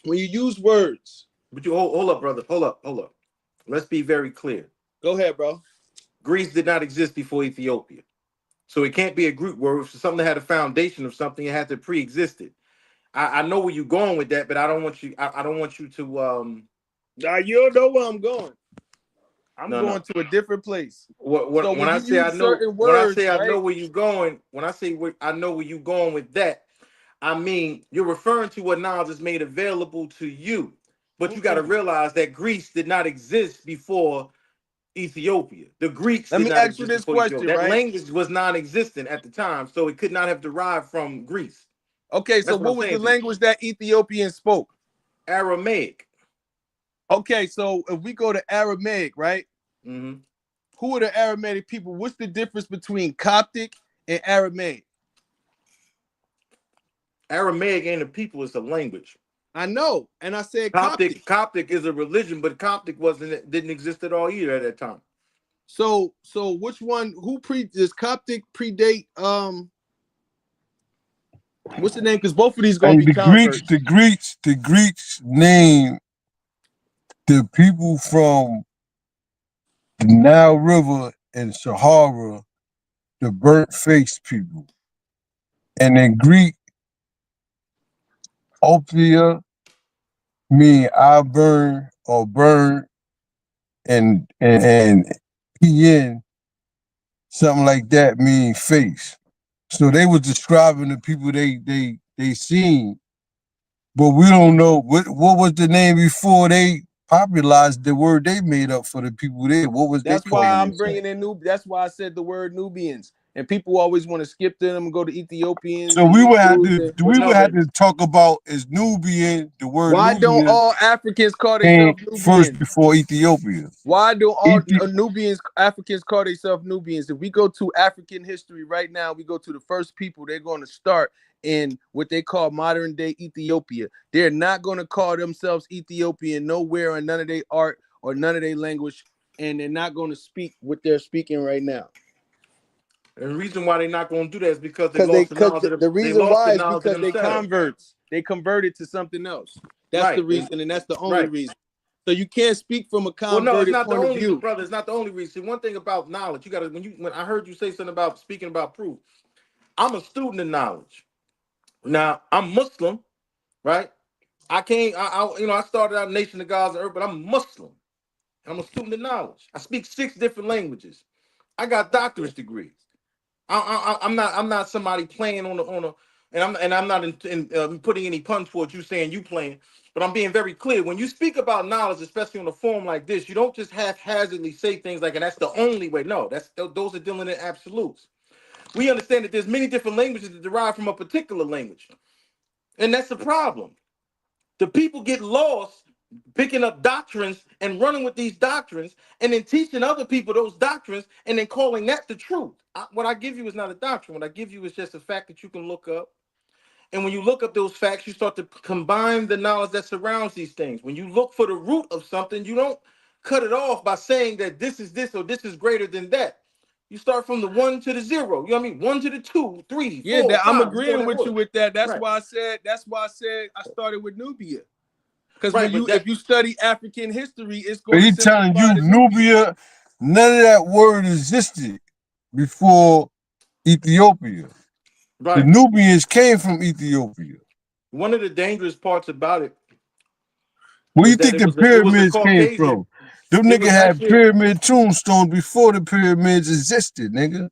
[SPEAKER 8] when you use words,
[SPEAKER 7] But you hold up, brother. Hold up. Let's be very clear.
[SPEAKER 8] Go ahead, bro.
[SPEAKER 7] Greece did not exist before Ethiopia. So it can't be a group word. For something that had a foundation of something, it had to pre-exist it. I know where you're going with that, but I don't want you. I don't want you to.
[SPEAKER 8] You don't know where I'm going. I'm
[SPEAKER 7] No.
[SPEAKER 8] going to a different place. So
[SPEAKER 7] When I
[SPEAKER 8] you
[SPEAKER 7] say I
[SPEAKER 8] use
[SPEAKER 7] know,
[SPEAKER 8] certain
[SPEAKER 7] when I
[SPEAKER 8] words,
[SPEAKER 7] say I
[SPEAKER 8] right?
[SPEAKER 7] know where you're going, when I say I know where you're going with that, I mean you're referring to what knowledge is made available to you. But you got to realize that Greece did not exist before Ethiopia. The Greeks
[SPEAKER 8] Let
[SPEAKER 7] did
[SPEAKER 8] me
[SPEAKER 7] not
[SPEAKER 8] ask you
[SPEAKER 7] exist
[SPEAKER 8] this
[SPEAKER 7] before Ethiopia.
[SPEAKER 8] question,
[SPEAKER 7] That
[SPEAKER 8] right?
[SPEAKER 7] language was non-existent at the time, so it could not have derived from Greece.
[SPEAKER 8] Okay, so
[SPEAKER 7] That's what I'm
[SPEAKER 8] what was the
[SPEAKER 7] saying to you.
[SPEAKER 8] language that Ethiopians spoke?
[SPEAKER 7] Aramaic.
[SPEAKER 8] Okay, so if we go to Aramaic, right?
[SPEAKER 7] Mm-hmm.
[SPEAKER 8] Who are the Aramaic people? What's the difference between Coptic and Aramaic?
[SPEAKER 7] Aramaic ain't a people; it's a language.
[SPEAKER 8] I know, and I said Coptic.
[SPEAKER 7] Coptic is a religion, but Coptic didn't exist at all either at that time.
[SPEAKER 8] So which one? Does Coptic predate? What's the name? Because both of these gonna
[SPEAKER 1] And
[SPEAKER 8] be converts.
[SPEAKER 1] The Greeks name the people from the Nile River and Sahara the burnt faced people. And in Greek, Ophia mean I burn or burn, and PN, something like that, mean face. So they was describing the people they seen, but we don't know what was the name before they popularized the word they made up for the people there. What was they
[SPEAKER 8] That's why
[SPEAKER 1] calling
[SPEAKER 8] I'm
[SPEAKER 1] themselves?
[SPEAKER 8] bringing in That's why I said the word Nubians. And people always want to skip to them and go to Ethiopians
[SPEAKER 1] So
[SPEAKER 8] and
[SPEAKER 1] we would have to
[SPEAKER 8] Hebrews.
[SPEAKER 7] But no, but
[SPEAKER 1] talk about is Nubian, the word
[SPEAKER 8] Why don't
[SPEAKER 1] Nubian
[SPEAKER 8] all Africans call
[SPEAKER 1] came
[SPEAKER 8] themselves
[SPEAKER 1] first
[SPEAKER 8] Nubians?
[SPEAKER 1] before Ethiopia.
[SPEAKER 8] Why do all Nubians, Africans call themselves Nubians? If we go to African history right now, we go to the first people, they're going to start in what they call modern day Ethiopia. They're not going to call themselves Ethiopian nowhere in none of their art or none of their language, and they're not going to speak what they're speaking right now.
[SPEAKER 7] and the reason why they're not going to do that is because they
[SPEAKER 8] Because
[SPEAKER 7] lost the knowledge of
[SPEAKER 8] the
[SPEAKER 7] they
[SPEAKER 8] reason
[SPEAKER 7] lost the
[SPEAKER 8] why is
[SPEAKER 7] knowledge of
[SPEAKER 8] because they
[SPEAKER 7] themselves.
[SPEAKER 8] converts. They converted to something else. That's the
[SPEAKER 7] Right.
[SPEAKER 8] reason, and that's the only
[SPEAKER 7] Right.
[SPEAKER 8] reason. So you can't speak from a
[SPEAKER 7] Well, no, it's
[SPEAKER 8] converted
[SPEAKER 7] not the
[SPEAKER 8] point of
[SPEAKER 7] only
[SPEAKER 8] view.
[SPEAKER 7] brother. It's not the only reason. One thing about knowledge, you got to when I heard you say something about speaking about proof. I'm a student of knowledge. Now I'm Muslim, right? I can't. I started out Nation of Gods and Earth, but I'm Muslim. I'm a student of knowledge. I speak 6 different languages. I got doctorate degrees. I'm not somebody playing on a and I'm not putting any puns towards you saying you playing, but I'm being very clear. When you speak about knowledge, especially on a forum like this, you don't just haphazardly say things like, and that's the only way. No, those are dealing in absolutes. We understand that there's many different languages that derive from a particular language, and that's the problem. The people get lost picking up doctrines and running with these doctrines and then teaching other people those doctrines and then calling that the truth. What I give you is not a doctrine. What I give you is just a fact that you can look up. And when you look up those facts, you start to combine the knowledge that surrounds these things. When you look for the root of something, you don't cut it off by saying that this is this or this is greater than that. You start from the 1 to the 0. You know what I mean? 1 to the 2, 3,
[SPEAKER 8] Yeah,
[SPEAKER 7] 4,
[SPEAKER 8] I'm
[SPEAKER 7] 5. You go in
[SPEAKER 8] agreeing
[SPEAKER 7] that
[SPEAKER 8] with you
[SPEAKER 7] order.
[SPEAKER 8] with that. That's
[SPEAKER 7] Right.
[SPEAKER 8] why I said I started with Nubia. Because
[SPEAKER 7] Right,
[SPEAKER 8] if you study African history, it's
[SPEAKER 1] But
[SPEAKER 8] going to
[SPEAKER 1] he telling
[SPEAKER 8] simplify
[SPEAKER 1] you
[SPEAKER 8] to Nubia.
[SPEAKER 1] Nubia, none of that word existed before Ethiopia. The
[SPEAKER 7] right.
[SPEAKER 1] Nubians came from Ethiopia.
[SPEAKER 7] One of the dangerous parts about it
[SPEAKER 1] Where you
[SPEAKER 7] was that
[SPEAKER 1] think the
[SPEAKER 7] it was a
[SPEAKER 1] pyramids came
[SPEAKER 7] Caucasian.
[SPEAKER 1] from? Them
[SPEAKER 7] It
[SPEAKER 1] niggas
[SPEAKER 7] was
[SPEAKER 1] had
[SPEAKER 7] actually
[SPEAKER 1] pyramid tombstones before the pyramids existed, nigga.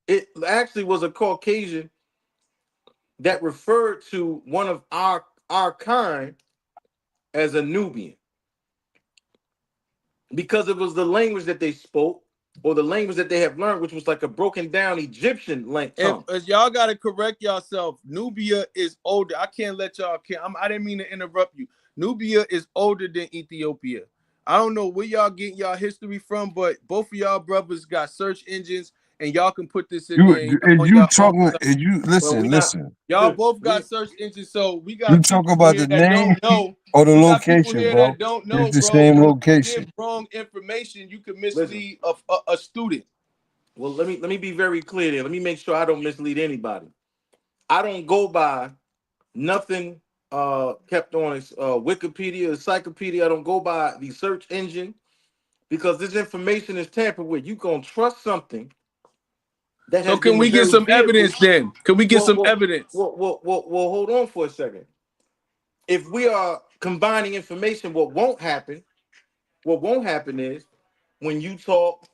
[SPEAKER 7] it actually was a Caucasian that referred to one of our kind as a Nubian because it was the language that they spoke or the language that they have learned, which was like a broken down Egyptian tongue.
[SPEAKER 8] If y'all got to correct yourself, Nubia is older. I can't let y'all. I didn't mean to interrupt you. Nubia is older than Ethiopia. I don't know where y'all getting y'all history from, but both of y'all brothers got search engines, and y'all can put this in there on your own.
[SPEAKER 1] And you
[SPEAKER 7] Well, we
[SPEAKER 1] listen,
[SPEAKER 7] not
[SPEAKER 1] listen.
[SPEAKER 8] Y'all both
[SPEAKER 7] we
[SPEAKER 8] got search engines, so we
[SPEAKER 1] You
[SPEAKER 8] got
[SPEAKER 1] talk
[SPEAKER 8] people
[SPEAKER 1] about
[SPEAKER 8] here
[SPEAKER 1] the
[SPEAKER 8] that
[SPEAKER 1] name
[SPEAKER 8] don't know.
[SPEAKER 1] or the
[SPEAKER 8] We got people
[SPEAKER 1] location,
[SPEAKER 8] here
[SPEAKER 1] bro.
[SPEAKER 8] that don't
[SPEAKER 1] It's
[SPEAKER 8] know,
[SPEAKER 1] the
[SPEAKER 8] bro.
[SPEAKER 1] same
[SPEAKER 8] And when you
[SPEAKER 1] location.
[SPEAKER 8] give wrong information, you can
[SPEAKER 7] listen.
[SPEAKER 8] mislead a student.
[SPEAKER 7] Well, let me be very clear there. Let me make sure I don't mislead anybody. I don't go by nothing kept on Wikipedia, encyclopedia. I don't go by the search engine because this information is tampered with. You gonna trust something that
[SPEAKER 8] So
[SPEAKER 7] has been
[SPEAKER 8] can
[SPEAKER 7] the
[SPEAKER 8] we get
[SPEAKER 7] very
[SPEAKER 8] some evidence
[SPEAKER 7] vehicle.
[SPEAKER 8] then? Can we get some evidence?
[SPEAKER 7] Well, hold on for a second. If we are combining information, what won't happen is when you talk,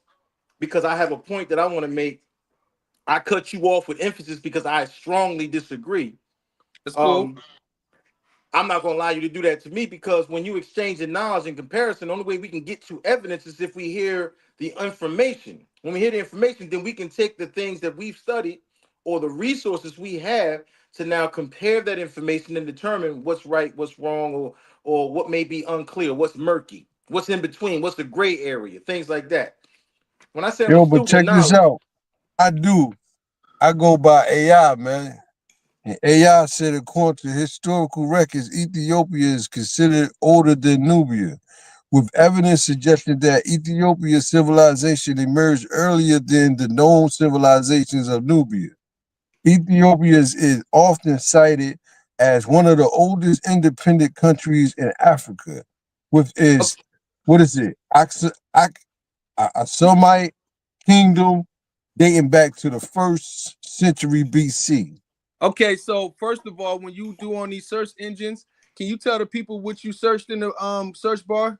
[SPEAKER 7] because I have a point that I want to make, I cut you off with emphasis because I strongly disagree.
[SPEAKER 8] That's cool.
[SPEAKER 7] Um, I'm not going to allow you to do that to me because when you exchange the knowledge and comparison, the only way we can get to evidence is if we hear the information. When we hear the information, then we can take the things that we've studied or the resources we have to now compare that information and determine what's right, what's wrong, or what may be unclear, what's murky, what's in between, what's the gray area, things like that. When I say I'm a
[SPEAKER 1] Yo, but
[SPEAKER 7] student of
[SPEAKER 1] check this
[SPEAKER 7] knowledge,
[SPEAKER 1] out. I go by AI, man. And AI said, according to historical records, Ethiopia is considered older than Nubia, with evidence suggesting that Ethiopia's civilization emerged earlier than the known civilizations of Nubia. Ethiopia is often cited as one of the oldest independent countries in Africa, with its, what is it, Aksumite kingdom dating back to the 1st century BC.
[SPEAKER 8] Okay, so first of all, when you do on these search engines, can you tell the people what you searched in the search bar?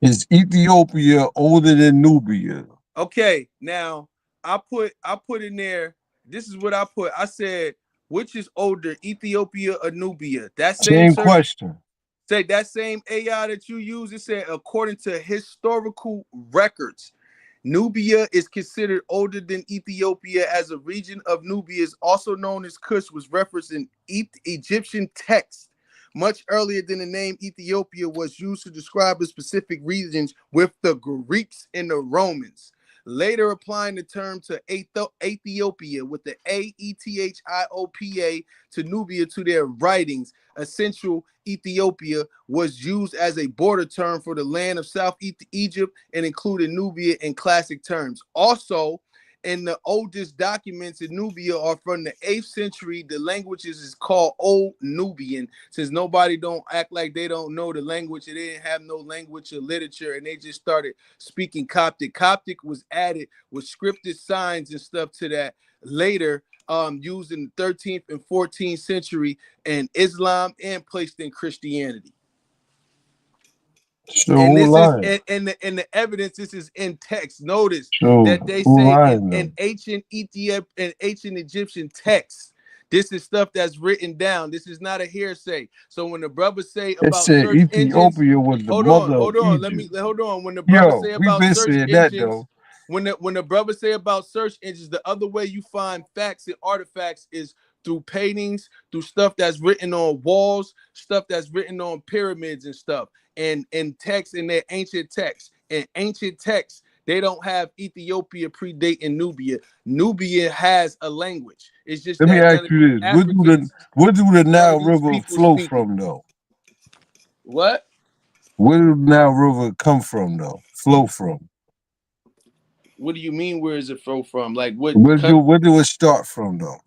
[SPEAKER 1] Is Ethiopia older than Nubia?
[SPEAKER 8] Okay, now I put in there. This is what I put. I said, which is older, Ethiopia or Nubia? That same
[SPEAKER 1] Same
[SPEAKER 8] search.
[SPEAKER 1] question.
[SPEAKER 8] Say that same AI that you use. It said according to historical records, Nubia is considered older than Ethiopia, as a region of Nubia is also known as Kush was referenced in Egyptian texts much earlier than the name Ethiopia was used to describe the specific regions with the Greeks and the Romans. Later applying the term to Ethiopia with the Aethiopa to Nubia to their writings. Essential Ethiopia was used as a border term for the land of South Egypt and included Nubia in classic terms. Also, in the oldest documents in Nubia are from the 8th century. The languages is called Old Nubian. Since nobody don't act like they don't know the language, they didn't have no language or literature, and they just started speaking Coptic. Coptic was added with scripted signs and stuff to that later, used in the 13th and 14th century in Islam and placed in Christianity.
[SPEAKER 1] So
[SPEAKER 8] And
[SPEAKER 1] who
[SPEAKER 8] this is
[SPEAKER 1] lying?
[SPEAKER 8] and the evidence. This is in text. Notice
[SPEAKER 1] So
[SPEAKER 8] that they
[SPEAKER 1] who
[SPEAKER 8] say
[SPEAKER 1] lying
[SPEAKER 8] in
[SPEAKER 1] though?
[SPEAKER 8] ancient Ethiopia and ancient Egyptian texts. This is stuff that's written down. This is not a hearsay. So when the brothers say
[SPEAKER 1] It
[SPEAKER 8] about
[SPEAKER 1] said
[SPEAKER 8] search engines,
[SPEAKER 1] Ethiopia was the
[SPEAKER 8] hold on,
[SPEAKER 1] mother of
[SPEAKER 8] hold on.
[SPEAKER 1] Egypt.
[SPEAKER 8] Hold on. When the brothers
[SPEAKER 1] Yo,
[SPEAKER 8] say
[SPEAKER 1] we
[SPEAKER 8] about
[SPEAKER 1] been
[SPEAKER 8] search
[SPEAKER 1] saying that
[SPEAKER 8] engines,
[SPEAKER 1] though.
[SPEAKER 8] when the brothers say about search engines, the other way you find facts and artifacts is through paintings, through stuff that's written on walls, stuff that's written on pyramids and stuff, and text in their ancient texts. In ancient texts, they don't have Ethiopia predating Nubia. Nubia has a language. It's just
[SPEAKER 1] Let me
[SPEAKER 8] that none
[SPEAKER 1] ask
[SPEAKER 8] of these
[SPEAKER 1] you this:
[SPEAKER 8] Africans,
[SPEAKER 1] where do the
[SPEAKER 8] none
[SPEAKER 1] Nile
[SPEAKER 8] of these
[SPEAKER 1] River
[SPEAKER 8] people
[SPEAKER 1] flow
[SPEAKER 8] speak it.
[SPEAKER 1] from though?
[SPEAKER 8] What?
[SPEAKER 1] Where do the Nile River come from though? Flow from?
[SPEAKER 8] What do you mean? Where is it from? Like what
[SPEAKER 1] Where do it start from though?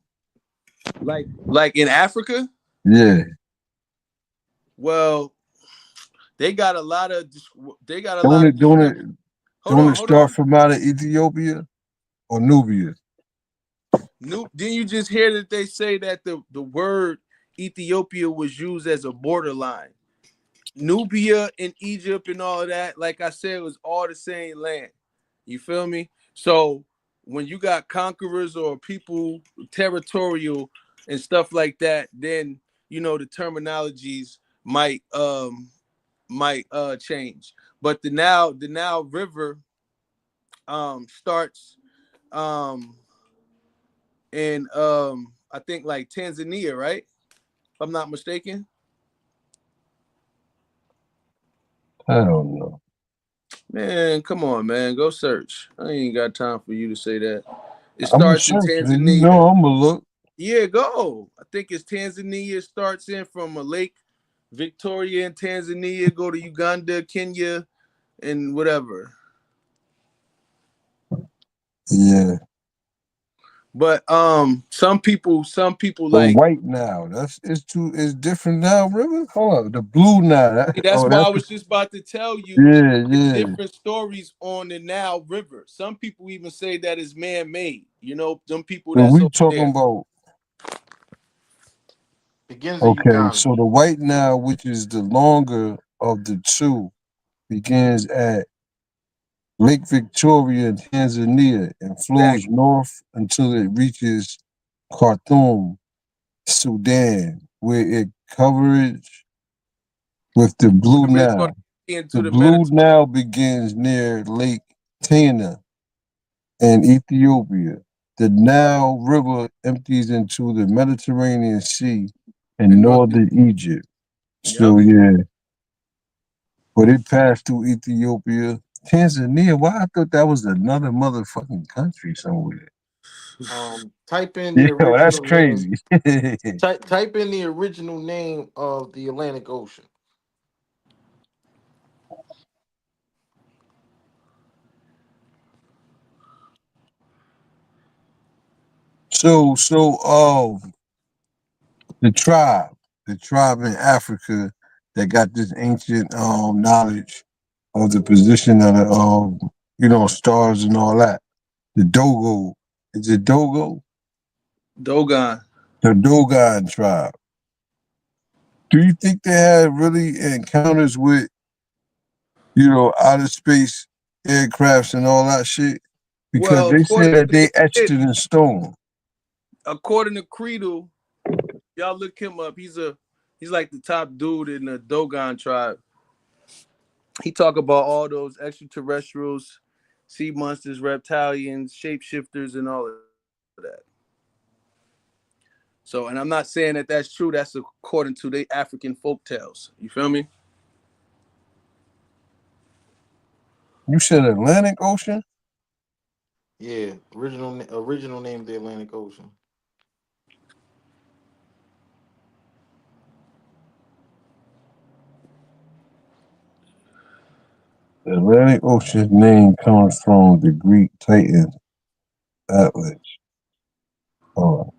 [SPEAKER 8] like in Africa?
[SPEAKER 1] Yeah.
[SPEAKER 8] Well, they got a lot of
[SPEAKER 1] Don't it don't it
[SPEAKER 8] description.
[SPEAKER 1] don't it
[SPEAKER 8] Hold
[SPEAKER 1] start
[SPEAKER 8] on.
[SPEAKER 1] from out of Ethiopia or Nubia?
[SPEAKER 8] Didn't you just hear that they say that the word Ethiopia was used as a borderline? Nubia and Egypt and all of that, like I said, was all the same land. You feel me? So when you got conquerors or people territorial and stuff like that, then the terminologies might change. But the Nile River starts in I think like Tanzania, right? If I'm not mistaken.
[SPEAKER 1] I don't know.
[SPEAKER 8] Man, come on, man. Go search. I ain't got time for you to say that. It
[SPEAKER 1] I'm gonna
[SPEAKER 8] starts in
[SPEAKER 1] search it. You
[SPEAKER 8] Tanzania.
[SPEAKER 1] know I'm gonna look.
[SPEAKER 8] Yeah, go. I think it's Tanzania. It starts in from a Lake Victoria in Tanzania, go to Uganda, Kenya, and whatever.
[SPEAKER 1] Yeah.
[SPEAKER 8] But some people
[SPEAKER 1] The
[SPEAKER 8] like
[SPEAKER 1] white now. It's different now, River. Hold up. The blue now.
[SPEAKER 8] that's
[SPEAKER 1] Oh,
[SPEAKER 8] why I
[SPEAKER 1] that's
[SPEAKER 8] was just about to tell you
[SPEAKER 1] yeah,
[SPEAKER 8] it's
[SPEAKER 1] yeah.
[SPEAKER 8] different stories on the Nile River. Some people even say that it's man-made. You know, them people
[SPEAKER 1] So
[SPEAKER 8] that's
[SPEAKER 1] we
[SPEAKER 8] over
[SPEAKER 1] talking
[SPEAKER 8] there.
[SPEAKER 1] about
[SPEAKER 7] Begins in
[SPEAKER 1] okay,
[SPEAKER 7] Uganda.
[SPEAKER 1] so the white now, which is the longer of the two, begins at Lake Victoria in Tanzania and flows
[SPEAKER 8] Exactly.
[SPEAKER 1] north until it reaches Khartoum, Sudan, where it coverage with the Blue
[SPEAKER 8] River is going
[SPEAKER 1] Nile.
[SPEAKER 8] to into
[SPEAKER 1] The
[SPEAKER 8] the
[SPEAKER 1] Blue
[SPEAKER 8] Mediterranean.
[SPEAKER 1] Nile begins near Lake Tana in Ethiopia. The Nile River empties into the Mediterranean Sea in
[SPEAKER 8] And North.
[SPEAKER 1] northern Egypt.
[SPEAKER 8] Yep.
[SPEAKER 1] So yeah, but it passed through Ethiopia, Tanzania. Why I thought that was another motherfucking country somewhere.
[SPEAKER 7] Type in the
[SPEAKER 1] Yo, that's
[SPEAKER 7] original name.
[SPEAKER 1] crazy.
[SPEAKER 7] Type in the original name of the Atlantic Ocean.
[SPEAKER 1] So the tribe in Africa that got this ancient knowledge of the position of the stars and all that. The Dogo, is it Dogo?
[SPEAKER 8] Dogon.
[SPEAKER 1] The Dogon tribe. Do you think they had really encounters with outer space aircrafts and all that shit? Because
[SPEAKER 8] Well,
[SPEAKER 1] they say
[SPEAKER 8] according
[SPEAKER 1] that
[SPEAKER 8] to
[SPEAKER 1] they
[SPEAKER 8] the
[SPEAKER 1] etched
[SPEAKER 8] kid,
[SPEAKER 1] it in stone.
[SPEAKER 8] according to Creedle, y'all look him up. He's like the top dude in the Dogon tribe. He talk about all those extraterrestrials, sea monsters, reptilians, shapeshifters, and all of that. So, and I'm not saying that that's true. That's according to the African folk tales. You feel me?
[SPEAKER 1] You said Atlantic Ocean?
[SPEAKER 7] Yeah, original name of the Atlantic Ocean.
[SPEAKER 1] The Atlantic Ocean's name comes from the Greek Titan Atlas. Oh,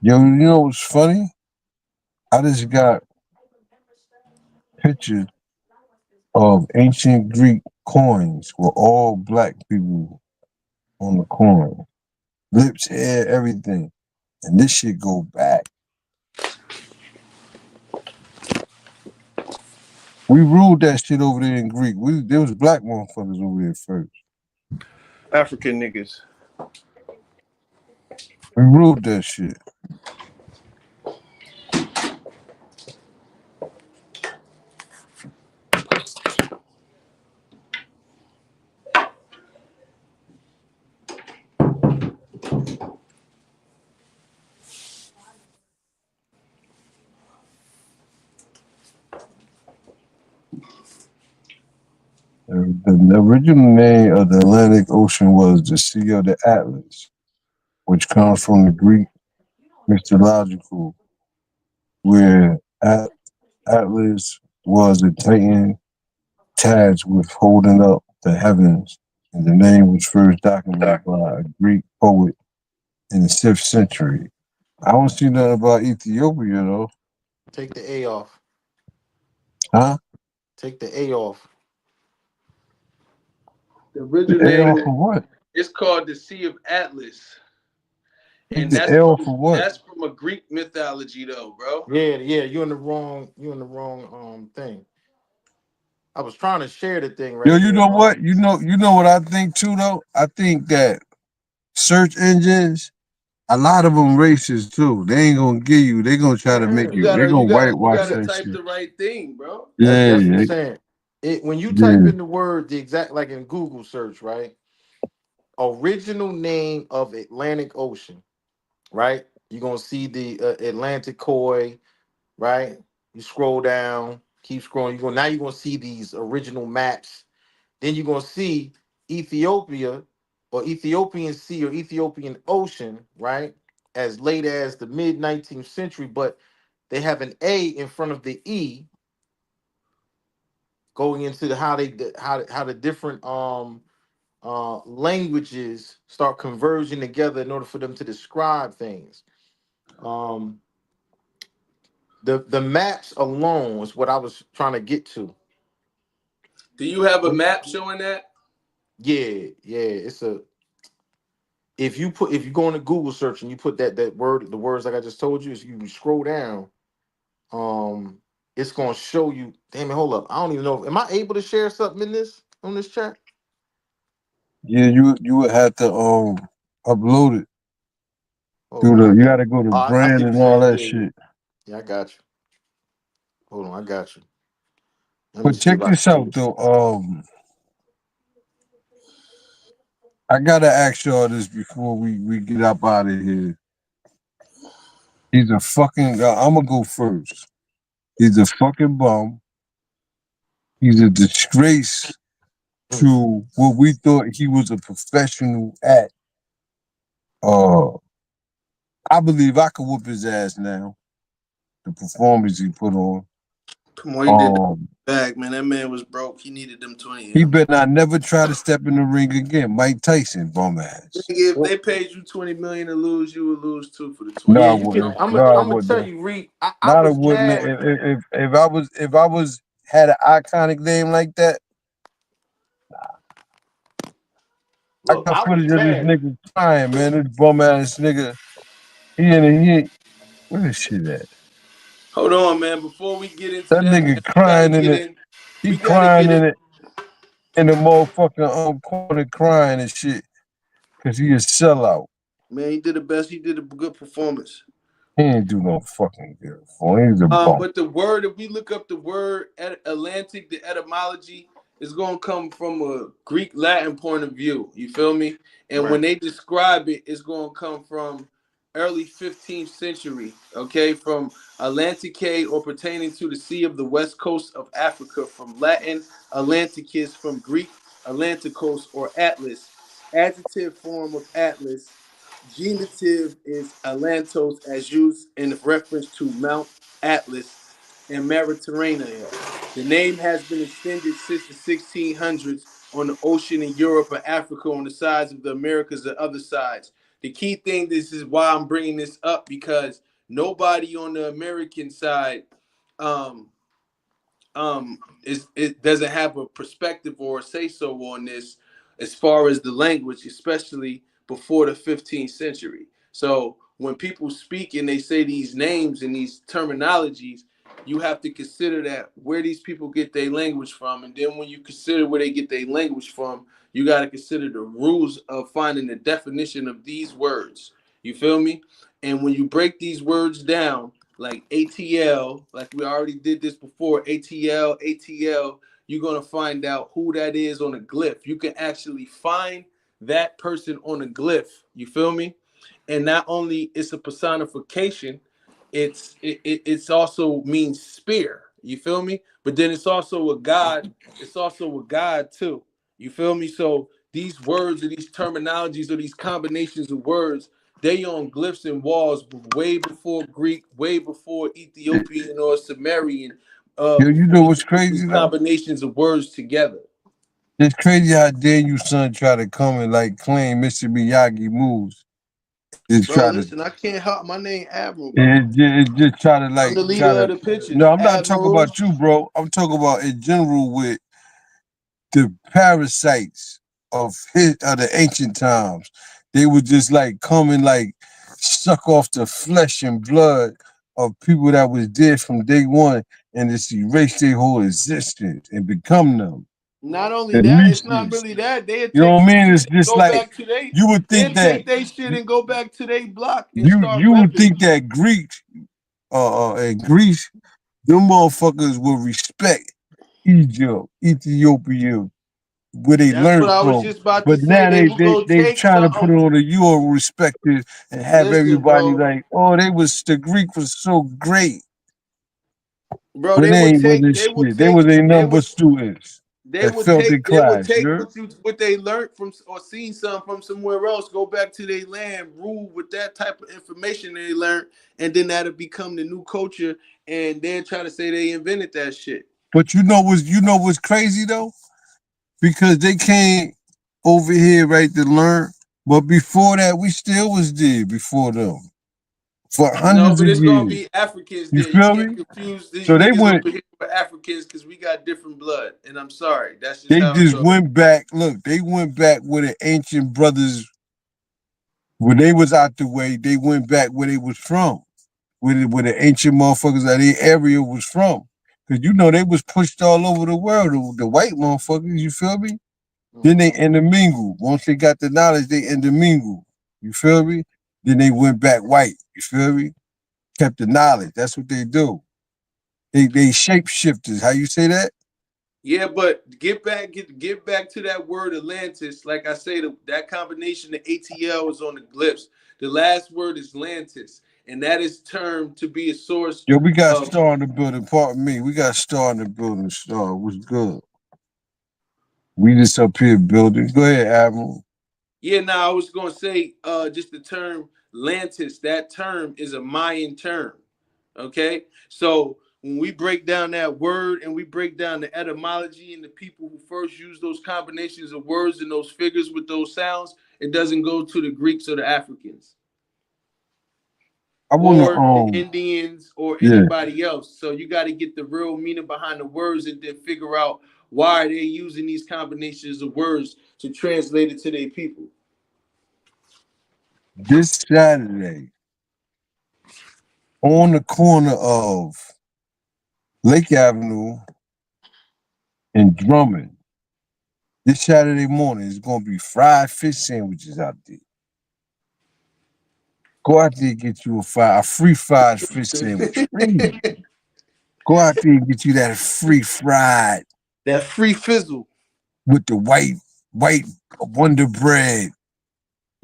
[SPEAKER 1] yo, you know what's funny? I just got pictures of ancient Greek coins with all black people on the coin. Lips, hair, everything. And this shit go back. We ruled that shit over there in Greek. There was black motherfuckers over there first.
[SPEAKER 8] African niggas.
[SPEAKER 1] We ruled that shit. The original name of the Atlantic Ocean was the Sea of the Atlas, which comes from the Greek mythological, where Atlas was a titan tasked with holding up the heavens, and the name was first documented by a Greek poet in the 6th century. I don't see nothing about Ethiopia though.
[SPEAKER 7] Take the A off.
[SPEAKER 1] Huh?
[SPEAKER 7] Take the A off.
[SPEAKER 8] The
[SPEAKER 1] The
[SPEAKER 8] original
[SPEAKER 1] L
[SPEAKER 8] name
[SPEAKER 1] for what?
[SPEAKER 8] is called the Sea of Atlas,
[SPEAKER 1] Take
[SPEAKER 8] and
[SPEAKER 1] the L for what?
[SPEAKER 8] that's from a Greek mythology, though, bro.
[SPEAKER 7] Yeah. You're in the wrong thing. I was trying to share the thing
[SPEAKER 1] Yo,
[SPEAKER 7] right
[SPEAKER 1] you
[SPEAKER 7] here.
[SPEAKER 1] know what? You know what I think too though? I think that search engines, a lot of them racist too. They ain't gonna give you. They gonna try to make
[SPEAKER 7] Yeah.
[SPEAKER 8] You
[SPEAKER 1] you. They
[SPEAKER 8] gotta,
[SPEAKER 1] gonna
[SPEAKER 8] you gotta, you
[SPEAKER 1] whitewash
[SPEAKER 8] gotta
[SPEAKER 1] that
[SPEAKER 8] type
[SPEAKER 1] shit.
[SPEAKER 8] the right thing, bro.
[SPEAKER 1] Yeah,
[SPEAKER 7] That's what I'm
[SPEAKER 1] yeah,
[SPEAKER 7] saying. When you type
[SPEAKER 1] yeah.
[SPEAKER 7] in the word the exact like in Google search, right? Original name of Atlantic Ocean, right? You're gonna see the Atlantic Koi, right? You scroll down, keep scrolling. You're gonna see these original maps. Then you're gonna see Ethiopia or Ethiopian Sea or Ethiopian Ocean, right? As late as the mid 19th century, but they have an A in front of the E, going into how the different languages start converging together in order for them to describe things. Um, the maps alone is what I was trying to get to.
[SPEAKER 8] Do you have a map showing that?
[SPEAKER 7] Yeah, it's a if you go into Google search and you put that word, the words like I just told you, if you scroll down, it's gonna show you. Damn it, hold up. I don't even know. Am I able to share something in this on this chat?
[SPEAKER 1] Yeah, you would have to upload it
[SPEAKER 7] Hold
[SPEAKER 1] through
[SPEAKER 7] on,
[SPEAKER 1] the.
[SPEAKER 7] I
[SPEAKER 1] You
[SPEAKER 7] got.
[SPEAKER 1] got to go to
[SPEAKER 7] Oh, I
[SPEAKER 1] brand
[SPEAKER 7] see what
[SPEAKER 1] and
[SPEAKER 7] you're
[SPEAKER 1] all
[SPEAKER 7] saying.
[SPEAKER 1] that
[SPEAKER 7] Yeah, yeah,
[SPEAKER 1] shit.
[SPEAKER 7] yeah. I got you. Hold on, I got you. Let me
[SPEAKER 1] But
[SPEAKER 7] see
[SPEAKER 1] check
[SPEAKER 7] if I
[SPEAKER 1] this
[SPEAKER 7] can do
[SPEAKER 1] out
[SPEAKER 7] this.
[SPEAKER 1] though. I gotta ask y'all this before we get up out of here. He's a fucking. I'm gonna go first. He's a fucking bum. He's a disgrace to what we thought he was a professional at. Uh, I believe I could whoop his ass now. The performance he put on.
[SPEAKER 8] Come on, he did that
[SPEAKER 1] Um,
[SPEAKER 8] bag, man. That man was broke. He needed them 20
[SPEAKER 1] he
[SPEAKER 8] M's.
[SPEAKER 1] better not never try to step in the ring again. Mike Tyson, bum ass.
[SPEAKER 8] If
[SPEAKER 7] Well,
[SPEAKER 8] they paid you 20 million to lose, you would lose too for the
[SPEAKER 1] No,
[SPEAKER 8] 20.
[SPEAKER 7] yeah,
[SPEAKER 1] I
[SPEAKER 7] you can.
[SPEAKER 1] wouldn't. No, I
[SPEAKER 7] I'm gonna tell
[SPEAKER 1] wouldn't.
[SPEAKER 7] you, Reed. I
[SPEAKER 1] Not I
[SPEAKER 7] was
[SPEAKER 1] wouldn't.
[SPEAKER 7] mad.
[SPEAKER 1] If I was had an iconic name like that, I
[SPEAKER 7] Look,
[SPEAKER 1] got
[SPEAKER 7] I was
[SPEAKER 1] footage of this
[SPEAKER 7] mad.
[SPEAKER 1] nigga crying, man. This bum ass nigga. He where this shit at?
[SPEAKER 8] Hold on, man. Before we get into
[SPEAKER 1] That
[SPEAKER 8] that, man,
[SPEAKER 1] nigga
[SPEAKER 8] we gotta
[SPEAKER 1] crying in
[SPEAKER 8] get
[SPEAKER 1] it.
[SPEAKER 8] in.
[SPEAKER 1] He
[SPEAKER 8] We gotta
[SPEAKER 1] crying
[SPEAKER 8] get in.
[SPEAKER 1] in it in the motherfucking corner crying and shit. Cause he a sellout.
[SPEAKER 8] Man, he did the best. He did a good performance.
[SPEAKER 1] He ain't do no fucking good for him. He's a bum.
[SPEAKER 8] But the word, if we look up the word Atlantic, the etymology is going to come from a Greek Latin point of view. You feel me? And when
[SPEAKER 7] Right.
[SPEAKER 8] they describe it, it's going to come from early 15th century, okay, from Atlantique or pertaining to the sea of the west coast of Africa, from Latin Atlanticus, from Greek Atlantikos or Atlas, adjective form of Atlas. Genitive is Atlantos as used in reference to Mount Atlas in Mediterranean. The name has been extended since the 1600s on the ocean in Europe and Africa on the sides of the Americas and other sides. The key thing, this is why I'm bringing this up, because nobody on the American side um, it doesn't have a perspective or a say so on this as far as the language, especially before the 15th century. So when people speak and they say these names and these terminologies, you have to consider that where these people get their language from. And then when you consider where they get their language from, you got to consider the rules of finding the definition of these words. You feel me? And when you break these words down, like ATL, like we already did this before, ATL, you're going to find out who that is on a glyph. You can actually find that person on a glyph. You feel me? And not only it's a personification, it's also means spear. You feel me? But then it's also a god. It's also a god too. You feel me? So these words or these terminologies or these combinations of words, they on glyphs and walls way before Greek, way before Ethiopian or Sumerian,
[SPEAKER 1] Yo, you
[SPEAKER 8] before
[SPEAKER 1] know
[SPEAKER 8] you
[SPEAKER 1] what's
[SPEAKER 8] could put these
[SPEAKER 1] crazy though?
[SPEAKER 8] combinations of words together.
[SPEAKER 1] It's crazy how dare you son try to come and like claim Mr. Miyagi moves. Just
[SPEAKER 8] Bro,
[SPEAKER 1] try to
[SPEAKER 8] listen, I can't help my name Admiral, bro.
[SPEAKER 1] it just try to
[SPEAKER 8] I'm the
[SPEAKER 1] try
[SPEAKER 8] leader of
[SPEAKER 1] to
[SPEAKER 8] the
[SPEAKER 1] no,
[SPEAKER 8] pitchers.
[SPEAKER 1] I'm not talking
[SPEAKER 8] Admiral.
[SPEAKER 1] about you, bro. I'm talking about in general with the parasites of the ancient times. They would just like come and like suck off the flesh and blood of people that was dead from day one and just erase their whole existence and become them.
[SPEAKER 8] Not only
[SPEAKER 1] The
[SPEAKER 8] that, it's not
[SPEAKER 1] nieces.
[SPEAKER 8] really that. They'd
[SPEAKER 1] You know
[SPEAKER 8] take
[SPEAKER 1] what I
[SPEAKER 8] the
[SPEAKER 1] mean?
[SPEAKER 8] shit
[SPEAKER 1] It's
[SPEAKER 8] and
[SPEAKER 1] just
[SPEAKER 8] go
[SPEAKER 1] like
[SPEAKER 8] back to they
[SPEAKER 1] you would think
[SPEAKER 8] they'd
[SPEAKER 1] that
[SPEAKER 8] take their shit and go back to their block and
[SPEAKER 1] you
[SPEAKER 8] start
[SPEAKER 1] you would
[SPEAKER 8] repping.
[SPEAKER 1] think that Greeks in Greece, them motherfuckers will respect Egypt, Ethiopia, where they
[SPEAKER 8] That's what
[SPEAKER 1] learned
[SPEAKER 8] I was
[SPEAKER 1] from.
[SPEAKER 8] just about to
[SPEAKER 1] But
[SPEAKER 8] say.
[SPEAKER 1] now
[SPEAKER 8] They will go
[SPEAKER 1] they
[SPEAKER 8] take
[SPEAKER 1] trying to put it
[SPEAKER 8] something.
[SPEAKER 1] on the Euro respected and have
[SPEAKER 8] Listen,
[SPEAKER 1] everybody
[SPEAKER 8] bro.
[SPEAKER 1] like, oh, the Greek was so great.
[SPEAKER 8] Bro,
[SPEAKER 1] When
[SPEAKER 8] they
[SPEAKER 1] they
[SPEAKER 8] would
[SPEAKER 1] ain't was
[SPEAKER 8] take,
[SPEAKER 1] this shit. They was ain't nothing but students that felt their
[SPEAKER 8] they would
[SPEAKER 1] class, you
[SPEAKER 8] take
[SPEAKER 1] heard?
[SPEAKER 8] what they learned from or seen something from somewhere else, go back to their land, rule with that type of information they learned, and then that'll become the new culture, and they'll try to say they invented that shit.
[SPEAKER 1] But you know what's crazy though? Because they came over here, right, to learn. But before that, we still was there before them for
[SPEAKER 8] No,
[SPEAKER 1] hundreds
[SPEAKER 8] but
[SPEAKER 1] of
[SPEAKER 8] it's gonna
[SPEAKER 1] years.
[SPEAKER 8] be Africans
[SPEAKER 1] You
[SPEAKER 8] there. You
[SPEAKER 1] feel
[SPEAKER 8] can't
[SPEAKER 1] me?
[SPEAKER 8] confuse these
[SPEAKER 1] So they
[SPEAKER 8] niggas
[SPEAKER 1] went,
[SPEAKER 8] over here with Africans because we got different blood. And I'm sorry, that's just
[SPEAKER 1] they
[SPEAKER 8] how it
[SPEAKER 1] just
[SPEAKER 8] goes.
[SPEAKER 1] went back. Look, they went back where the ancient brothers, when they was out the way, they went back where they was from, where the ancient motherfuckers of their area was from. Cause they was pushed all over the world, the white motherfuckers, you feel me? Then they intermingled. Once they got the knowledge, they intermingled. You feel me? Then they went back white. You feel me? Kept the knowledge. That's what they do. They shapeshifters. How you say that?
[SPEAKER 8] Yeah, but get back to that word Atlantis. Like I say, that combination of ATL is on the glyphs. The last word is Atlantis, and that is termed to be a source
[SPEAKER 1] Yo, we got
[SPEAKER 8] of.
[SPEAKER 1] Star in the building. Pardon me. We got Star in the building. Star, what's good? We just up here building. Go ahead, Admiral.
[SPEAKER 8] Yeah, now I was gonna say, just the term Atlantis. That term is a Mayan term. Okay, so when we break down that word and we break down the etymology and the people who first used those combinations of words and those figures with those sounds, it doesn't go to the Greeks or the Africans
[SPEAKER 1] I wanna
[SPEAKER 8] or the Indians or
[SPEAKER 1] yeah.
[SPEAKER 8] anybody else. So you got to get the real meaning behind the words and then figure out why they're using these combinations of words to translate it to their people.
[SPEAKER 1] This Saturday, on the corner of Lake Avenue and Drummond, this Saturday morning is gonna be fried fish sandwiches out there. Go out there and get you a free fried fish sandwich. Free. Go out there and get you that free fried
[SPEAKER 8] That free fizzle.
[SPEAKER 1] with the white Wonder Bread.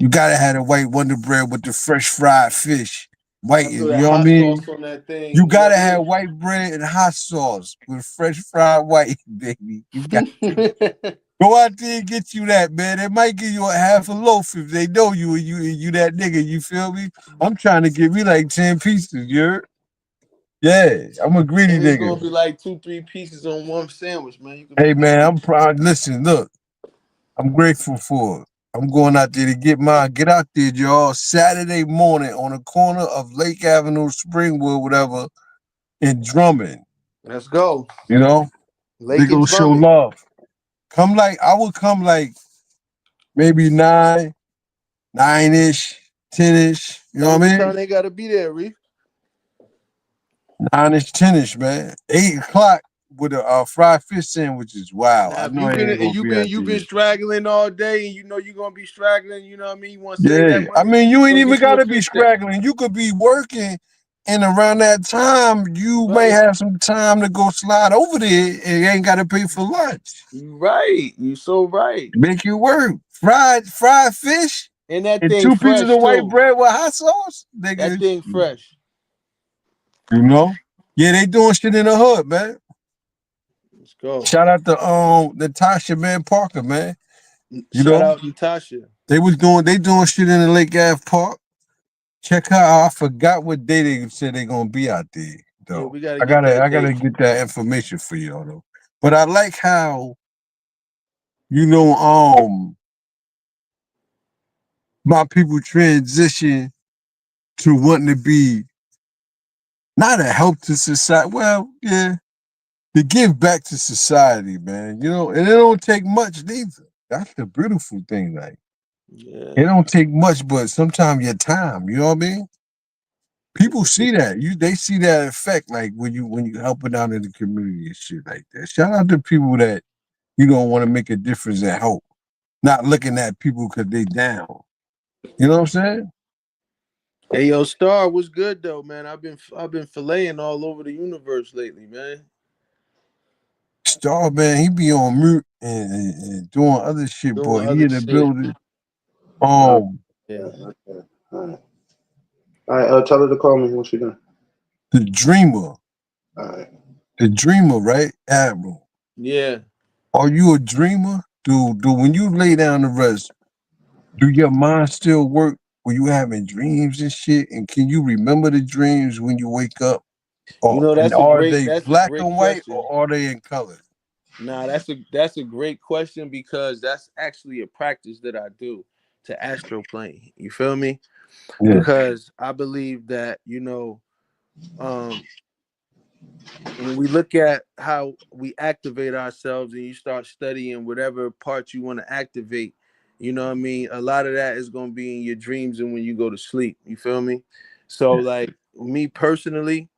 [SPEAKER 1] You gotta have the white Wonder Bread with the fresh fried fish. White,
[SPEAKER 8] I throw
[SPEAKER 1] you
[SPEAKER 8] that
[SPEAKER 1] know what I
[SPEAKER 8] hot
[SPEAKER 1] mean?
[SPEAKER 8] sauce on that thing.
[SPEAKER 1] You
[SPEAKER 8] You know
[SPEAKER 1] gotta
[SPEAKER 8] what I
[SPEAKER 1] have white bread and hot sauce with fresh fried white, baby. You got
[SPEAKER 8] mean?
[SPEAKER 1] go out there and get you that, man. They might give you a half a loaf if they know you and you that nigga. You feel me? I'm trying to get me like 10 pieces. You heard? Yeah, I'm a greedy
[SPEAKER 8] And it's
[SPEAKER 1] nigga.
[SPEAKER 8] gonna be like 2-3 pieces on one sandwich, man. You can
[SPEAKER 1] Hey
[SPEAKER 8] make it
[SPEAKER 1] man,
[SPEAKER 8] easy.
[SPEAKER 1] I'm proud. Listen, look, I'm grateful for it. I'm going out there to get mine. Get out there, y'all. Saturday morning on the corner of Lake Avenue, Springwood, whatever, in Drummond.
[SPEAKER 8] Let's go.
[SPEAKER 1] You know, they
[SPEAKER 8] Lake and
[SPEAKER 1] gonna show
[SPEAKER 8] Drummond.
[SPEAKER 1] love. I would come like maybe 9-ish, 10-ish. You know
[SPEAKER 8] Tell
[SPEAKER 1] what
[SPEAKER 8] them
[SPEAKER 1] I
[SPEAKER 8] what
[SPEAKER 1] mean?
[SPEAKER 8] time they gotta be there, Reef.
[SPEAKER 1] 9-ish, 10-ish, man. 8 o'clock with a fried fish sandwiches. Wow,
[SPEAKER 8] Now,
[SPEAKER 1] I
[SPEAKER 8] if
[SPEAKER 1] know I ain't gonna be out
[SPEAKER 8] you've been
[SPEAKER 1] there.
[SPEAKER 8] straggling all day, and you know you're gonna be straggling. You know what I mean? You want to save that
[SPEAKER 1] Yeah, I
[SPEAKER 8] money?
[SPEAKER 1] mean, you ain't
[SPEAKER 8] Go
[SPEAKER 1] even
[SPEAKER 8] get you a
[SPEAKER 1] gotta be
[SPEAKER 8] fish steak.
[SPEAKER 1] scraggling. You could be working, and around that time, you may
[SPEAKER 8] Right.
[SPEAKER 1] have some time to go slide over there, and you ain't gotta pay for lunch.
[SPEAKER 8] You right. You so right.
[SPEAKER 1] Make you work. Fried fish
[SPEAKER 8] And that
[SPEAKER 1] and
[SPEAKER 8] thing
[SPEAKER 1] 2 pieces
[SPEAKER 8] fresh
[SPEAKER 1] of white
[SPEAKER 8] too.
[SPEAKER 1] bread with hot sauce,
[SPEAKER 8] That
[SPEAKER 1] nigga.
[SPEAKER 8] thing fresh.
[SPEAKER 1] You know? Yeah, they doing shit in the hood, man.
[SPEAKER 8] Let's go.
[SPEAKER 1] Shout out to Natasha, man, Parker, man. You
[SPEAKER 8] Shout
[SPEAKER 1] know,
[SPEAKER 8] out Natasha.
[SPEAKER 1] they doing shit in the Lake Ave Park. Check her out. I forgot what day they said they gonna be out there,
[SPEAKER 8] Yeah,
[SPEAKER 1] though.
[SPEAKER 8] we gotta
[SPEAKER 1] I
[SPEAKER 8] get
[SPEAKER 1] gotta
[SPEAKER 8] that
[SPEAKER 1] I gotta
[SPEAKER 8] date.
[SPEAKER 1] get that information for y'all though. But I like how, my people transition to wanting to be not a help to society. Well, yeah, to give back to society, man. And it don't take much neither. That's the beautiful thing. Like,
[SPEAKER 8] Yeah.
[SPEAKER 1] it don't take much, but sometimes your time. You know what I mean? People see that. They see that effect, like when you helping out in the community and shit like that. Shout out to people that want to make a difference and help, not looking at people because they down. You know what I'm saying?
[SPEAKER 8] Hey yo, Star, what's good though, man? I've been filleting all over the universe lately, man.
[SPEAKER 1] Star man, he be on mute and doing other shit,
[SPEAKER 8] Doing
[SPEAKER 1] boy. He
[SPEAKER 8] other
[SPEAKER 1] in the
[SPEAKER 8] shit.
[SPEAKER 1] building.
[SPEAKER 9] All right.
[SPEAKER 8] Yeah.
[SPEAKER 9] Okay. All right. All right. Tell her to call me when she's done.
[SPEAKER 1] The dreamer,
[SPEAKER 9] All right.
[SPEAKER 1] right, Admiral?
[SPEAKER 8] Yeah.
[SPEAKER 1] Are you a dreamer? Do when you lay down to rest, do your mind still work when you having dreams and shit? And can you remember the dreams when you wake up?
[SPEAKER 8] You
[SPEAKER 1] Or
[SPEAKER 8] know,
[SPEAKER 1] and are they
[SPEAKER 8] that's a
[SPEAKER 1] black
[SPEAKER 8] great
[SPEAKER 1] and white
[SPEAKER 8] question.
[SPEAKER 1] or are they in color?
[SPEAKER 8] Nah, that's a great question because that's actually a practice that I do to astroplane. You feel me?
[SPEAKER 1] Yeah.
[SPEAKER 8] Because I believe that, um when we look at how we activate ourselves and you start studying whatever part you want to activate, you know what I mean? A lot of that is going to be in your dreams and when you go to sleep. You feel me? So,
[SPEAKER 1] Yeah.
[SPEAKER 8] like, me personally,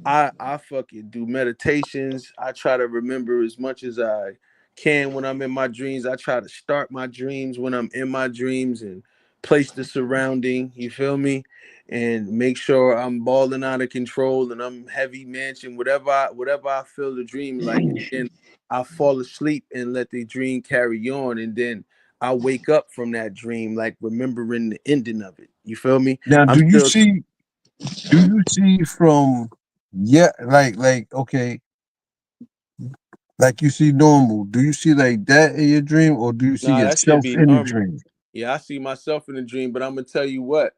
[SPEAKER 8] I fucking do meditations. I try to remember as much as I can when I'm in my dreams. I try to start my dreams when I'm in my dreams and place the surrounding, you feel me? And make sure I'm balling out of control and I'm heavy mansion, whatever I feel the dream like. And then I fall asleep and let the dream carry on. And then I wake up from that dream, like remembering the ending of it. You feel me?
[SPEAKER 1] Now,
[SPEAKER 8] I'm still
[SPEAKER 1] do you see from yeah, like okay, like you see normal? Do you see like that in your dream, or do you see
[SPEAKER 8] Nah, that should
[SPEAKER 1] yourself
[SPEAKER 8] be
[SPEAKER 1] in the
[SPEAKER 8] normal.
[SPEAKER 1] dream?
[SPEAKER 8] Yeah, I see myself in a dream, but I'm gonna tell you what.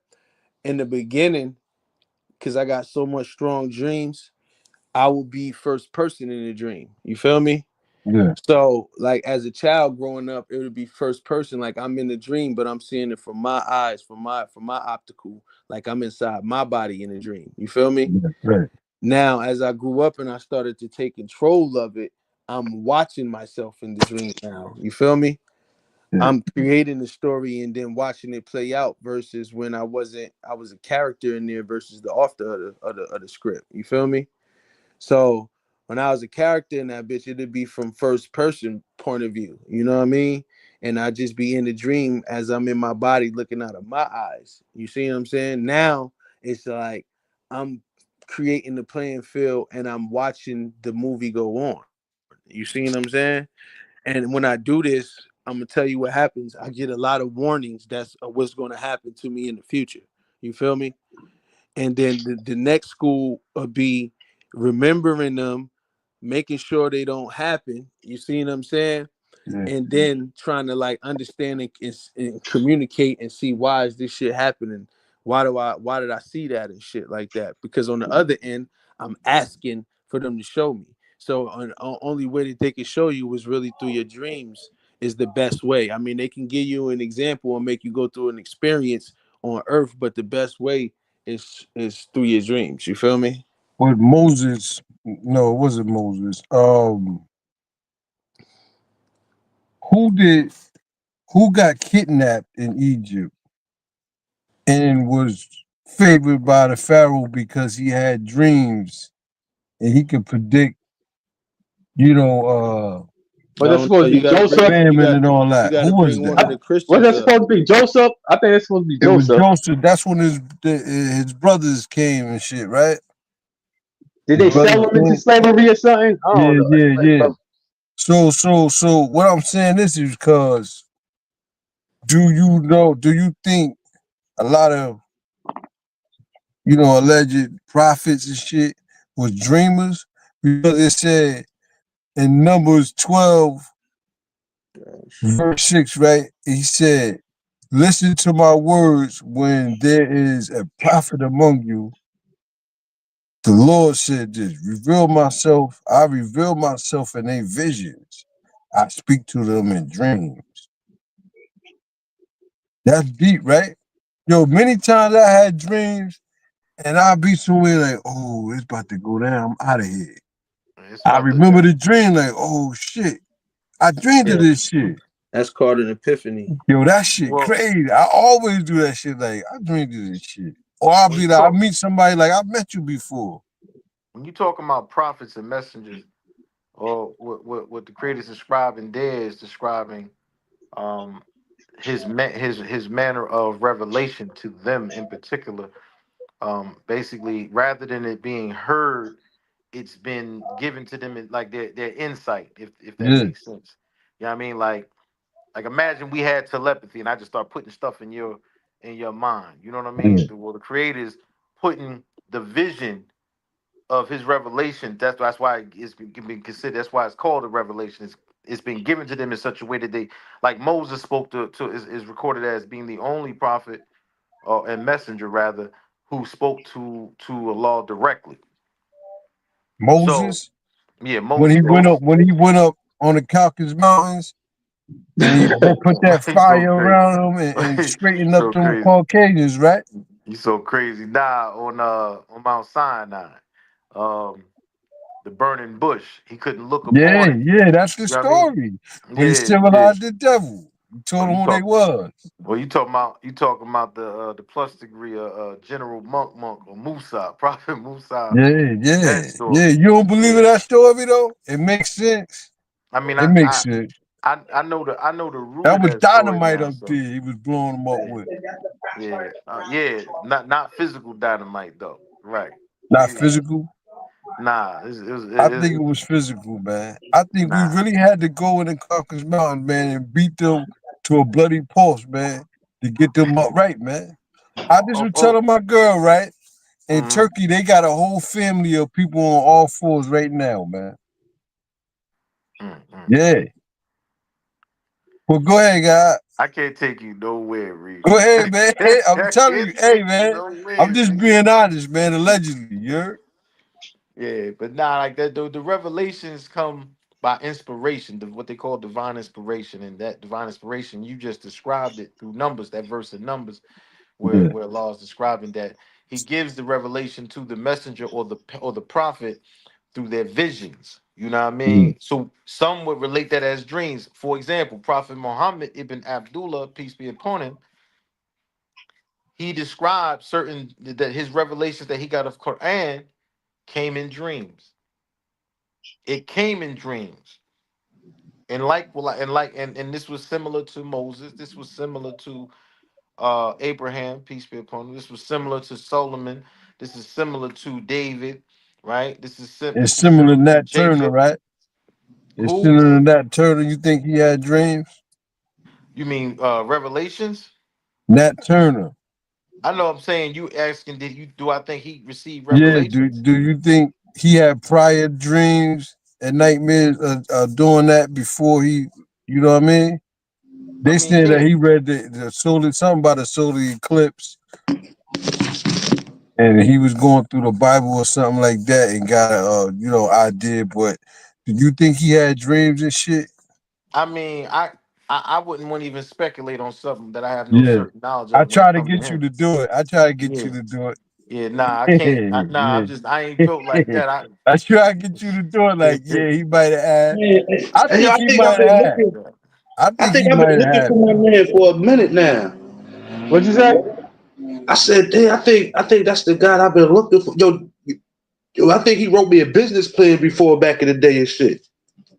[SPEAKER 8] In the beginning, because I got so much strong dreams, I will be first person in the dream. You feel me?
[SPEAKER 1] Yeah,
[SPEAKER 8] So, like as a child growing up, it would be first person, like I'm in the dream, but I'm seeing it from my eyes, from my optical, like I'm inside my body in the dream. You feel me?
[SPEAKER 1] yeah, right.
[SPEAKER 8] Now, as I grew up and I started to take control of it, I'm watching myself in the dream now. You feel me?
[SPEAKER 1] Yeah,
[SPEAKER 8] I'm creating the story and then watching it play out versus when I wasn't. I was a character in there versus the author of the script. You feel me? So when I was a character in that bitch, it'd be from first person point of view. You know what I mean? And I just be in the dream as I'm in my body looking out of my eyes. You see what I'm saying? Now it's like I'm creating the playing field and I'm watching the movie go on. You see what I'm saying? And when I do this, I'm gonna tell you what happens. I get a lot of warnings that's what's gonna happen to me in the future. You feel me? And then the next school will be remembering them, making sure they don't happen. You see what I'm saying?
[SPEAKER 1] yeah.
[SPEAKER 8] And then trying to like understand and communicate and see why is this shit happening? Why did I see that and shit like that? Because on the other end, I'm asking for them to show me. So only way that they can show you is really through your dreams is the best way. I mean, they can give you an example and make you go through an experience on Earth, but the best way is through your dreams. You feel me?
[SPEAKER 1] But Moses, no, it wasn't Moses. Who did who got kidnapped in Egypt and was favored by the Pharaoh because he had dreams and he could predict, you know,
[SPEAKER 8] I
[SPEAKER 5] Was that
[SPEAKER 8] don't
[SPEAKER 5] supposed
[SPEAKER 8] know.
[SPEAKER 5] to be Joseph?
[SPEAKER 1] famine and all
[SPEAKER 8] You
[SPEAKER 1] that.
[SPEAKER 8] got to
[SPEAKER 1] Who was
[SPEAKER 8] bring one
[SPEAKER 1] that?
[SPEAKER 8] of the
[SPEAKER 5] Was
[SPEAKER 8] Christians
[SPEAKER 5] that
[SPEAKER 8] up.
[SPEAKER 5] supposed to be Joseph? I think it's supposed to be
[SPEAKER 1] It was
[SPEAKER 5] Joseph.
[SPEAKER 1] Joseph. That's when his brothers came and shit, right?
[SPEAKER 5] Did
[SPEAKER 1] His
[SPEAKER 5] they
[SPEAKER 1] brothers
[SPEAKER 5] sell him into
[SPEAKER 1] came.
[SPEAKER 5] slavery or something? I don't
[SPEAKER 1] Yeah,
[SPEAKER 5] know.
[SPEAKER 1] yeah, yeah. So what I'm saying this is because do you think a lot of, alleged prophets and shit was dreamers? Because it said in Numbers 12, verse 6, right? He said, listen to my words when there is a prophet among you. The Lord said this, I reveal myself in their visions. I speak to them in dreams. That's deep, right? Yo, many times I had dreams and I'd be somewhere like, oh, it's about to go down. I'm out of here.
[SPEAKER 7] It's
[SPEAKER 1] I
[SPEAKER 7] about to.
[SPEAKER 1] remember the dream like, oh shit, I dreamed of
[SPEAKER 8] Yeah,
[SPEAKER 1] this shit.
[SPEAKER 8] that's called an epiphany.
[SPEAKER 1] Yo, that shit
[SPEAKER 7] Well,
[SPEAKER 1] crazy. I always do that shit like, I dreamed of this shit. Or I'll
[SPEAKER 7] when
[SPEAKER 1] be
[SPEAKER 7] you
[SPEAKER 1] like, I
[SPEAKER 7] talk,
[SPEAKER 1] meet somebody like, I met you before.
[SPEAKER 7] when you talking about prophets and messengers, or what the creator is describing there is describing um his manner of revelation to them in particular. Basically, rather than it being heard, it's been given to them in like their insight, if that
[SPEAKER 1] Yeah,
[SPEAKER 7] makes sense. You know what I mean? Like imagine we had telepathy and I just start putting stuff in your mind. You know what I
[SPEAKER 1] yeah,
[SPEAKER 7] mean? Well, the creator is putting the vision of his revelation. That's why it's been considered. That's why it's called a revelation. It's been given to them in such a way that they, like Moses spoke to is recorded as being the only prophet and messenger rather who spoke to Allah directly. So
[SPEAKER 1] Moses,
[SPEAKER 7] yeah,
[SPEAKER 1] when he went up on the Caucasus Mountains and he put that
[SPEAKER 7] he's so
[SPEAKER 1] fire
[SPEAKER 7] crazy.
[SPEAKER 1] around him and straightened up
[SPEAKER 7] So
[SPEAKER 1] them
[SPEAKER 7] crazy.
[SPEAKER 1] Caucasians, right?
[SPEAKER 7] He's so crazy. Nah, on Mount Sinai, um, the burning bush, he couldn't look
[SPEAKER 1] Yeah,
[SPEAKER 7] upon it.
[SPEAKER 1] yeah, that's the
[SPEAKER 7] You know what I mean?
[SPEAKER 1] story. When he
[SPEAKER 7] Yeah, yeah.
[SPEAKER 1] civilized the devil, he
[SPEAKER 7] Oh,
[SPEAKER 1] told them
[SPEAKER 7] you
[SPEAKER 1] who they
[SPEAKER 7] talk.
[SPEAKER 1] was.
[SPEAKER 7] Well, you talking about the plus degree of General Monk or Musa, Prophet Musa.
[SPEAKER 1] Yeah,
[SPEAKER 7] That
[SPEAKER 1] yeah, yeah.
[SPEAKER 7] story.
[SPEAKER 1] You don't believe
[SPEAKER 7] Yeah.
[SPEAKER 1] in that story though? It makes sense.
[SPEAKER 7] I mean,
[SPEAKER 1] It makes sense.
[SPEAKER 7] I know the root
[SPEAKER 1] That
[SPEAKER 7] of
[SPEAKER 1] was
[SPEAKER 7] that story
[SPEAKER 1] dynamite
[SPEAKER 7] now.
[SPEAKER 1] up
[SPEAKER 7] So
[SPEAKER 1] there. He was blowing them up
[SPEAKER 7] yeah,
[SPEAKER 1] with.
[SPEAKER 7] yeah. Not physical dynamite though. Right.
[SPEAKER 1] Not physical.
[SPEAKER 7] Nah,
[SPEAKER 1] I think it was physical, man. I think we
[SPEAKER 7] nah.
[SPEAKER 1] really had to go in the Caucasus Mountains, man, and beat them to a bloody pulse, man, to get them up right, man. I just
[SPEAKER 7] Oh,
[SPEAKER 1] was
[SPEAKER 7] oh.
[SPEAKER 1] telling my girl, right? In
[SPEAKER 7] Mm-hmm.
[SPEAKER 1] Turkey, they got a whole family of people on all fours right now, man.
[SPEAKER 7] Mm-hmm.
[SPEAKER 1] Yeah. Well, go ahead, guy.
[SPEAKER 7] I can't take you nowhere, Reed.
[SPEAKER 1] Go ahead, man. I'm
[SPEAKER 7] I
[SPEAKER 1] telling you,
[SPEAKER 7] can't
[SPEAKER 1] hey,
[SPEAKER 7] take you
[SPEAKER 1] man. I'm
[SPEAKER 7] nowhere,
[SPEAKER 1] just
[SPEAKER 7] nigga.
[SPEAKER 1] being honest, man. Allegedly, you're.
[SPEAKER 7] Yeah, but nah, like that. The revelations come by inspiration, what they call divine inspiration, and that divine inspiration, you just described it through numbers. That verse in Numbers,
[SPEAKER 1] Yeah.
[SPEAKER 7] where Allah is describing that He gives the revelation to the messenger or the prophet through their visions. You know what I
[SPEAKER 1] Mm.
[SPEAKER 7] mean? So some would relate that as dreams. For example, Prophet Muhammad ibn Abdullah, peace be upon him, he described certain that his revelations that he got of Quran came in dreams. It came in dreams. And this was similar to Moses. This was similar to Abraham, peace be upon him. This was similar to Solomon. This is similar to David, right?
[SPEAKER 1] It's
[SPEAKER 7] This was
[SPEAKER 1] similar to
[SPEAKER 7] similar to
[SPEAKER 1] Nat Turner,
[SPEAKER 7] Jacob.
[SPEAKER 1] right? It's
[SPEAKER 7] Who?
[SPEAKER 1] similar to Nat Turner. You think he had dreams?
[SPEAKER 7] You mean Revelations?
[SPEAKER 1] Nat Turner.
[SPEAKER 7] I know I'm saying you asking do I think he received
[SPEAKER 1] Yeah.
[SPEAKER 7] revelations?
[SPEAKER 1] Do you think he had prior dreams and nightmares doing that before he? You know what I mean?
[SPEAKER 7] I
[SPEAKER 1] They
[SPEAKER 7] mean,
[SPEAKER 1] saying that
[SPEAKER 7] yeah.
[SPEAKER 1] he read the solar something about a solar eclipse, and he was going through the Bible or something like that, and got a idea. But do you think he had dreams and shit?
[SPEAKER 7] I mean, I wouldn't want to even speculate on something that I have no
[SPEAKER 1] Yeah.
[SPEAKER 7] certain knowledge
[SPEAKER 1] I
[SPEAKER 7] of when it
[SPEAKER 1] try to
[SPEAKER 7] comes to
[SPEAKER 1] get you
[SPEAKER 7] him.
[SPEAKER 1] to do it. I try to get
[SPEAKER 7] Yeah.
[SPEAKER 1] you to do it.
[SPEAKER 7] Yeah, nah, I can't. Nah,
[SPEAKER 1] Yeah.
[SPEAKER 7] I ain't built like that.
[SPEAKER 1] I try to get you to do it. Like, yeah, he might have had.
[SPEAKER 9] Man,
[SPEAKER 1] I
[SPEAKER 9] hey,
[SPEAKER 1] think
[SPEAKER 9] I
[SPEAKER 1] he
[SPEAKER 9] think I've
[SPEAKER 1] might
[SPEAKER 9] been
[SPEAKER 1] have had.
[SPEAKER 9] looking.
[SPEAKER 1] I
[SPEAKER 9] I
[SPEAKER 1] think
[SPEAKER 9] think
[SPEAKER 1] he
[SPEAKER 9] I've
[SPEAKER 1] might
[SPEAKER 9] been
[SPEAKER 1] have
[SPEAKER 9] looking
[SPEAKER 1] had
[SPEAKER 9] for
[SPEAKER 1] it.
[SPEAKER 9] my man for a minute now.
[SPEAKER 5] What you say?
[SPEAKER 9] I said, damn, I think that's the guy I've been looking for. Yo, I think he wrote me a business plan before back in the day and shit.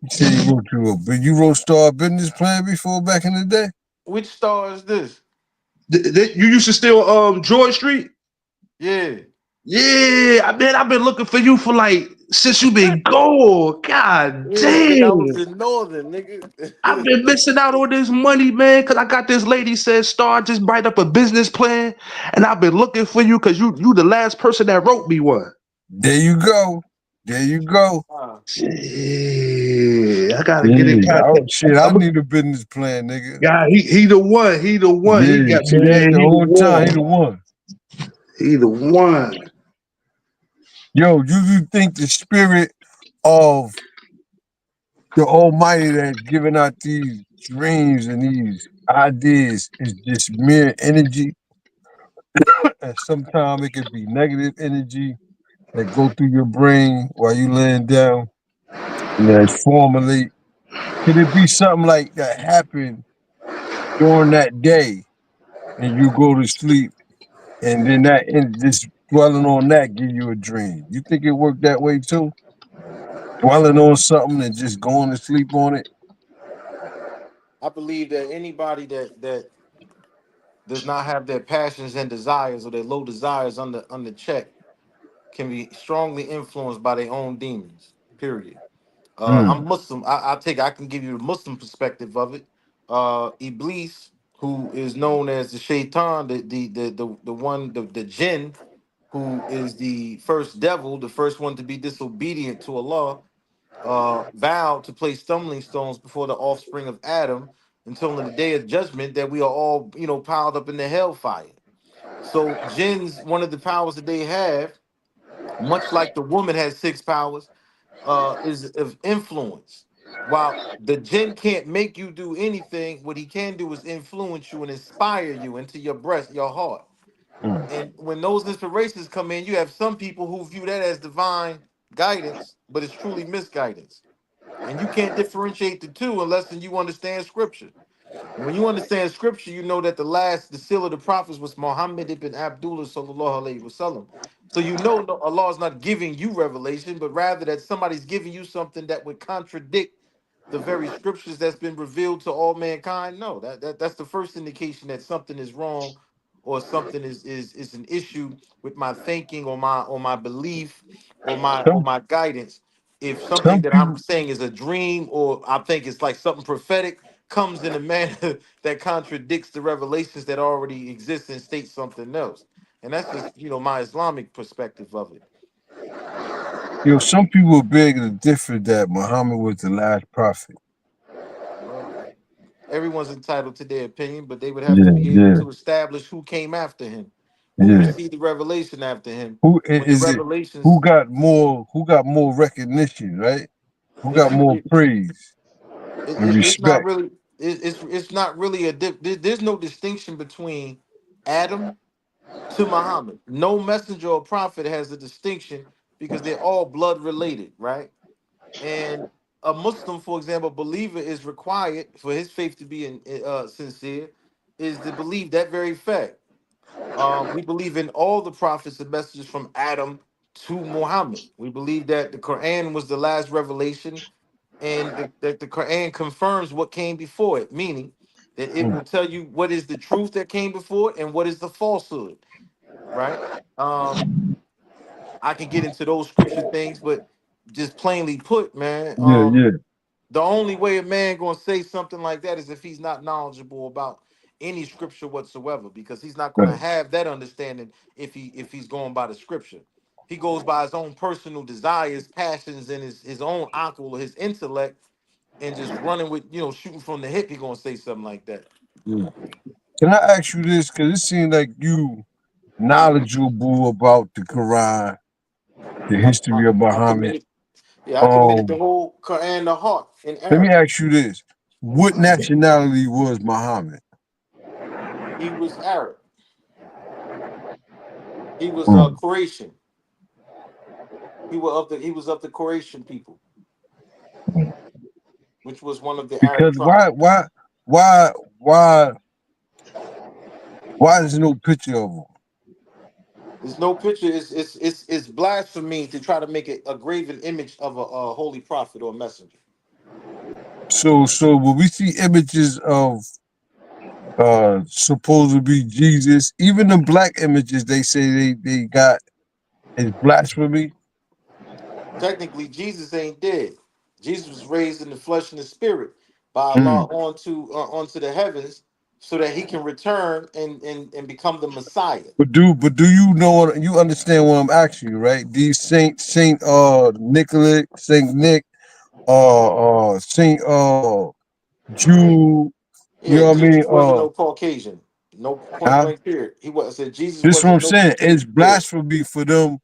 [SPEAKER 1] You say you wrote to a, but you wrote Star Business Plan before back in the day?
[SPEAKER 7] Which star is this?
[SPEAKER 9] You used to steal George Street?
[SPEAKER 7] Yeah.
[SPEAKER 9] Yeah, I've been looking for you for like since you been gone. God
[SPEAKER 7] Yeah, nigga, I was
[SPEAKER 9] damn.
[SPEAKER 7] in Northern,
[SPEAKER 9] I've
[SPEAKER 7] nigga.
[SPEAKER 9] been missing out on this money, man, because I got this lady said Star just write up a business plan, and I've been looking for you because you the last person that wrote me one.
[SPEAKER 1] There you go. There you go.
[SPEAKER 7] Ah,
[SPEAKER 9] Yeah, I gotta get in
[SPEAKER 1] Yeah. Oh
[SPEAKER 9] contact.
[SPEAKER 1] shit, I
[SPEAKER 9] I'm a
[SPEAKER 1] need a business plan, nigga.
[SPEAKER 9] guy. He the one. He the one. He
[SPEAKER 1] Yeah.
[SPEAKER 9] got
[SPEAKER 1] See that
[SPEAKER 9] man.
[SPEAKER 1] the
[SPEAKER 9] He the
[SPEAKER 1] whole time he the
[SPEAKER 9] one.
[SPEAKER 1] one.
[SPEAKER 9] He the one.
[SPEAKER 1] Yo, you think the spirit of the Almighty that's giving out these dreams and these ideas is just mere energy, and sometimes it could be negative energy that go through your brain while you laying down and that's formulate. Could it be something like that happened during that day and you go to sleep and then that and just dwelling on that give you a dream? You think it worked that way too? Dwelling on something and just going to sleep on it?
[SPEAKER 7] I believe that anybody that does not have their passions and desires or their low desires under check can be strongly influenced by their own demons. Period. I'm
[SPEAKER 1] Mm.
[SPEAKER 7] Muslim. I can give you the Muslim perspective of it. Iblis, who is known as the Shaitan, the jinn, who is the first devil, the first one to be disobedient to Allah, vowed to place stumbling stones before the offspring of Adam until in the day of judgment that we are all, piled up in the hellfire. So jinns, one of the powers that they have Much like the woman has six powers, is of influence. While the jinn can't make you do anything, what he can do is influence you and inspire you into your breast, your heart.
[SPEAKER 1] Mm.
[SPEAKER 7] And when those inspirations come in, you have some people who view that as divine guidance, but it's truly misguidance. And you can't differentiate the two unless you understand scripture. And when you understand scripture, you know that the seal of the prophets was Muhammad ibn Abdullah sallallahu alaihi wasallam. So you know Allah is not giving you revelation, but rather that somebody's giving you something that would contradict the very scriptures that's been revealed to all mankind. No, that's the first indication that something is wrong, or something is an issue with my thinking, or my belief, or
[SPEAKER 1] Some
[SPEAKER 7] my guidance. If something
[SPEAKER 1] some
[SPEAKER 7] that I'm
[SPEAKER 1] people,
[SPEAKER 7] saying is a dream, or I think it's like something prophetic, comes in a manner that contradicts the revelations that already exist and states something else. And that's just, my Islamic perspective of it.
[SPEAKER 1] some people beg to differ that Muhammad was the last prophet.
[SPEAKER 7] Well, everyone's entitled to their opinion, but they would have to
[SPEAKER 1] Yeah,
[SPEAKER 7] be able
[SPEAKER 1] yeah,
[SPEAKER 7] to establish who came after him, who
[SPEAKER 1] yeah.
[SPEAKER 7] received the revelation after him. When the
[SPEAKER 1] Is it?
[SPEAKER 7] revelations,
[SPEAKER 1] Who got more recognition? Right? Who
[SPEAKER 7] if
[SPEAKER 1] got
[SPEAKER 7] you,
[SPEAKER 1] more praise and
[SPEAKER 7] it's not
[SPEAKER 1] respect?
[SPEAKER 7] really, it's not really there's no distinction between Adam to Muhammad. No messenger or prophet has a distinction because they're all blood related, right? And a Muslim, for example, believer is required for his faith to be sincere, is to believe that very fact. We believe in all the prophets and messages from Adam to Muhammad. We believe that the Quran was the last revelation, and that the Quran confirms what came before it, meaning that it
[SPEAKER 1] Mm.
[SPEAKER 7] will tell you what is the truth that came before it and what is the falsehood, right? Um, I can get into those scripture things, but just plainly put, man,
[SPEAKER 1] Yeah, yeah,
[SPEAKER 7] the only way a man gonna say something like that is if he's not knowledgeable about any scripture whatsoever, because he's not gonna
[SPEAKER 1] right.
[SPEAKER 7] have that understanding if he's going by the scripture. He goes by his own personal desires, passions, and his own akal, his intellect, and just running with shooting from the hip. He gonna say something like that.
[SPEAKER 1] Yeah. Can I ask you this? Because it seems like you knowledgeable about the Quran, the
[SPEAKER 7] I, I,
[SPEAKER 1] history of
[SPEAKER 7] I
[SPEAKER 1] Muhammad.
[SPEAKER 7] committed, yeah, I committed the
[SPEAKER 1] Um,
[SPEAKER 7] whole Quran to heart in
[SPEAKER 1] Let me
[SPEAKER 7] Arabic.
[SPEAKER 1] ask you this: what nationality was Muhammad?
[SPEAKER 7] He was Arab. He was
[SPEAKER 1] Mm.
[SPEAKER 7] Croatian. He was of the Croatian people, which was one of the Arab
[SPEAKER 1] Because
[SPEAKER 7] tribes.
[SPEAKER 1] why, why, why is no picture of him?
[SPEAKER 7] There's no picture. It's blasphemy to try to make it a graven image of a holy prophet or messenger.
[SPEAKER 1] So when we see images of supposed to be Jesus, even the black images they say they got is blasphemy.
[SPEAKER 7] Technically, Jesus ain't dead. Jesus was raised in the flesh and the spirit by Allah
[SPEAKER 1] Mm.
[SPEAKER 7] onto the heavens, so that he can return and become the Messiah.
[SPEAKER 1] But do you know what you understand what I'm asking you, right? These Saint Nicholas, Saint Nick, Saint Jude, you
[SPEAKER 7] Yeah,
[SPEAKER 1] know what I mean?
[SPEAKER 7] Jesus wasn't no Caucasian. No, point
[SPEAKER 1] Huh?
[SPEAKER 7] blank period. He was. I said Jesus
[SPEAKER 1] This is what I'm
[SPEAKER 7] wasn't no
[SPEAKER 1] saying. It's
[SPEAKER 7] Caucasian. Yeah,
[SPEAKER 1] blasphemy for them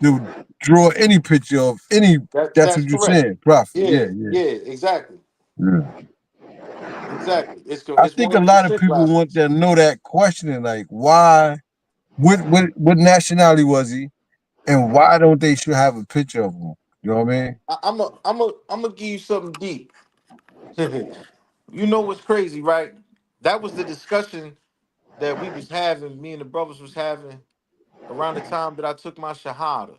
[SPEAKER 1] to draw any picture of any. That's
[SPEAKER 7] that's
[SPEAKER 1] what you're
[SPEAKER 7] correct.
[SPEAKER 1] saying, prophet.
[SPEAKER 7] Yeah,
[SPEAKER 1] Yeah, yeah,
[SPEAKER 7] yeah, exactly,
[SPEAKER 1] yeah.
[SPEAKER 7] exactly.
[SPEAKER 1] I
[SPEAKER 7] It's
[SPEAKER 1] think a
[SPEAKER 7] 100
[SPEAKER 1] lot of
[SPEAKER 7] percent
[SPEAKER 1] people want
[SPEAKER 7] blasphemous.
[SPEAKER 1] to know that questioning, like why, what nationality was he, and why don't they should have a picture of him? You know what I mean?
[SPEAKER 7] I'm gonna give you something deep. You know what's crazy, right? That was the discussion that we was having. Me and the brothers was having around the time that I took my shahada.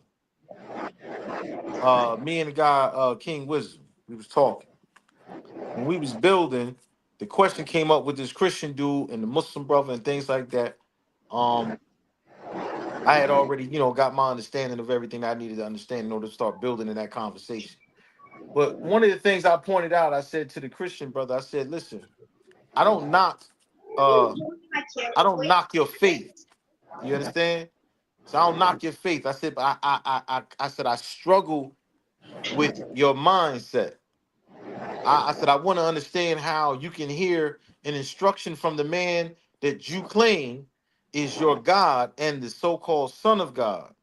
[SPEAKER 7] Me and the guy, King Wisdom, we was talking. When we was building, the question came up with this Christian dude and the Muslim brother and things like that. Um, I had already, got my understanding of everything I needed to understand in order to start building in that conversation. But one of the things I pointed out, I said to the Christian brother, I said, listen, I don't knock uh I don't knock your faith. You understand? So I don't knock your faith. I said, but I said I struggle with your mindset. I said I want to understand how you can hear an instruction from the man that you claim is your God and the so-called Son of God.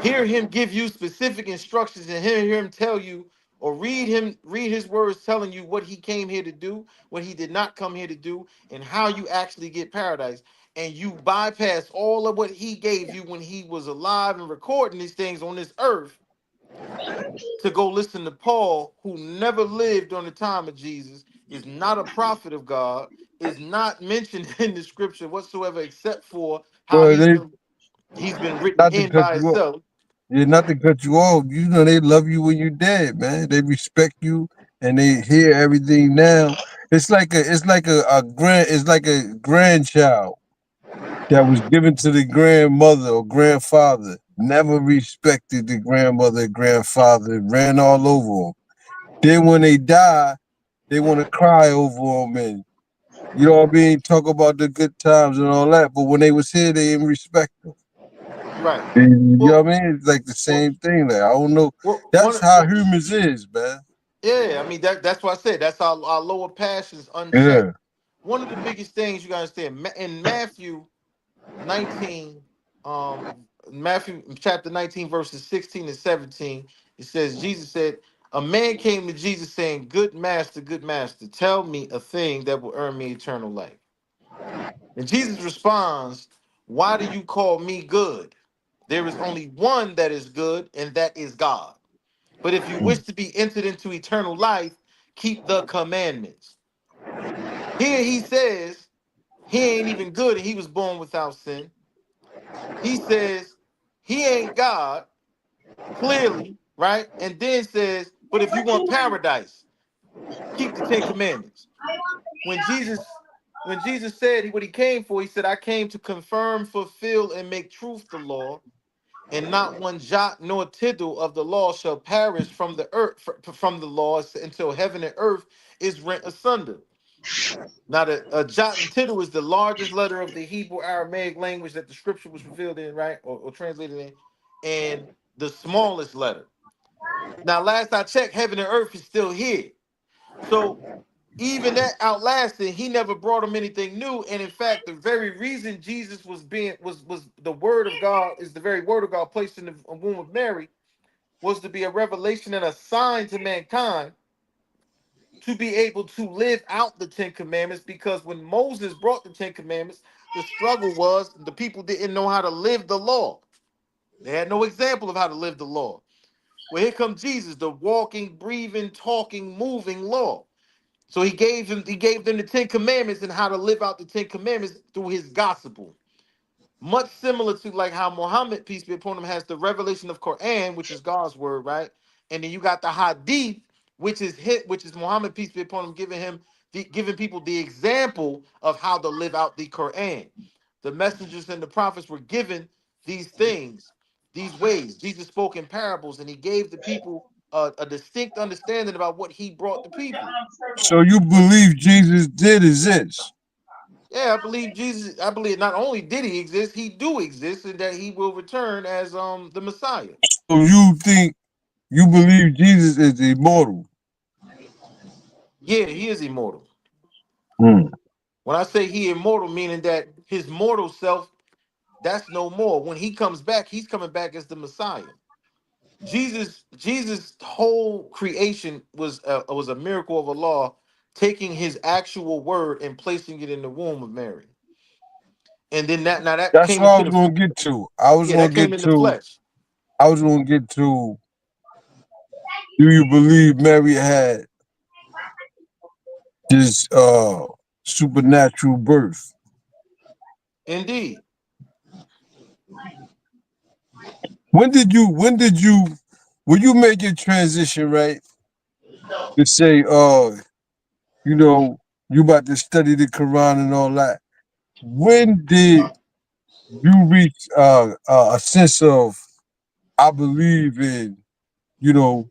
[SPEAKER 7] Hear him give you specific instructions and hear him tell you or read his words telling you what he came here to do, what he did not come here to do, and how you actually get paradise. And you bypass all of what he gave you when he was alive and recording these things on this earth to go listen to Paul, who never lived during the time of Jesus, is not a prophet of God, is not mentioned in the scripture whatsoever, except for how
[SPEAKER 1] Well, they
[SPEAKER 7] he's been written
[SPEAKER 1] not to
[SPEAKER 7] in
[SPEAKER 1] cut
[SPEAKER 7] by
[SPEAKER 1] you off.
[SPEAKER 7] itself.
[SPEAKER 1] Yeah, not to cut you off. You know they love you when you're dead, man. They respect you and they hear everything now. It's like a grandchild that was given to the grandmother or grandfather. Never respected the grandmother and grandfather, ran all over them. Then when they die, they want to cry over them and you know what I mean, talk about the good times and all that. But when they was here, they didn't respect them.
[SPEAKER 7] Right.
[SPEAKER 1] You know
[SPEAKER 7] Well,
[SPEAKER 1] what I mean? It's like the
[SPEAKER 7] well,
[SPEAKER 1] same thing. Like I don't know.
[SPEAKER 7] well
[SPEAKER 1] That's how humans is, man.
[SPEAKER 7] yeah, I mean that's why I said that's our lower passions unchecked.
[SPEAKER 1] Yeah.
[SPEAKER 7] One of the biggest things you gotta understand in Matthew 19, Matthew chapter 19, verses 16 and 17, it says, Jesus said, a man came to Jesus saying, good master, tell me a thing that will earn me eternal life. And Jesus responds, why do you call me good? There is only one that is good, and that is God. But if you wish to be entered into eternal life, keep the commandments. Here he says, he ain't even good and he was born without sin. He says he ain't God, clearly, right? And then says, but if you want paradise, keep the Ten Commandments. When Jesus, when Jesus said what he came for, he said, I came to confirm, fulfill, and make truth the law, and not one jot nor tittle of the law shall perish from the earth from the law until heaven and earth is rent asunder. Now, a jot and tittle is the largest letter of the Hebrew Aramaic language that the scripture was fulfilled in, right? Or translated in, and the smallest letter. Now, last I checked, heaven and earth is still here. So even that outlasting, he never brought him anything new. And in fact, the very reason Jesus was the word of God, is the very word of God placed in the womb of Mary, was to be a revelation and a sign to mankind to be able to live out the Ten Commandments, because when Moses brought the Ten Commandments, the struggle was the people didn't know how to live the law. They had no example of how to live the law. Well, here comes Jesus, the walking, breathing, talking, moving law. So he gave them the Ten Commandments and how to live out the Ten Commandments through his gospel. Much similar to like how Muhammad, peace be upon him, has the revelation of Quran, which is God's word, right? And then you got the Hadith, which is Muhammad, peace be upon him, giving people the example of how to live out the Quran. The messengers and the prophets were given these things, these ways. Jesus spoke in parables, and he gave the people a distinct understanding about what he brought the people.
[SPEAKER 1] So you
[SPEAKER 7] But
[SPEAKER 1] believe Jesus did exist?
[SPEAKER 7] yeah, I believe Jesus. I believe not only did he exist, he do exist, and that he will return as the Messiah.
[SPEAKER 1] So you think you believe Jesus is immortal?
[SPEAKER 7] Yeah, he is immortal.
[SPEAKER 1] Hmm.
[SPEAKER 7] When I say he immortal, meaning that his mortal self, that's no more. When he comes back, he's coming back as the Messiah. Jesus' whole creation was a miracle of Allah, taking his actual word and placing it in the womb of Mary, and then that
[SPEAKER 1] That's
[SPEAKER 7] came
[SPEAKER 1] what I
[SPEAKER 7] into
[SPEAKER 1] was
[SPEAKER 7] the
[SPEAKER 1] gonna get to. I was
[SPEAKER 7] yeah
[SPEAKER 1] gonna
[SPEAKER 7] that came
[SPEAKER 1] get
[SPEAKER 7] in the
[SPEAKER 1] to.
[SPEAKER 7] flesh.
[SPEAKER 1] I was gonna get to. Do you believe Mary had this supernatural birth?
[SPEAKER 7] Indeed.
[SPEAKER 1] When you make your transition, right? To say, you know, you about to study the Quran and all that. When did you reach a sense of I believe in, you know,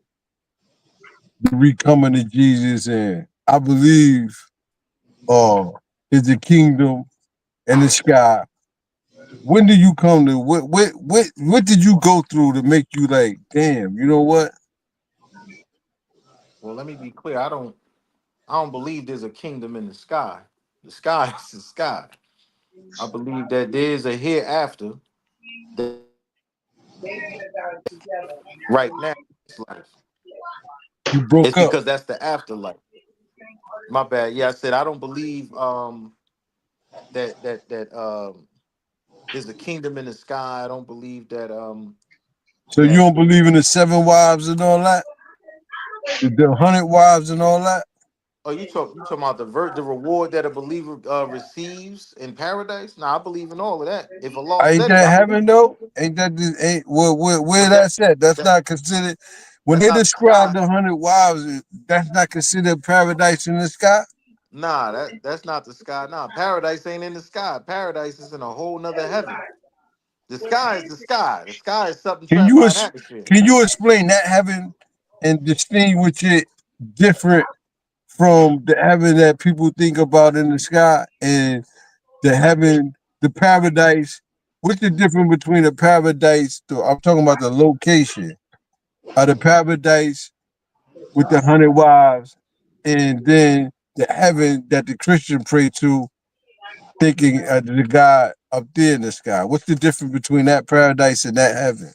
[SPEAKER 1] the recoming of Jesus and I believe uh is the kingdom and the sky. When did you come to what did you go through to make you like, damn, you know what?
[SPEAKER 7] Well, let me be clear. I don't believe there's a kingdom in the sky. The sky is the sky. I believe that there's a hereafter Right now, it's life.
[SPEAKER 1] You
[SPEAKER 7] It's
[SPEAKER 1] broke up.
[SPEAKER 7] because that's the afterlife. My bad. Yeah, I said I don't believe that there's a kingdom in the sky. I don't believe that
[SPEAKER 1] So you
[SPEAKER 7] that
[SPEAKER 1] don't believe in the 7 wives and all that? The 100 wives and all that?
[SPEAKER 7] oh, you talking about the reward that a believer receives in paradise? Nah, I believe in all of that. If Allah
[SPEAKER 1] Ain't
[SPEAKER 7] said it,
[SPEAKER 1] that
[SPEAKER 7] I believe
[SPEAKER 1] heaven
[SPEAKER 7] it.
[SPEAKER 1] though? Ain't that just ain't where
[SPEAKER 7] But that
[SPEAKER 1] that's at? That's
[SPEAKER 7] that
[SPEAKER 1] not considered when
[SPEAKER 7] that's
[SPEAKER 1] they
[SPEAKER 7] not the
[SPEAKER 1] describe
[SPEAKER 7] sky.
[SPEAKER 1] the 100 wives. That's not considered paradise in the sky.
[SPEAKER 7] Nah, that's not the sky. Nah, paradise ain't in the sky. Paradise is in a whole nother heaven. The sky is the sky. The sky is something
[SPEAKER 1] Can
[SPEAKER 7] trapped
[SPEAKER 1] you
[SPEAKER 7] by an atmosphere.
[SPEAKER 1] can you explain that heaven and distinguish it different from the heaven that people think about in the sky and the heaven, the paradise? What's the difference between a paradise? I'm talking about the location of the paradise with the 100 wives, and then the heaven that the Christian pray to, thinking of the God up there in the sky. What's the difference between that paradise and that heaven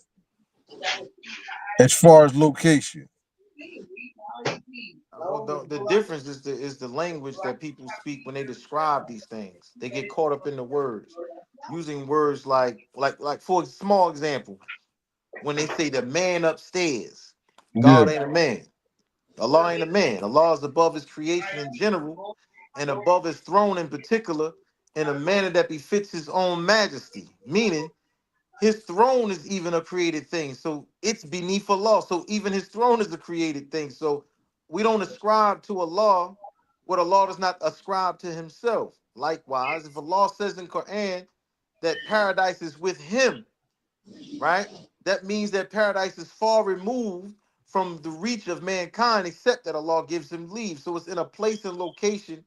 [SPEAKER 1] as far as location?
[SPEAKER 7] Well, the difference is the language that people speak when they describe these things. They get caught up in the words, using words like for a small example, when they say the man upstairs,
[SPEAKER 1] Yeah.
[SPEAKER 7] God ain't a man. Allah ain't a man. Allah is above his creation in general and above his throne in particular in a manner that befits his own majesty. Meaning his throne is even a created thing. So it's beneath Allah. So even his throne is a created thing. So we don't ascribe to Allah what Allah does not ascribe to himself. Likewise, if Allah says in Quran that paradise is with him, right? That means that paradise is far removed from the reach of mankind, except that Allah gives him leave. So it's in a place and location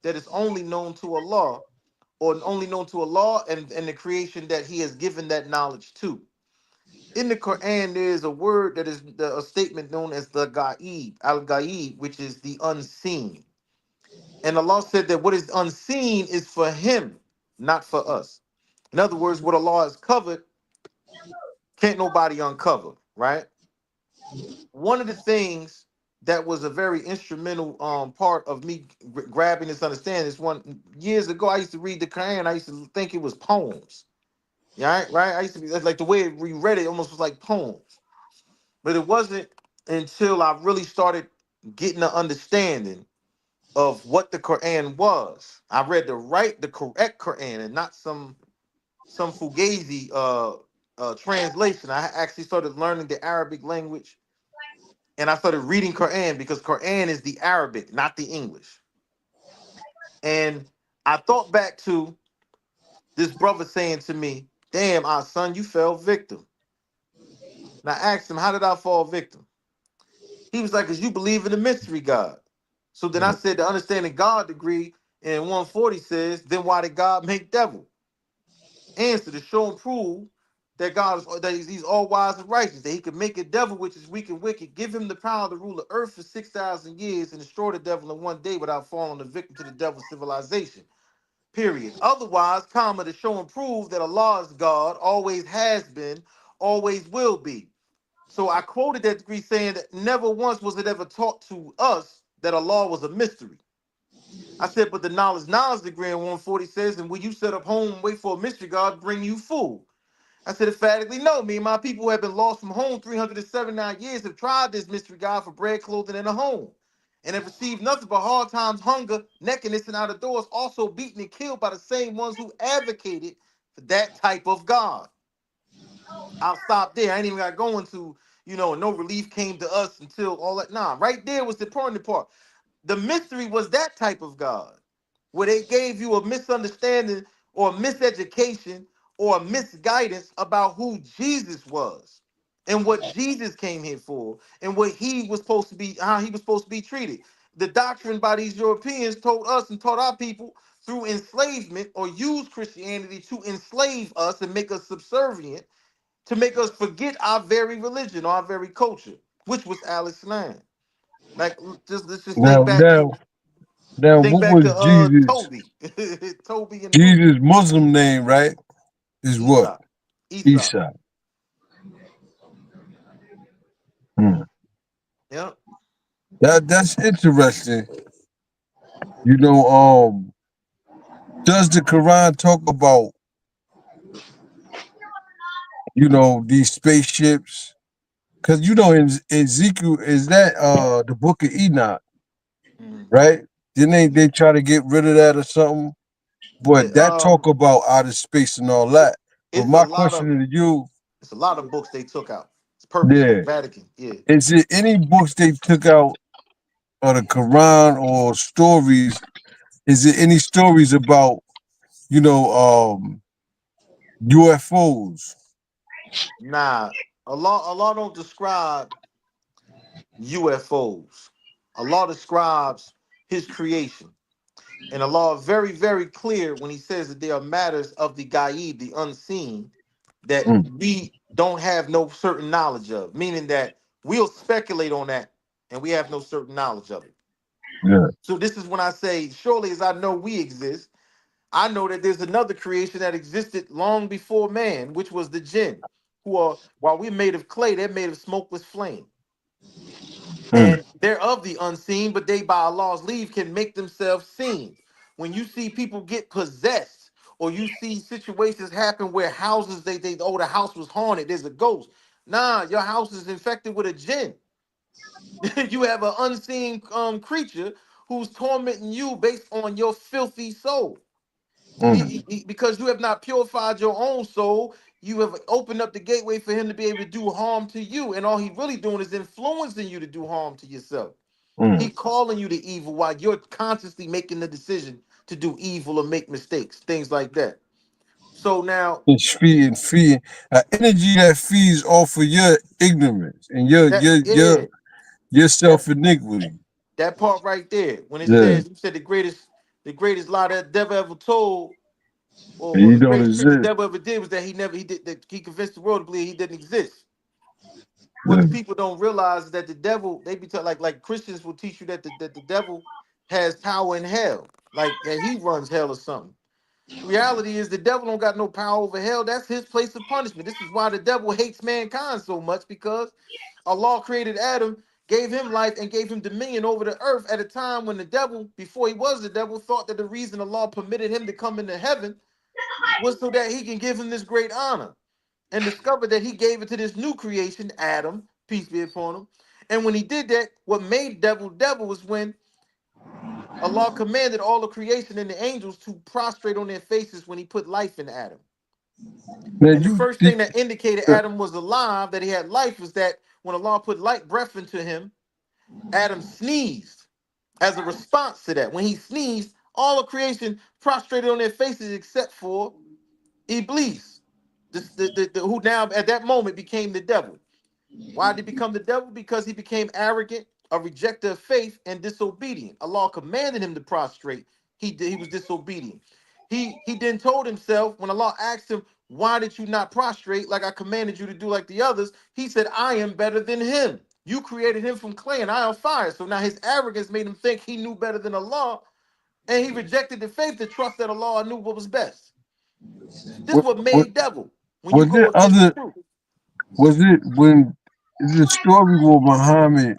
[SPEAKER 7] that is only known to Allah, or only known to Allah and the creation that He has given that knowledge to. In the Quran, there is a word that is a statement known as the Ghaib, al-Ghaib, which is the unseen. And Allah said that what is unseen is for Him, not for us. In other words, what Allah has covered can't nobody uncover, right? One of the things that was a very instrumental part of me grabbing this understanding is one years ago I used to read the Quran. I used to think it was poems. Yeah, right. I used to be like the way we read it almost was like poems, but it wasn't until I really started getting an understanding of what the Quran was. I read the correct Quran and not some fugazi translation. I actually started learning the Arabic language and I started reading Quran because Quran is the Arabic, not the English. And I thought back to this brother saying to me, "Damn, our son, you fell victim." And I asked him, "How did I fall victim?" He was like, "Cause you believe in the mystery God." So then I said, the understanding God degree in 140 says, then why did God make devil? Answer to show and prove that he's all wise and righteous, that he could make a devil which is weak and wicked, give him the power to rule the earth for 6,000 years and destroy the devil in one day without falling a victim to the devil's civilization. Period. Otherwise, comma, to show and prove that Allah is God, always has been, always will be. So I quoted that degree saying that never once was it ever taught to us that Allah was a mystery. I said, but the knowledge degree in 140 says, and will you set up home and wait for a mystery God to bring you food? I said, emphatically, no. Me and my people who have been lost from home 379 years have tried this mystery God for bread, clothing, and a home, and have received nothing but hard times, hunger, nakedness, and out of doors, also beaten and killed by the same ones who advocated for that type of God. I'll stop there. I ain't even got going to, no relief came to us until all that. Nah, right there was the important part. The mystery was that type of God, where they gave you a misunderstanding or a miseducation or a misguidance about who Jesus was and what Jesus came here for and what he was supposed to be, how he was supposed to be treated. The doctrine by these Europeans told us and taught our people through enslavement or used Christianity to enslave us and make us subservient, to make us forget our very religion, our very culture, which was Al-Islam. Like, let's just
[SPEAKER 1] Now, now, now,
[SPEAKER 7] think
[SPEAKER 1] what
[SPEAKER 7] back
[SPEAKER 1] was
[SPEAKER 7] to
[SPEAKER 1] Jesus?
[SPEAKER 7] Toby, and Ruth,
[SPEAKER 1] Jesus' Muslim name, right? Is what?
[SPEAKER 7] Esau, Esau.
[SPEAKER 1] Isa.
[SPEAKER 7] Yeah.
[SPEAKER 1] That's interesting. You know, does the Quran talk about, these spaceships? Because in Ezekiel, is that the book of Enoch,
[SPEAKER 7] Mhm.
[SPEAKER 1] right? Didn't they try to get rid of that or something?
[SPEAKER 7] Yeah.
[SPEAKER 1] But that talk about outer space and all that. But
[SPEAKER 7] It's a
[SPEAKER 1] my
[SPEAKER 7] lot of
[SPEAKER 1] question to you,
[SPEAKER 7] it's a lot of books they took out. It's purposely
[SPEAKER 1] yeah,
[SPEAKER 7] Vatican. Yeah.
[SPEAKER 1] is it any books they took out of the Quran or stories? Is there any stories about, you know, UFOs?
[SPEAKER 7] Nah. Allah don't describe UFOs. Allah describes his creation. And Allah is very, very clear when he says that there are matters of the gaib, the unseen, that
[SPEAKER 1] Mm,
[SPEAKER 7] we don't have no certain knowledge of, meaning that we'll speculate on that and we have no certain knowledge of it.
[SPEAKER 1] yeah.
[SPEAKER 7] So this is when I say, surely as I know we exist, I know that there's another creation that existed long before man, which was the jinn, who are, while we're made of clay, they're made of smokeless flame.
[SPEAKER 1] Mm,
[SPEAKER 7] And they're of the unseen, but they by Allah's leave can make themselves seen. When you see people get possessed, or you see situations happen where houses they oh, the house was haunted, there's a ghost. Nah, your house is infected with a jinn. You have an unseen creature who's tormenting you based on your filthy soul.
[SPEAKER 1] mm,
[SPEAKER 7] Because you have not purified your own soul, you have opened up the gateway for him to be able to do harm to you, and all he really doing is influencing you to do harm to yourself. He
[SPEAKER 1] mm.
[SPEAKER 7] calling you to evil while you're consciously making the decision to do evil or make mistakes, things like that. So now
[SPEAKER 1] It's feeding, energy that feeds off of your ignorance and your
[SPEAKER 7] that,
[SPEAKER 1] your
[SPEAKER 7] yeah,
[SPEAKER 1] your your
[SPEAKER 7] that
[SPEAKER 1] self iniquity.
[SPEAKER 7] that part right there, when it
[SPEAKER 1] Yeah,
[SPEAKER 7] says, you said the greatest lie that devil ever told,
[SPEAKER 1] and
[SPEAKER 7] or
[SPEAKER 1] you
[SPEAKER 7] the
[SPEAKER 1] don't
[SPEAKER 7] greatest trick the
[SPEAKER 1] exist.
[SPEAKER 7] devil ever did was that he did that he convinced the world to believe he didn't exist. What
[SPEAKER 1] Yeah.
[SPEAKER 7] the people don't realize is that the devil, they be like Christians will teach you that the devil has power in hell, like that he runs hell or something. The reality is the devil don't got no power over hell. That's his place of punishment. This is why the devil hates mankind so much, because Allah created Adam, gave him life, and gave him dominion over the earth at a time when the devil, before he was the devil, thought that the reason Allah permitted him to come into heaven was so that he can give him this great honor, and discovered that he gave it to this new creation, Adam, peace be upon him. And when he did that, what made devil devil was when Allah commanded all of creation and the angels to prostrate on their faces when he put life in Adam.
[SPEAKER 1] Now
[SPEAKER 7] And the
[SPEAKER 1] you
[SPEAKER 7] first
[SPEAKER 1] think,
[SPEAKER 7] thing that indicated Adam was alive, that he had life, was that when Allah put light breath into him, Adam sneezed as a response to that. When he sneezed, all of creation prostrated on their faces except for Iblis, who now at that moment became the devil. Why did he become the devil? Because he became arrogant, a rejecter of faith, and disobedient. Allah commanded him to prostrate. He was disobedient. He then told himself, when Allah asked him, "Why did you not prostrate like I commanded you to do like the others?" He said, "I am better than him. You created him from clay and I am fire." So now his arrogance made him think he knew better than Allah, and he rejected the faith to trust that Allah knew what was best. This is
[SPEAKER 1] what,
[SPEAKER 7] what
[SPEAKER 1] what
[SPEAKER 7] made devil when you
[SPEAKER 1] was
[SPEAKER 7] go
[SPEAKER 1] it
[SPEAKER 7] against the
[SPEAKER 1] other?
[SPEAKER 7] truth.
[SPEAKER 1] Was it when the story where Muhammad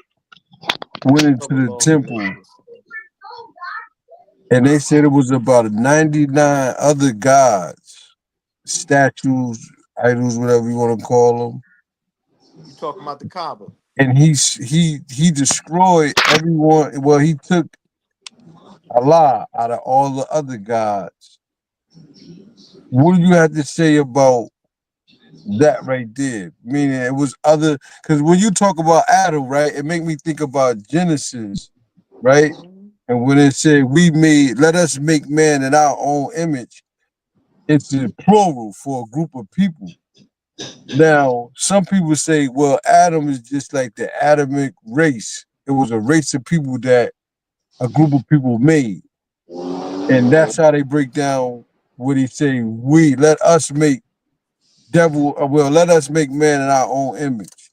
[SPEAKER 1] went into the temple and they said it was about 99 other gods, statues, idols, whatever you want to call them,
[SPEAKER 7] You talking about the Kaaba?
[SPEAKER 1] and he destroyed everyone. Well, he took Allah out of all the other gods. What do you have to say about that right there? Meaning it was other, because when you talk about Adam, right, it make me think about Genesis, right?
[SPEAKER 7] Mhm.
[SPEAKER 1] And when it said let us make man in our own image, it's a plural for a group of people. Now, some people say, well, Adam is just like the Adamic race. It was a race of people that a group of people made. And that's how they break down what he say, let us make let us make man in our own image.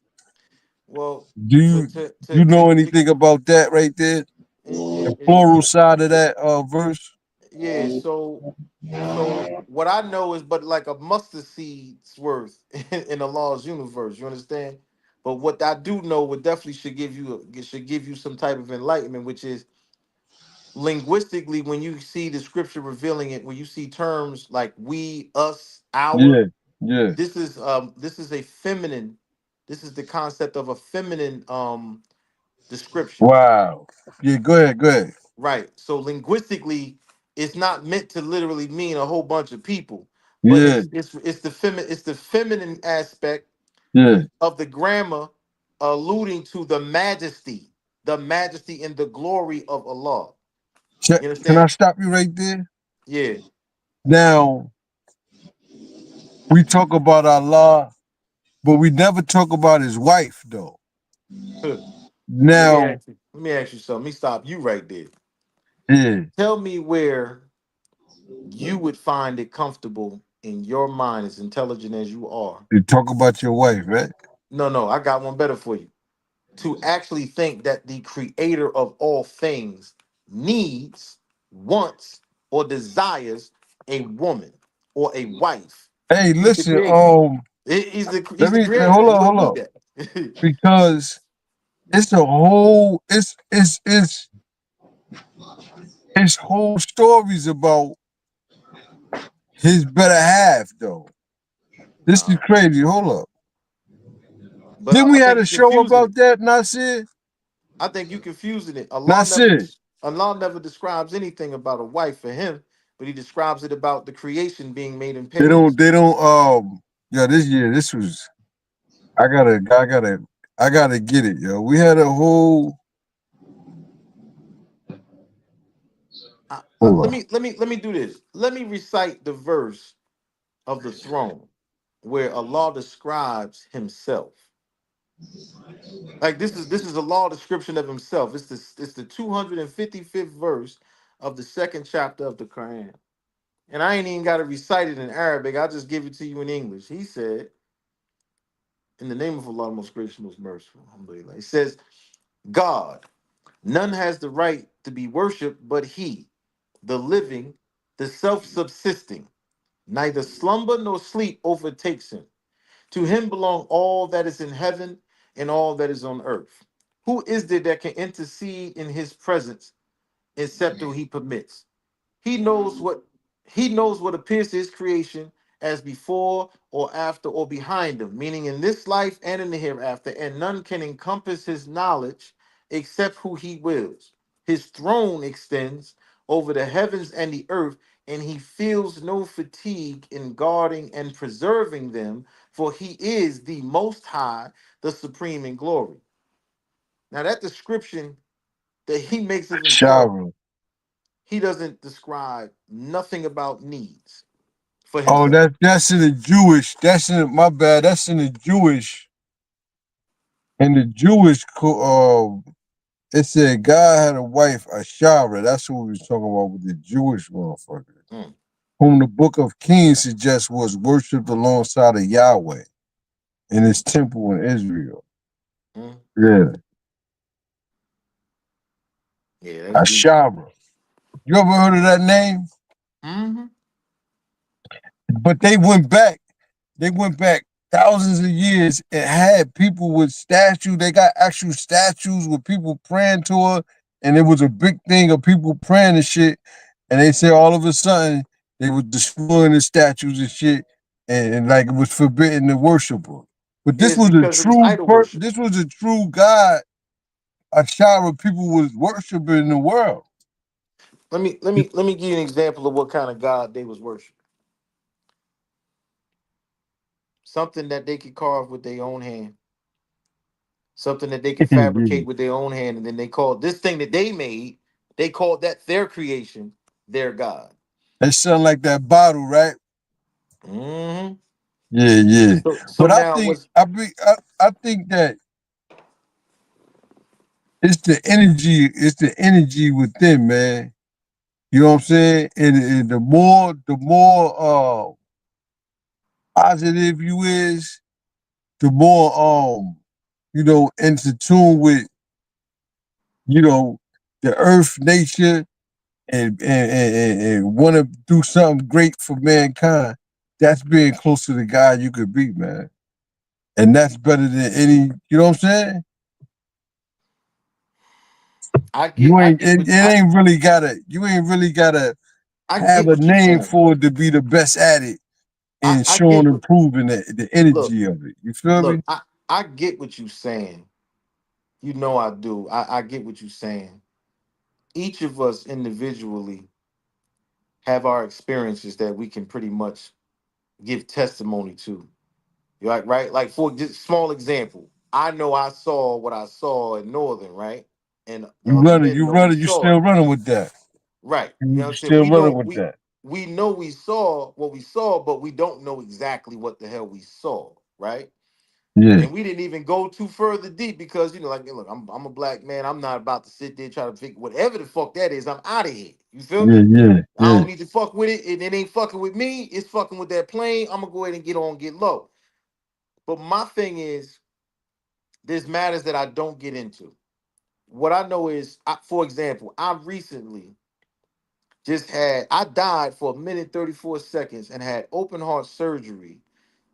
[SPEAKER 7] Well,
[SPEAKER 1] Do
[SPEAKER 7] to
[SPEAKER 1] you
[SPEAKER 7] to to
[SPEAKER 1] you
[SPEAKER 7] to,
[SPEAKER 1] know
[SPEAKER 7] to
[SPEAKER 1] anything about that right there? The
[SPEAKER 7] it,
[SPEAKER 1] plural side of that verse?
[SPEAKER 7] yeah. So what I know is but like a mustard seed's worth in the law's universe. You understand? But what I do know, what definitely should give you some type of enlightenment, which is linguistically, when you see the scripture revealing it, when you see terms like we, us, our,
[SPEAKER 1] Yeah, yeah.
[SPEAKER 7] this is a feminine, this is the concept of a feminine description.
[SPEAKER 1] Wow. Yeah, go ahead, go ahead.
[SPEAKER 7] Right. So linguistically, it's not meant to literally mean a whole bunch of people, but
[SPEAKER 1] Yeah,
[SPEAKER 7] it's the feminine aspect
[SPEAKER 1] yeah.
[SPEAKER 7] of the grammar alluding to the majesty and the glory of Allah. You
[SPEAKER 1] Can I
[SPEAKER 7] understand?
[SPEAKER 1] stop you right there?
[SPEAKER 7] Yeah.
[SPEAKER 1] Now, we talk about Allah, but we never talk about his wife, though.
[SPEAKER 7] Huh.
[SPEAKER 1] Now,
[SPEAKER 7] Let me ask you something. Let me stop you right there.
[SPEAKER 1] yeah,
[SPEAKER 7] Tell me where you would find it comfortable in your mind, as intelligent as you are.
[SPEAKER 1] you talk about your wife, right?
[SPEAKER 7] No, no, I got one better for you. To actually think that the creator of all things needs, wants, or desires a woman or a wife.
[SPEAKER 1] Hey,
[SPEAKER 7] He's the
[SPEAKER 1] listen,
[SPEAKER 7] creator.
[SPEAKER 1] let
[SPEAKER 7] He's the
[SPEAKER 1] me
[SPEAKER 7] creator. He don't
[SPEAKER 1] hold
[SPEAKER 7] need
[SPEAKER 1] up.
[SPEAKER 7] that.
[SPEAKER 1] Because it's a whole it's whole stories about his better half, though. This is
[SPEAKER 7] Nah,
[SPEAKER 1] crazy. Hold up.
[SPEAKER 7] but
[SPEAKER 1] Then
[SPEAKER 7] I
[SPEAKER 1] we had
[SPEAKER 7] think
[SPEAKER 1] a
[SPEAKER 7] you're
[SPEAKER 1] show
[SPEAKER 7] confusing it.
[SPEAKER 1] about that, Nasir?
[SPEAKER 7] I think you confusing it.
[SPEAKER 1] Nasir.
[SPEAKER 7] Allah never describes anything about a wife for him, but he describes it about the creation being made in
[SPEAKER 1] They
[SPEAKER 7] pairs.
[SPEAKER 1] don't yeah, this year, this was I gotta get it, yo. We had a whole hold on.
[SPEAKER 7] Let me do this. Let me recite the verse of the throne where Allah describes himself. Like this is a law description of himself. It's the 255th verse of the second chapter of the Quran. And I ain't even got to recite it in Arabic. I'll just give it to you in English. He said, in the name of Allah, most gracious, most merciful. Alhamdulillah. He says, God, none has the right to be worshipped but he, the living, the self-subsisting. Neither slumber nor sleep overtakes him. To him belong all that is in heaven and all that is on earth. Who is there that can intercede in his presence except who he permits? He knows what appears to his creation as before or after or behind him, meaning in this life and in the hereafter, and none can encompass his knowledge except who he wills. His throne extends over the heavens and the earth, and he feels no fatigue in guarding and preserving them, for he is the most high, the supreme in glory. Now that description that he makes of himself,
[SPEAKER 1] Shara.
[SPEAKER 7] he doesn't describe nothing about needs for
[SPEAKER 1] Oh,
[SPEAKER 7] himself.
[SPEAKER 1] that's in the Jewish. That's in my bad. That's in the Jewish. In the Jewish, it said God had a wife, Ashara. That's what we was talking about with the Jewish motherfucker,
[SPEAKER 7] Mm,
[SPEAKER 1] whom the Book of Kings suggests was worshipped alongside of Yahweh in His temple in Israel.
[SPEAKER 7] mm.
[SPEAKER 1] Yeah,
[SPEAKER 7] Yeah, that's deep.
[SPEAKER 1] Ashara. You ever heard of that name?
[SPEAKER 7] Hmm.
[SPEAKER 1] But they went back. They went back thousands of years and had people with statues. They got actual statues with people praying to her, and it was a big thing of people praying and shit. And they say all of a sudden they were destroying the statues and shit, and like it was forbidden to worship her. But
[SPEAKER 7] Yeah,
[SPEAKER 1] this
[SPEAKER 7] it's
[SPEAKER 1] was a
[SPEAKER 7] because it was
[SPEAKER 1] true
[SPEAKER 7] idol worship.
[SPEAKER 1] this was a true God, a shower people was worshiping in the world.
[SPEAKER 7] Let me give you an example of what kind of God they was worshiping. Something that they could carve with their own hand, something that they could
[SPEAKER 1] Yeah.
[SPEAKER 7] fabricate with their own hand, and then they called this thing that they made, they called that their creation, their God.
[SPEAKER 1] That sound like that bottle, right?
[SPEAKER 7] Hmm.
[SPEAKER 1] Yeah, yeah.
[SPEAKER 7] So
[SPEAKER 1] But
[SPEAKER 7] now what's
[SPEAKER 1] I think that it's the energy within, man. You know what I'm saying? And the more positive you is, the more into tune with, you know, the earth, nature, and want to do something great for mankind. That's being close to the God you could be, man. and that's better than any. You know what I'm saying? You
[SPEAKER 7] I
[SPEAKER 1] ain't.
[SPEAKER 7] get
[SPEAKER 1] It
[SPEAKER 7] what
[SPEAKER 1] ain't really gotta. You ain't really gotta
[SPEAKER 7] I
[SPEAKER 1] have
[SPEAKER 7] get
[SPEAKER 1] a
[SPEAKER 7] what you're
[SPEAKER 1] name
[SPEAKER 7] saying.
[SPEAKER 1] for it to be the best at it and
[SPEAKER 7] I
[SPEAKER 1] showing
[SPEAKER 7] get
[SPEAKER 1] and
[SPEAKER 7] what
[SPEAKER 1] proving the
[SPEAKER 7] look
[SPEAKER 1] energy of it. You feel me?
[SPEAKER 7] look. I get what you're saying. You know I do. I get what you're saying. Each of us individually have our experiences that we can pretty much give testimony to. You're like, right? Like for just small example, I know I saw what I saw in Northern, right? And the
[SPEAKER 1] You
[SPEAKER 7] other
[SPEAKER 1] running.
[SPEAKER 7] men
[SPEAKER 1] You
[SPEAKER 7] know we
[SPEAKER 1] running. You
[SPEAKER 7] saw it.
[SPEAKER 1] still running with that.
[SPEAKER 7] Right. You know
[SPEAKER 1] You
[SPEAKER 7] what I'm saying?
[SPEAKER 1] still running with that.
[SPEAKER 7] We know we saw what we saw, but we don't know exactly what the hell we saw, right?
[SPEAKER 1] Yeah.
[SPEAKER 7] And we didn't even go too further deep because like look, I'm a black man. I'm not about to sit there try to figure whatever the fuck that is. I'm out of here. You feel
[SPEAKER 1] Yeah.
[SPEAKER 7] me?
[SPEAKER 1] Yeah.
[SPEAKER 7] I
[SPEAKER 1] Yeah.
[SPEAKER 7] don't need to fuck with it, and it ain't fucking with me. It's fucking with that plane. I'm gonna go ahead and get low. But my thing is, there's matters that I don't get into. What I know is, for example, I recently I died for 1 minute 34 seconds and had open heart surgery,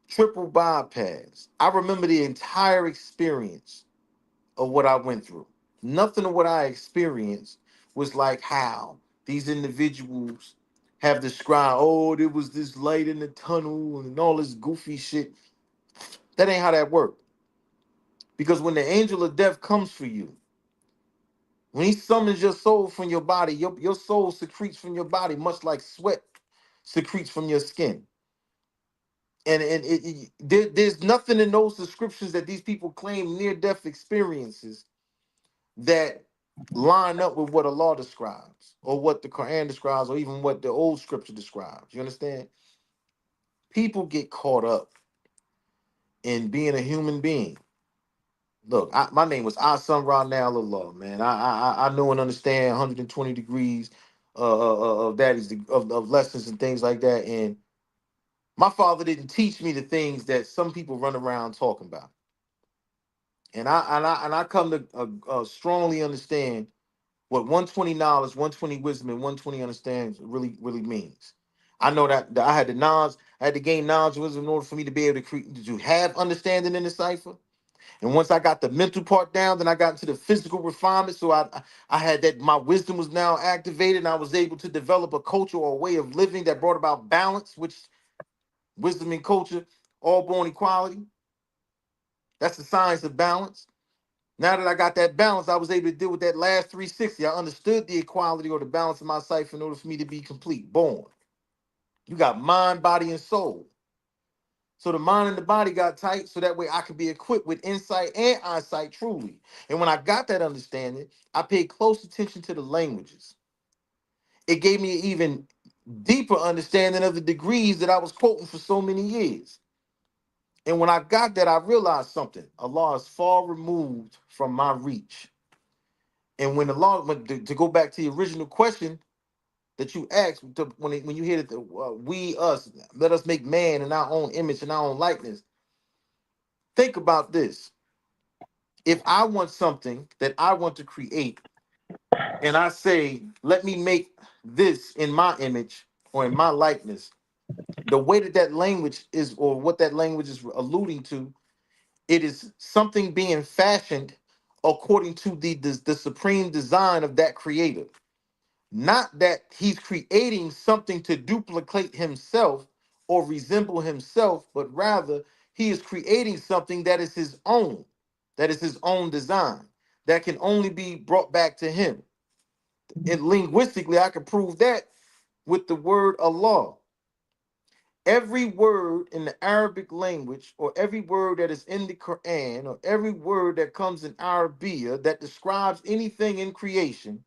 [SPEAKER 7] triple bypass. I remember the entire experience of what I went through. Nothing of what I experienced was like how these individuals have described, oh, there was this light in the tunnel and all this goofy shit. That ain't how that worked. Because when the angel of death comes for you, when he summons your soul from your body, your soul secretes from your body, much like sweat secretes from your skin. There's nothing in those descriptions that these people claim near-death experiences that line up with what Allah describes, or what the Quran describes, or even what the old scripture describes. You understand? People get caught up in being a human being. Look, my name was Asan Ra Now Allah, man. I know and understand 120 degrees of that is of lessons and things like that. And my father didn't teach me the things that some people run around talking about. And I come to strongly understand what 120 knowledge, 120 wisdom, and 120 understands really means. I know that I had the knowledge, I had to gain knowledge and wisdom in order for me to be able to have understanding in the cipher. And once I got the mental part down, then I got into the physical refinement. So I had that my wisdom was now activated, and I was able to develop a culture or a way of living that brought about balance, which wisdom and culture all born equality. That's the science of balance. Now that I got that balance, I was able to deal with that last 360. I understood the equality or the balance of my cipher in order for me to be complete. Born. You got mind, body, and soul. So the mind and the body got tight so that way I could be equipped with insight and eyesight truly. And when I got that understanding, I paid close attention to the languages. It gave me an even deeper understanding of the degrees that I was quoting for so many years. And when I got that, I realized something. Allah is far removed from my reach. And when to go back to the original question that you asked, when you hear that we, us, let us make man in our own image and our own likeness, think about this. If I want something that I want to create, and I say, let me make this in my image or in my likeness, the way that language is, or what that language is alluding to, it is something being fashioned according to the supreme design of that creator. Not that he's creating something to duplicate himself or resemble himself, but rather he is creating something that is his own design, that can only be brought back to him. And linguistically, I can prove that with the word Allah. Every word in the Arabic language, or every word that is in the Quran, or every word that comes in Arabia that describes anything in creation,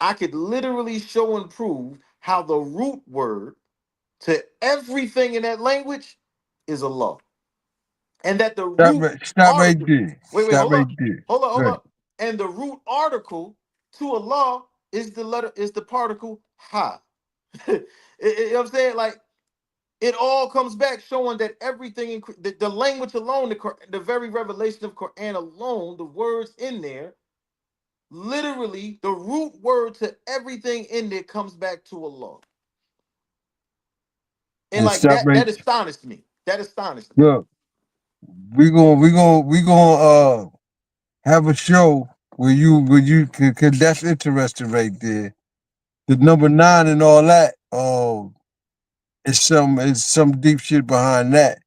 [SPEAKER 7] I could literally show and prove how the root word to everything in that language is Allah. And that the root
[SPEAKER 1] Stop right
[SPEAKER 7] article,
[SPEAKER 1] there.
[SPEAKER 7] wait,
[SPEAKER 1] Stop
[SPEAKER 7] hold
[SPEAKER 1] right
[SPEAKER 7] up,
[SPEAKER 1] there.
[SPEAKER 7] hold
[SPEAKER 1] Good.
[SPEAKER 7] up. And the root article to Allah is the particle ha. You know what I'm saying? Like, it all comes back showing that everything in the language alone, the very revelation of Quran alone, the words in there, literally the root word to everything in there comes back to Allah. And
[SPEAKER 1] And
[SPEAKER 7] like
[SPEAKER 1] stop
[SPEAKER 7] that,
[SPEAKER 1] right.
[SPEAKER 7] that astonished me. That astonished me.
[SPEAKER 1] Look. we gonna have a show where you cause that's interesting right there. The number 9 and all that. It's some deep shit behind that.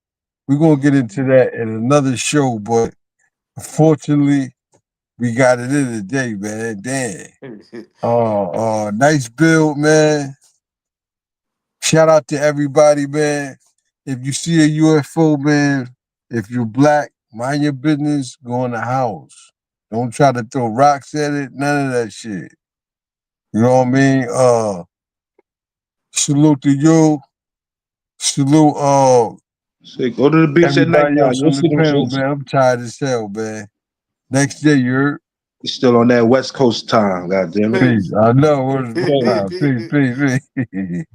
[SPEAKER 1] We're gonna get into that in another show, but unfortunately, we got it in today, man. Damn. Nice build, man. Shout out to everybody, man. If you see a UFO, man, if you're black, mind your business, go in the house. Don't try to throw rocks at it, none of that shit. You know what I mean? Salute to you. Salute
[SPEAKER 9] Say, go to the beach at night
[SPEAKER 1] everybody
[SPEAKER 9] now.
[SPEAKER 1] else
[SPEAKER 9] You'll
[SPEAKER 1] on the
[SPEAKER 9] see them
[SPEAKER 1] panel,
[SPEAKER 9] shits.
[SPEAKER 1] man. I'm tired as hell, man. Next day, you're
[SPEAKER 9] Still on that West Coast time, goddamn it.
[SPEAKER 1] peace. I know.
[SPEAKER 9] Okay.
[SPEAKER 1] Peace.